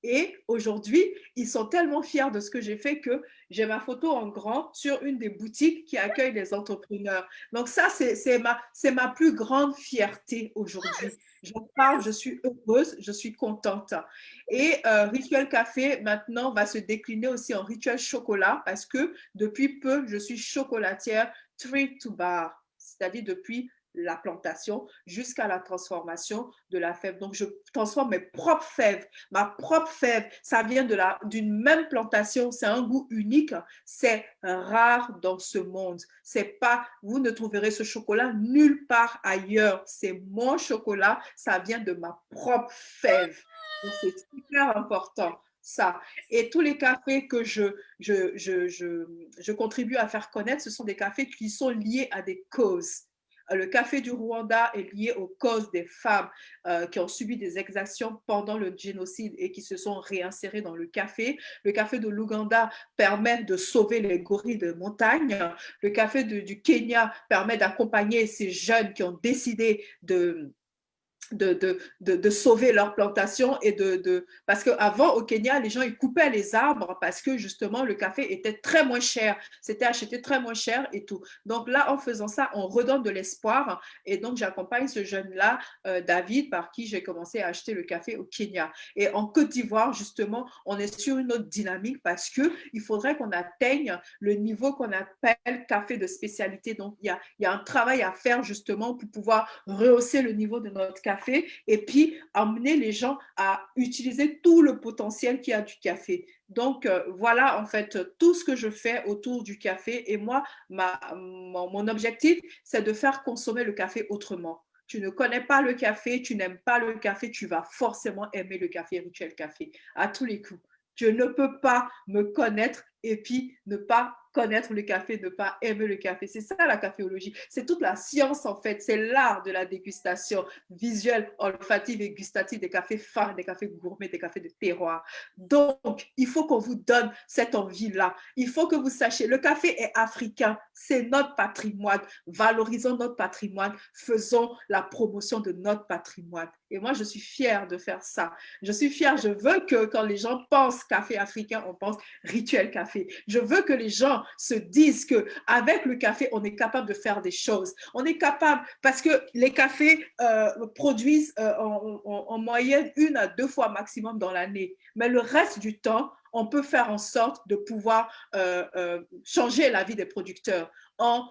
Et aujourd'hui, ils sont tellement fiers de ce que j'ai fait que j'ai ma photo en grand sur une des boutiques qui accueille les entrepreneurs. Donc ça, c'est ma plus grande fierté aujourd'hui. J'en parle, je suis heureuse, je suis contente. Et Rituel Café, maintenant, va se décliner aussi en Rituel Chocolat parce que depuis peu, je suis chocolatière tree to bar, c'est-à-dire depuis la plantation jusqu'à la transformation de la fève. Donc, je transforme mes propres fèves. Ma propre fève, ça vient d'une même plantation. C'est un goût unique. C'est rare dans ce monde. C'est pas, vous ne trouverez ce chocolat nulle part ailleurs. C'est mon chocolat. Ça vient de ma propre fève. Donc, c'est super important. Ça. Et tous les cafés que je contribue à faire connaître, ce sont des cafés qui sont liés à des causes. Le café du Rwanda est lié aux causes des femmes qui ont subi des exactions pendant le génocide et qui se sont réinsérées dans le café. Le café de l'Ouganda permet de sauver les gorilles de montagne. Le café du Kenya permet d'accompagner ces jeunes qui ont décidé de sauver leur plantation et parce qu'avant au Kenya, les gens ils coupaient les arbres parce que justement le café était très moins cher, c'était acheté très moins cher et tout. Donc là, en faisant ça, on redonne de l'espoir et donc j'accompagne ce jeune-là, David, par qui j'ai commencé à acheter le café au Kenya. Et en Côte d'Ivoire, justement, on est sur une autre dynamique parce qu'il faudrait qu'on atteigne le niveau qu'on appelle café de spécialité. Donc il y a un travail à faire justement pour pouvoir rehausser le niveau de notre café café et puis amener les gens à utiliser tout le potentiel qu'il y a du café. Donc, voilà en fait tout ce que je fais autour du café. Et moi, mon objectif, c'est de faire consommer le café autrement. Tu ne connais pas le café, tu n'aimes pas le café, tu vas forcément aimer le café Rituel Café à tous les coups. Je ne peux pas me connaître et puis ne pas connaître le café, ne pas aimer le café. C'est ça la caféologie. C'est toute la science en fait. C'est l'art de la dégustation visuelle, olfative et gustative des cafés fins, des cafés gourmets, des cafés de terroir. Donc, il faut qu'on vous donne cette envie-là. Il faut que vous sachiez, le café est africain. C'est notre patrimoine. Valorisons notre patrimoine. Faisons la promotion de notre patrimoine. Et moi, je suis fière de faire ça. Je suis fière. Je veux que quand les gens pensent café africain, on pense Rituel Café. Je veux que les gens se disent qu'avec le café, on est capable de faire des choses. On est capable, parce que les cafés produisent en moyenne 1 à 2 fois maximum dans l'année. Mais le reste du temps, on peut faire en sorte de pouvoir changer la vie des producteurs en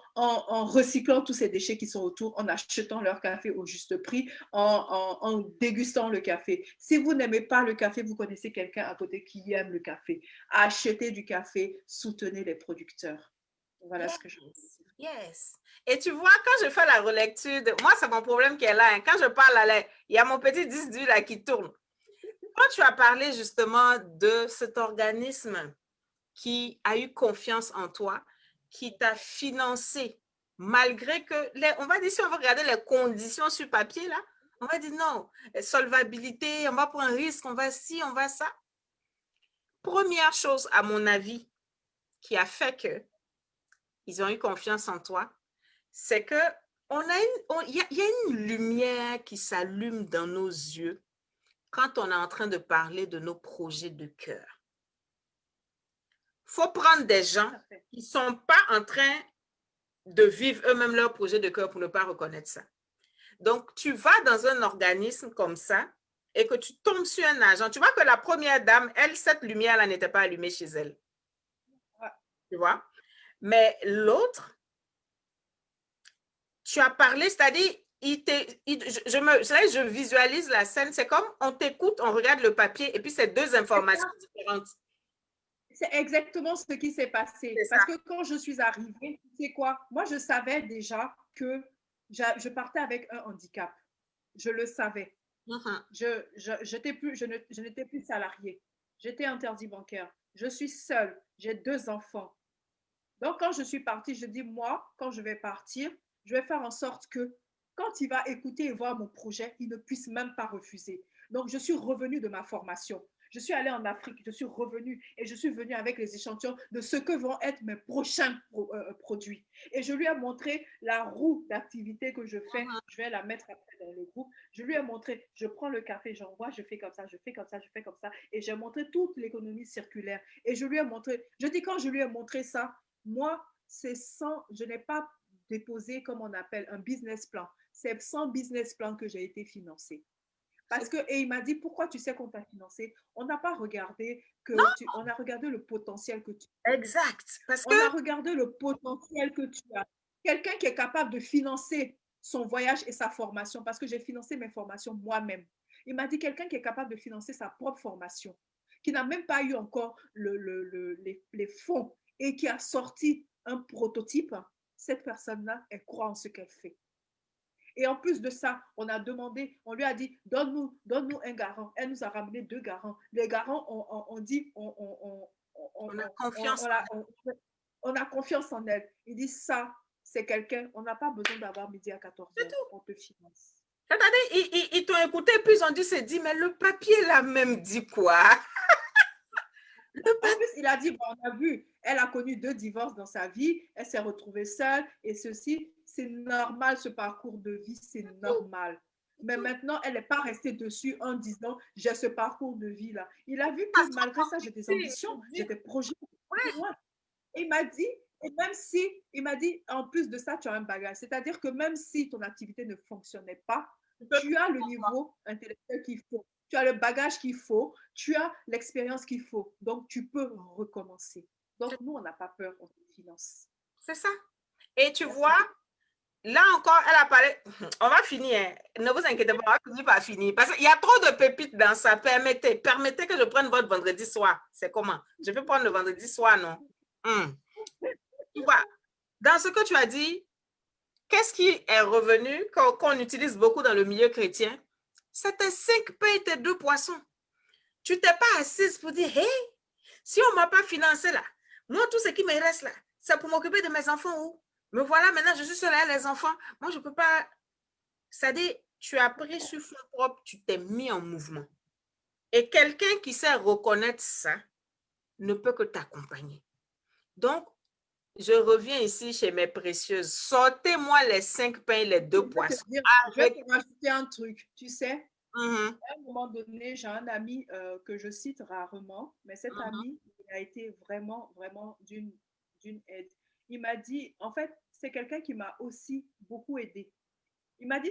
recyclant tous ces déchets qui sont autour, en achetant leur café au juste prix, en dégustant le café. Si vous n'aimez pas le café, vous connaissez quelqu'un à côté qui aime le café. Achetez du café, soutenez les producteurs. Voilà ce que je veux dire. Yes. Et tu vois, quand je fais la relecture, moi, c'est mon problème qui est là. Hein. Quand je parle, il y a mon petit disque dur là qui tourne. Quand tu as parlé justement de cet organisme qui a eu confiance en toi, qui t'a financé, malgré que, on va dire, si on veut regarder les conditions sur papier, là, on va dire non, solvabilité, on va prendre un risque, on va ci, on va ça. Première chose, à mon avis, qui a fait qu'ils ont eu confiance en toi, c'est que il y a une lumière qui s'allume dans nos yeux quand on est en train de parler de nos projets de cœur. Il faut prendre des gens qui ne sont pas en train de vivre eux-mêmes leur projet de cœur pour ne pas reconnaître ça. Donc, tu vas dans un organisme comme ça et que tu tombes sur un agent. Tu vois que la première dame, elle, cette lumière-là n'était pas allumée chez elle. Ouais. Tu vois? Mais l'autre, tu as parlé, c'est-à-dire, je visualise la scène, c'est comme on t'écoute, on regarde le papier et puis c'est deux informations différentes. C'est exactement ce qui s'est passé. Parce que quand je suis arrivée, tu sais quoi? Moi, je savais déjà que je partais avec un handicap. Je le savais. Je n'étais plus salariée. J'étais interdit bancaire. Je suis seule. J'ai 2 enfants. Donc, quand je suis partie, je dis, moi, quand je vais partir, je vais faire en sorte que quand il va écouter et voir mon projet, il ne puisse même pas refuser. Donc, je suis revenue de ma formation. Je suis allée en Afrique, je suis revenue et je suis venue avec les échantillons de ce que vont être mes prochains produits. Et je lui ai montré la roue d'activité que je fais. Je vais la mettre après dans le groupe. Je lui ai montré, je prends le café, j'envoie, je fais comme ça, je fais comme ça, je fais comme ça. Et j'ai montré toute l'économie circulaire. Et je lui ai montré, je dis quand je lui ai montré ça, moi, je n'ai pas déposé, comme on appelle, un business plan. C'est sans business plan que j'ai été financée. Et il m'a dit, pourquoi tu sais qu'on t'a financé? On n'a pas regardé on a regardé le potentiel que tu as. Exact. On a regardé le potentiel que tu as. Quelqu'un qui est capable de financer son voyage et sa formation, parce que j'ai financé mes formations moi-même. Il m'a dit, quelqu'un qui est capable de financer sa propre formation, qui n'a même pas eu encore les fonds et qui a sorti un prototype, cette personne-là, elle croit en ce qu'elle fait. Et en plus de ça, on a demandé, on lui a dit, donne-nous un garant. Elle nous a ramené 2 garants. Les garants, on dit, on a confiance. On a confiance en elle. Il dit, ça, c'est quelqu'un, on n'a pas besoin d'avoir midi à 14h, on te finance. Attendez, ils t'ont écouté, puis ils ont dû se dire, mais le papier l'a même dit quoi? En plus, il a dit, bon, on a vu, elle a connu 2 divorces dans sa vie, elle s'est retrouvée seule, et ceci, c'est normal, ce parcours de vie, c'est normal. Mais maintenant, elle n'est pas restée dessus en disant, j'ai ce parcours de vie-là. Il a vu que malgré ça, j'ai des ambitions, j'ai des projets. Ouais. Et il m'a dit, il m'a dit, en plus de ça, tu as un bagage. C'est-à-dire que même si ton activité ne fonctionnait pas, tu as le niveau intellectuel qu'il faut. Tu as le bagage qu'il faut, tu as l'expérience qu'il faut. Donc, tu peux recommencer. Donc, nous, on n'a pas peur, on te finance. C'est ça. Et tu vois, Là encore, elle a parlé. On va finir. Hein. Ne vous inquiétez pas, on va finir par finir. Parce qu'il y a trop de pépites dans ça. Permettez que je prenne votre vendredi soir. C'est comment? Je peux prendre le vendredi soir, non? Tu vois, dans ce que tu as dit, qu'est-ce qui est revenu qu'on utilise beaucoup dans le milieu chrétien? C'était 5 pains et tes 2 poissons. Tu t'es pas assise pour dire, hey, si on ne m'a pas financé là, moi, tout ce qui me reste là, c'est pour m'occuper de mes enfants où? Me voilà, maintenant, je suis seule avec les enfants. Moi, je ne peux pas. C'est-à-dire, tu as pris sur fonds propre, tu t'es mis en mouvement. Et quelqu'un qui sait reconnaître ça ne peut que t'accompagner. Donc, je reviens ici chez mes précieuses. Sortez-moi les 5 pains et les 2 poissons. Je vais te rajouter un truc, tu sais. À un moment donné, j'ai un ami que je cite rarement, mais cet ami il a été vraiment, vraiment d'une aide. Il m'a dit, en fait, c'est quelqu'un qui m'a aussi beaucoup aidé. Il m'a dit,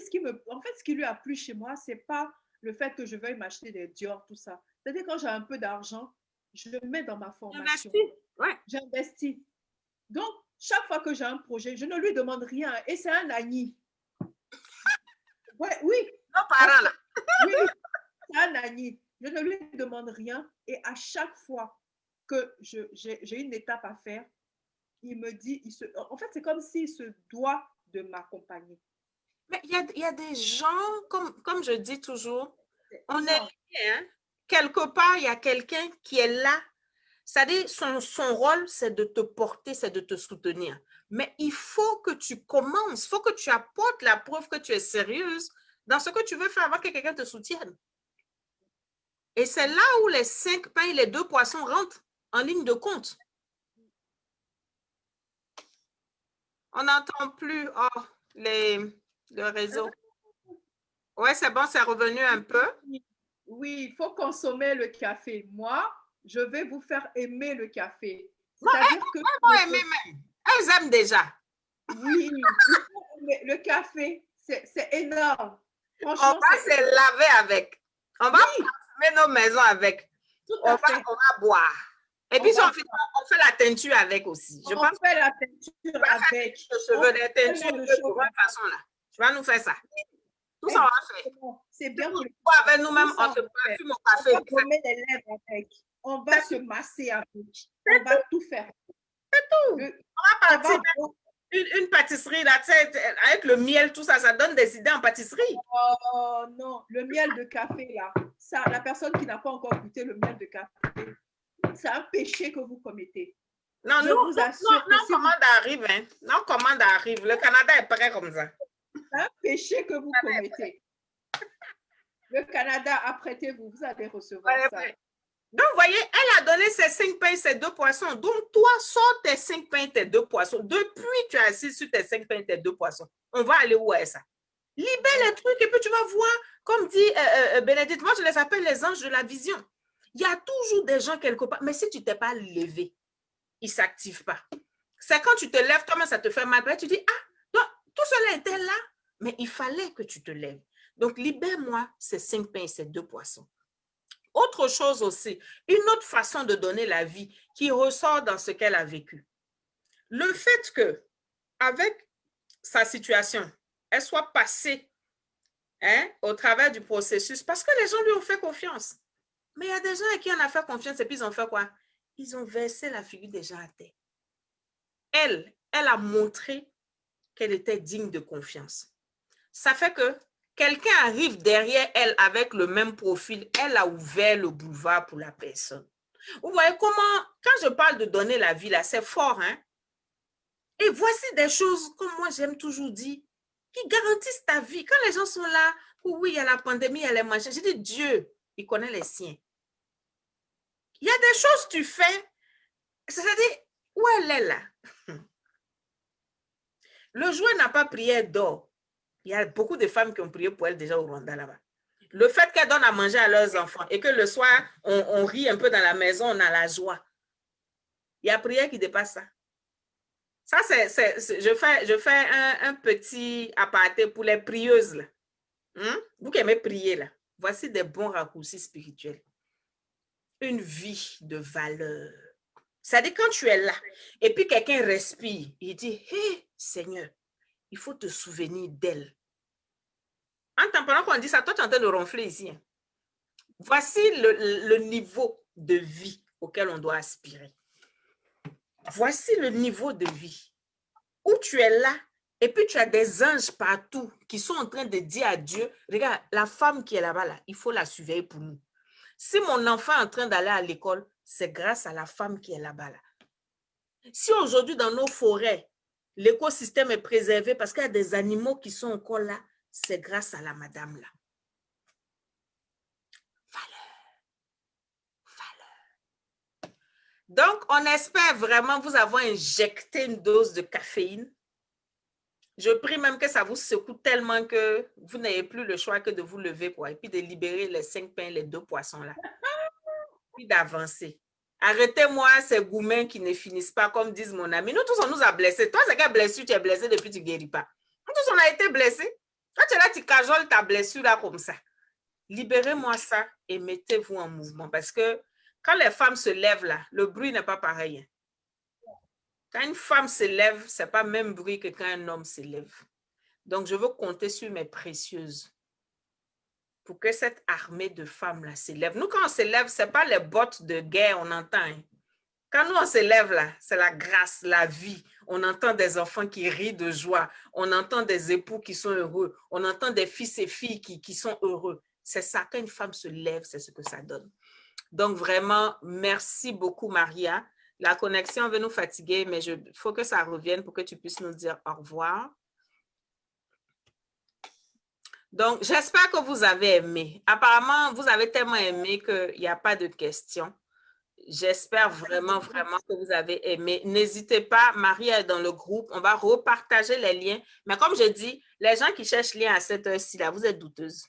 en fait, ce qui lui a plu chez moi, c'est pas le fait que je veuille m'acheter des Dior, tout ça. C'est-à-dire quand j'ai un peu d'argent, je le mets dans ma formation. J'investis. Donc, chaque fois que j'ai un projet, je ne lui demande rien. Et c'est un ami. Ouais, oui. Nos parents, là. Oui, c'est un ami. Je ne lui demande rien. Et à chaque fois que j'ai une étape à faire, il me dit, en fait, c'est comme s'il se doit de m'accompagner. Mais il y a des gens, comme je dis toujours, on est liés, hein? Quelque part, il y a quelqu'un qui est là. C'est-à-dire, son rôle, c'est de te porter, c'est de te soutenir. Mais il faut que tu commences, il faut que tu apportes la preuve que tu es sérieuse dans ce que tu veux faire avant que quelqu'un te soutienne. Et c'est là où les 5 pains et les 2 poissons rentrent en ligne de compte. On n'entend plus le réseau. Ouais, c'est bon, c'est revenu un peu. Oui, il faut consommer le café. Moi, je vais vous faire aimer le café. C'est-à-dire que elles aimer même. Elles aiment déjà. Oui, le café, c'est énorme. On va se laver avec. On va parfumer nos maisons avec. On va boire. Et puis, on fait la teinture avec aussi. On fait la teinture avec. Cheveux, les teintures de cette façon-là. Tu vas nous faire ça. Tout ça, on va faire. C'est bien. Avec nous-mêmes, on se parfume au café. On va brûler les lèvres avec. On va se masser avec. On va tout faire. C'est tout. On va partir. Une pâtisserie, là, avec le miel, tout ça, ça donne des idées en pâtisserie. Oh non, le miel de café, là, ça, la personne qui n'a pas encore goûté le miel de café, c'est un péché que vous commettez. Non, non, commande arrive, hein. Non, commande arrive. Le Canada est prêt comme ça. C'est un péché que vous commettez. Le Canada, apprêtez-vous, vous allez recevoir ça. Donc, vous voyez, elle a donné ses 5 pains et ses 2 poissons. Donc, toi, sors tes 5 pains et tes 2 poissons. Depuis, tu es assis sur tes 5 pains et tes 2 poissons. On va aller où est ça? Libère les trucs et puis tu vas voir, comme dit Bénédicte, moi, je les appelle les anges de la vision. Il y a toujours des gens quelque part, mais si tu ne t'es pas levé, ils ne s'activent pas. C'est quand tu te lèves, toi-même, ça te fait mal. Tu dis, ah, donc, tout cela était là, mais il fallait que tu te lèves. Donc, libère-moi ces 5 pains et ces 2 poissons. Autre chose aussi, une autre façon de donner la vie qui ressort dans ce qu'elle a vécu. Le fait que, avec sa situation, elle soit passée au travers du processus parce que les gens lui ont fait confiance. Mais il y a des gens à qui on a fait confiance et puis ils ont fait quoi? Ils ont versé la figure des gens à terre. Elle a montré qu'elle était digne de confiance. Ça fait que quelqu'un arrive derrière elle avec le même profil, elle a ouvert le boulevard pour la personne. Vous voyez comment, quand je parle de donner la vie, là, c'est fort, hein? Et voici des choses, comme moi j'aime toujours dire, qui garantissent ta vie. Quand les gens sont là, oui, il y a la pandémie, il y a les machins, je dis Dieu, il connaît les siens. Il y a des choses que tu fais, c'est-à-dire, où elle est là? Le jouet n'a pas prié d'or. Il y a beaucoup de femmes qui ont prié pour elle déjà au Rwanda là-bas. Le fait qu'elle donne à manger à leurs enfants et que le soir, on rit un peu dans la maison, on a la joie. Il y a prière qui dépasse ça. Ça, je fais un petit aparté pour les prieuses. Là. Vous qui aimez prier, là, voici des bons raccourcis spirituels. Une vie de valeur. C'est-à-dire quand tu es là et puis quelqu'un respire, il dit, hé, Seigneur, il faut te souvenir d'elle. Pendant qu'on dit ça, toi, tu es en train de ronfler ici. Hein. Voici le niveau de vie auquel on doit aspirer. Voici le niveau de vie où tu es là et puis tu as des anges partout qui sont en train de dire à Dieu, regarde, la femme qui est là-bas, là, il faut la surveiller pour nous. Si mon enfant est en train d'aller à l'école, c'est grâce à la femme qui est là-bas. Là. Si aujourd'hui, dans nos forêts, l'écosystème est préservé parce qu'il y a des animaux qui sont encore là, c'est grâce à la madame là. Valeur. Donc, on espère vraiment vous avoir injecté une dose de caféine. Je prie même que ça vous secoue tellement que vous n'ayez plus le choix que de vous lever quoi, et puis de libérer les 5 pains, les 2 poissons là. Puis d'avancer. Arrêtez-moi ces gourmets qui ne finissent pas, comme disent mon ami. Nous tous, on nous a blessés. Toi, c'est quelle blessure tu es blessé depuis que tu ne guéris pas. Nous tous, on a été blessés. Toi, tu es là, tu cajoles ta blessure là comme ça. Libérez-moi ça et mettez-vous en mouvement. Parce que quand les femmes se lèvent là, le bruit n'est pas pareil. Quand une femme se lève, ce n'est pas le même bruit que quand un homme se lève. Donc, je veux compter sur mes précieuses pour que cette armée de femmes-là s'élève. Nous, quand on s'élève, ce n'est pas les bottes de guerre, on entend. Hein. Quand nous, on s'élève là, c'est la grâce, la vie. On entend des enfants qui rient de joie. On entend des époux qui sont heureux. On entend des fils et filles qui sont heureux. C'est ça, quand une femme se lève, c'est ce que ça donne. Donc, vraiment, merci beaucoup, Maria. La connexion veut nous fatiguer, mais il faut que ça revienne pour que tu puisses nous dire au revoir. Donc, j'espère que vous avez aimé. Apparemment, vous avez tellement aimé qu'il n'y a pas de questions. J'espère vraiment, vraiment que vous avez aimé. N'hésitez pas, Marie est dans le groupe. On va repartager les liens. Mais comme je dis, les gens qui cherchent lien à cette heure-ci, là, vous êtes douteuses.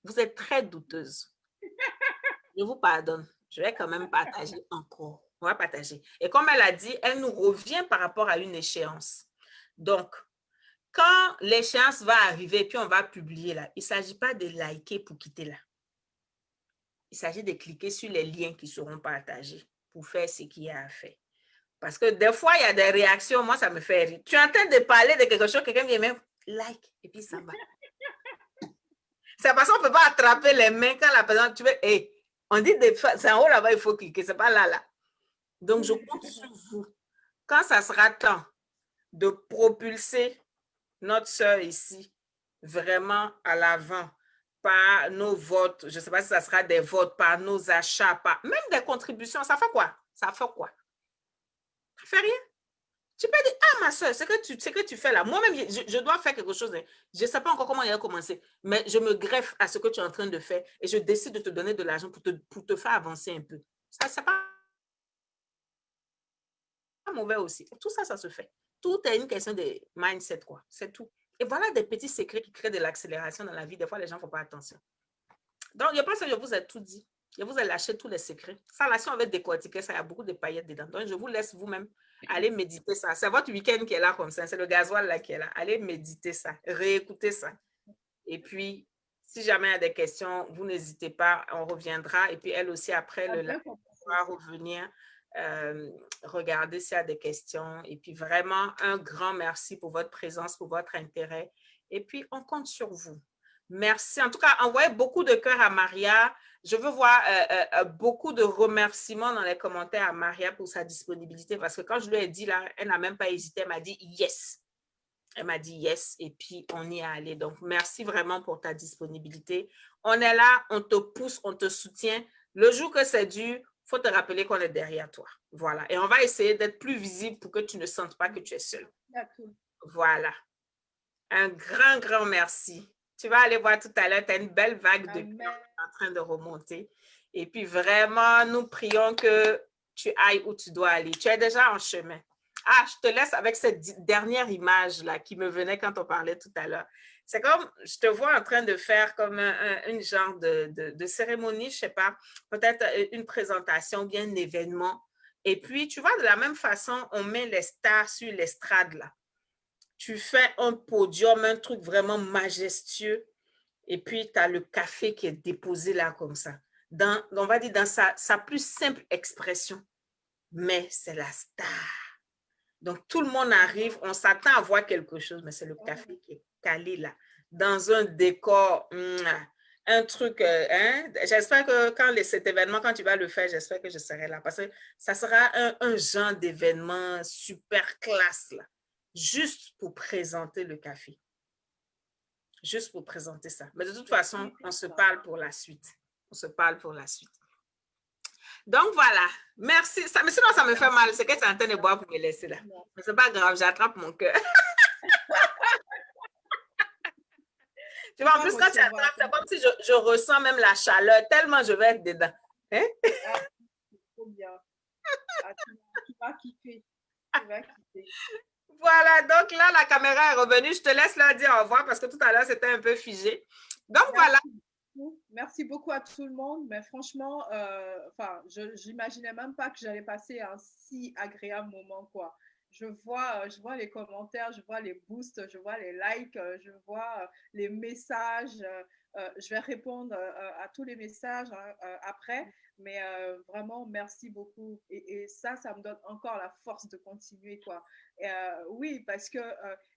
Vous êtes très douteuses. Je vous pardonne. Je vais quand même partager encore. On va partager. Et comme elle a dit, elle nous revient par rapport à une échéance. Donc, quand l'échéance va arriver, puis on va publier là, il ne s'agit pas de liker pour quitter là. Il s'agit de cliquer sur les liens qui seront partagés pour faire ce qu'il y a à faire. Parce que des fois, il y a des réactions, moi, ça me fait rire. Tu es en train de parler de quelque chose, quelqu'un vient même like, et puis ça va. C'est parce qu'on ne peut pas attraper les mains quand la personne, tu veux, hey, on dit, c'est en haut là-bas, il faut cliquer, c'est pas là, là. Donc, je compte sur vous. Quand ça sera temps de propulser notre sœur ici, vraiment à l'avant, par nos votes, je ne sais pas si ça sera des votes, par nos achats, par même des contributions, ça fait quoi? Ça fait quoi? Ça fait rien. Tu peux dire, ah ma soeur, ce que tu fais là, moi-même, je dois faire quelque chose. Je ne sais pas encore comment il va commencer, mais je me greffe à ce que tu es en train de faire et je décide de te donner de l'argent pour te faire avancer un peu. Ça, c'est pas mauvais aussi. Tout ça, ça se fait. Tout est une question de mindset, quoi. C'est tout. Et voilà des petits secrets qui créent de l'accélération dans la vie. Des fois, les gens ne font pas attention. Donc, je pense que je vous ai tout dit. Je vous ai lâché tous les secrets. Ça, là, si on veut décortiquer ça, il y a beaucoup de paillettes dedans. Donc, je vous laisse vous-même aller méditer ça. C'est votre week-end qui est là comme ça. C'est le gasoil là qui est là. Allez méditer ça. Réécoutez ça. Et puis, si jamais il y a des questions, vous n'hésitez pas. On reviendra. Et puis, elle aussi, après le live, on va revenir regarder s'il y a des questions. Et puis, vraiment, un grand merci pour votre présence, pour votre intérêt. Et puis, on compte sur vous. Merci. En tout cas, envoyez beaucoup de cœurs à Maria. Je veux voir beaucoup de remerciements dans les commentaires à Maria pour sa disponibilité parce que quand je lui ai dit là, elle n'a même pas hésité. Elle m'a dit yes. Elle m'a dit yes et puis on y est allé. Donc, merci vraiment pour ta disponibilité. On est là, on te pousse, on te soutient. Le jour que c'est dur, il faut te rappeler qu'on est derrière toi. Voilà. Et on va essayer d'être plus visible pour que tu ne sentes pas que tu es seul. Voilà. Un grand, grand merci. Tu vas aller voir tout à l'heure, tu as une belle vague de cœur en train de remonter. Et puis vraiment, nous prions que tu ailles où tu dois aller. Tu es déjà en chemin. Ah, je te laisse avec cette dernière image-là qui me venait quand on parlait tout à l'heure. C'est comme, je te vois en train de faire comme une genre de cérémonie, je ne sais pas, peut-être une présentation ou bien un événement. Et puis, tu vois, de la même façon, on met les stars sur l'estrade là. Tu fais un podium, un truc vraiment majestueux, et puis tu as le café qui est déposé là comme ça. On va dire dans sa plus simple expression, mais c'est la star. Donc, tout le monde arrive, on s'attend à voir quelque chose, mais c'est le café qui est calé là, dans un décor, un truc. Hein? J'espère que cet événement, quand tu vas le faire, j'espère que je serai là, parce que ça sera un genre d'événement super classe là, juste pour présenter le café. Juste pour présenter ça. Mais de toute façon, on se parle pour la suite. On se parle pour la suite. Donc, voilà. Merci. Mais sinon, ça me fait mal. C'est que tu es en train de boire pour me laisser là. Mais c'est pas grave, j'attrape mon cœur. Tu vois, en plus, quand tu attrapes, c'est comme si je ressens même la chaleur, tellement je vais être dedans. Hein? Ah, trop bien. Ah, tu vas kiffer. Tu vas kiffer. Voilà, donc là, la caméra est revenue. Je te laisse leur dire au revoir parce que tout à l'heure, c'était un peu figé. Donc, voilà. Merci beaucoup à tout le monde, mais franchement, je n'imaginais même pas que j'allais passer un si agréable moment, quoi. Je vois les commentaires, je vois les boosts, je vois les likes, je vois les messages. Je vais répondre à tous les messages après, mais vraiment, merci beaucoup. Et ça me donne encore la force de continuer, quoi. Oui, parce que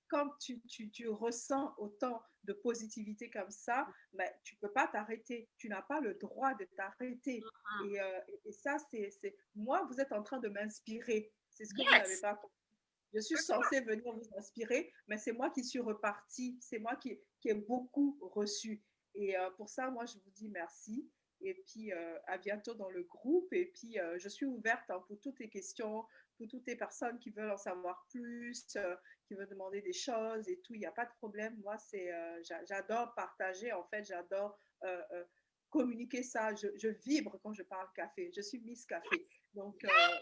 quand tu ressens autant de positivité comme ça, mais tu ne peux pas t'arrêter. Tu n'as pas le droit de t'arrêter. Et ça, c'est moi, vous êtes en train de m'inspirer. C'est ce que vous n'avez pas compris. Je suis censée venir vous inspirer, mais c'est moi qui suis repartie. C'est moi qui ai beaucoup reçu. Et pour ça, moi, je vous dis merci. Et puis, à bientôt dans le groupe. Et puis, je suis ouverte pour toutes les questions, pour toutes les personnes qui veulent en savoir plus, qui veulent demander des choses et tout. Il n'y a pas de problème. Moi, j'adore partager. En fait, j'adore communiquer ça. Je vibre quand je parle café. Je suis Miss Café. Donc,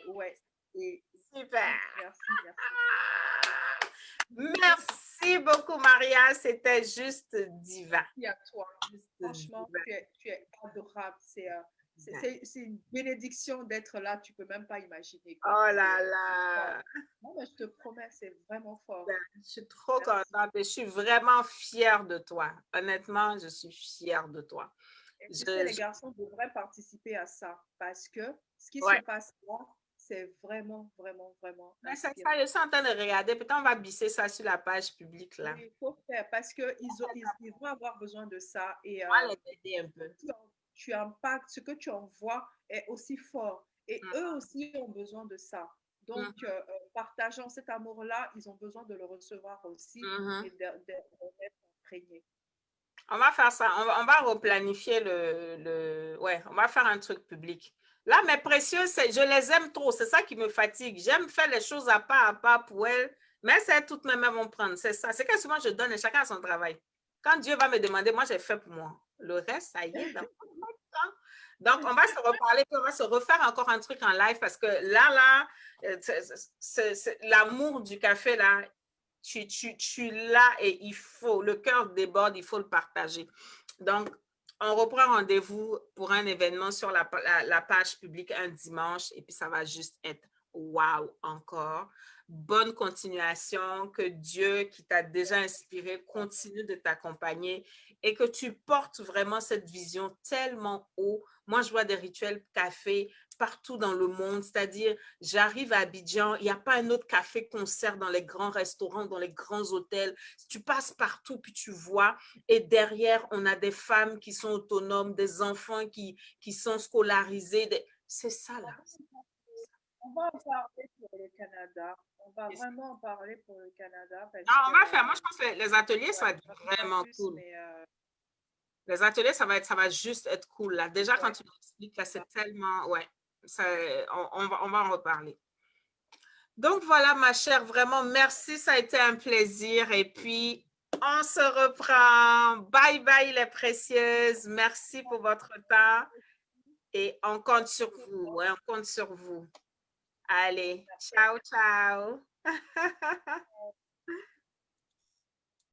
ouais. Et super. Merci. Merci beaucoup, Maria. C'était juste divin. Merci à toi. Franchement, tu es adorable. C'est une bénédiction d'être là. Tu ne peux même pas imaginer. Quoi. Oh là là. Non, mais je te promets, c'est vraiment fort. Je suis trop contente et je suis vraiment fière de toi. Honnêtement, je suis fière de toi. Les garçons devraient participer à ça parce que ce qui se passe là, c'est vraiment. Mais c'est ça, je suis en train de regarder. Peut-être on va bisser ça sur la page publique là. Oui, il faut faire parce qu'ils vont avoir besoin de ça. Et on va les aider un peu. Tu impactes, ce que tu envoies est aussi fort. Et eux aussi ont besoin de ça. Donc, partageant cet amour-là, ils ont besoin de le recevoir aussi et d'être imprégnés. On va faire ça. On va replanifier on va faire un truc public. Là, mes précieuses, je les aime trop. C'est ça qui me fatigue. J'aime faire les choses à pas pour elles, mais c'est toutes mes mains vont prendre. C'est ça. C'est que souvent, je donne et chacun a son travail. Quand Dieu va me demander, moi, j'ai fait pour moi. Le reste, ça y est. Donc, on va se reparler, puis on va se refaire encore un truc en live parce que là, l'amour du café, là, tu l'as et il faut, le cœur déborde, il faut le partager. Donc, on reprend rendez-vous pour un événement sur la page publique un dimanche et puis ça va juste être wow encore. Bonne continuation, que Dieu qui t'a déjà inspiré continue de t'accompagner et que tu portes vraiment cette vision tellement haut. Moi, je vois des rituels café partout dans le monde, c'est-à-dire, j'arrive à Abidjan, il n'y a pas un autre café concert dans les grands restaurants, dans les grands hôtels. Tu passes partout, puis tu vois, et derrière, on a des femmes qui sont autonomes, des enfants qui sont scolarisés. C'est ça, là. On va en parler pour le Canada. On va vraiment en parler pour le Canada. On va faire. Moi, je pense que les ateliers, ça va être vraiment cool. Les ateliers, ça va juste être cool, là. Déjà, quand tu m'expliques, là, c'est tellement... Ouais, on va en reparler. Donc, voilà, ma chère, vraiment, merci. Ça a été un plaisir. Et puis, on se reprend. Bye, bye, les précieuses. Merci pour votre temps. Et on compte sur vous. Ouais, on compte sur vous. Allez, ciao, ciao.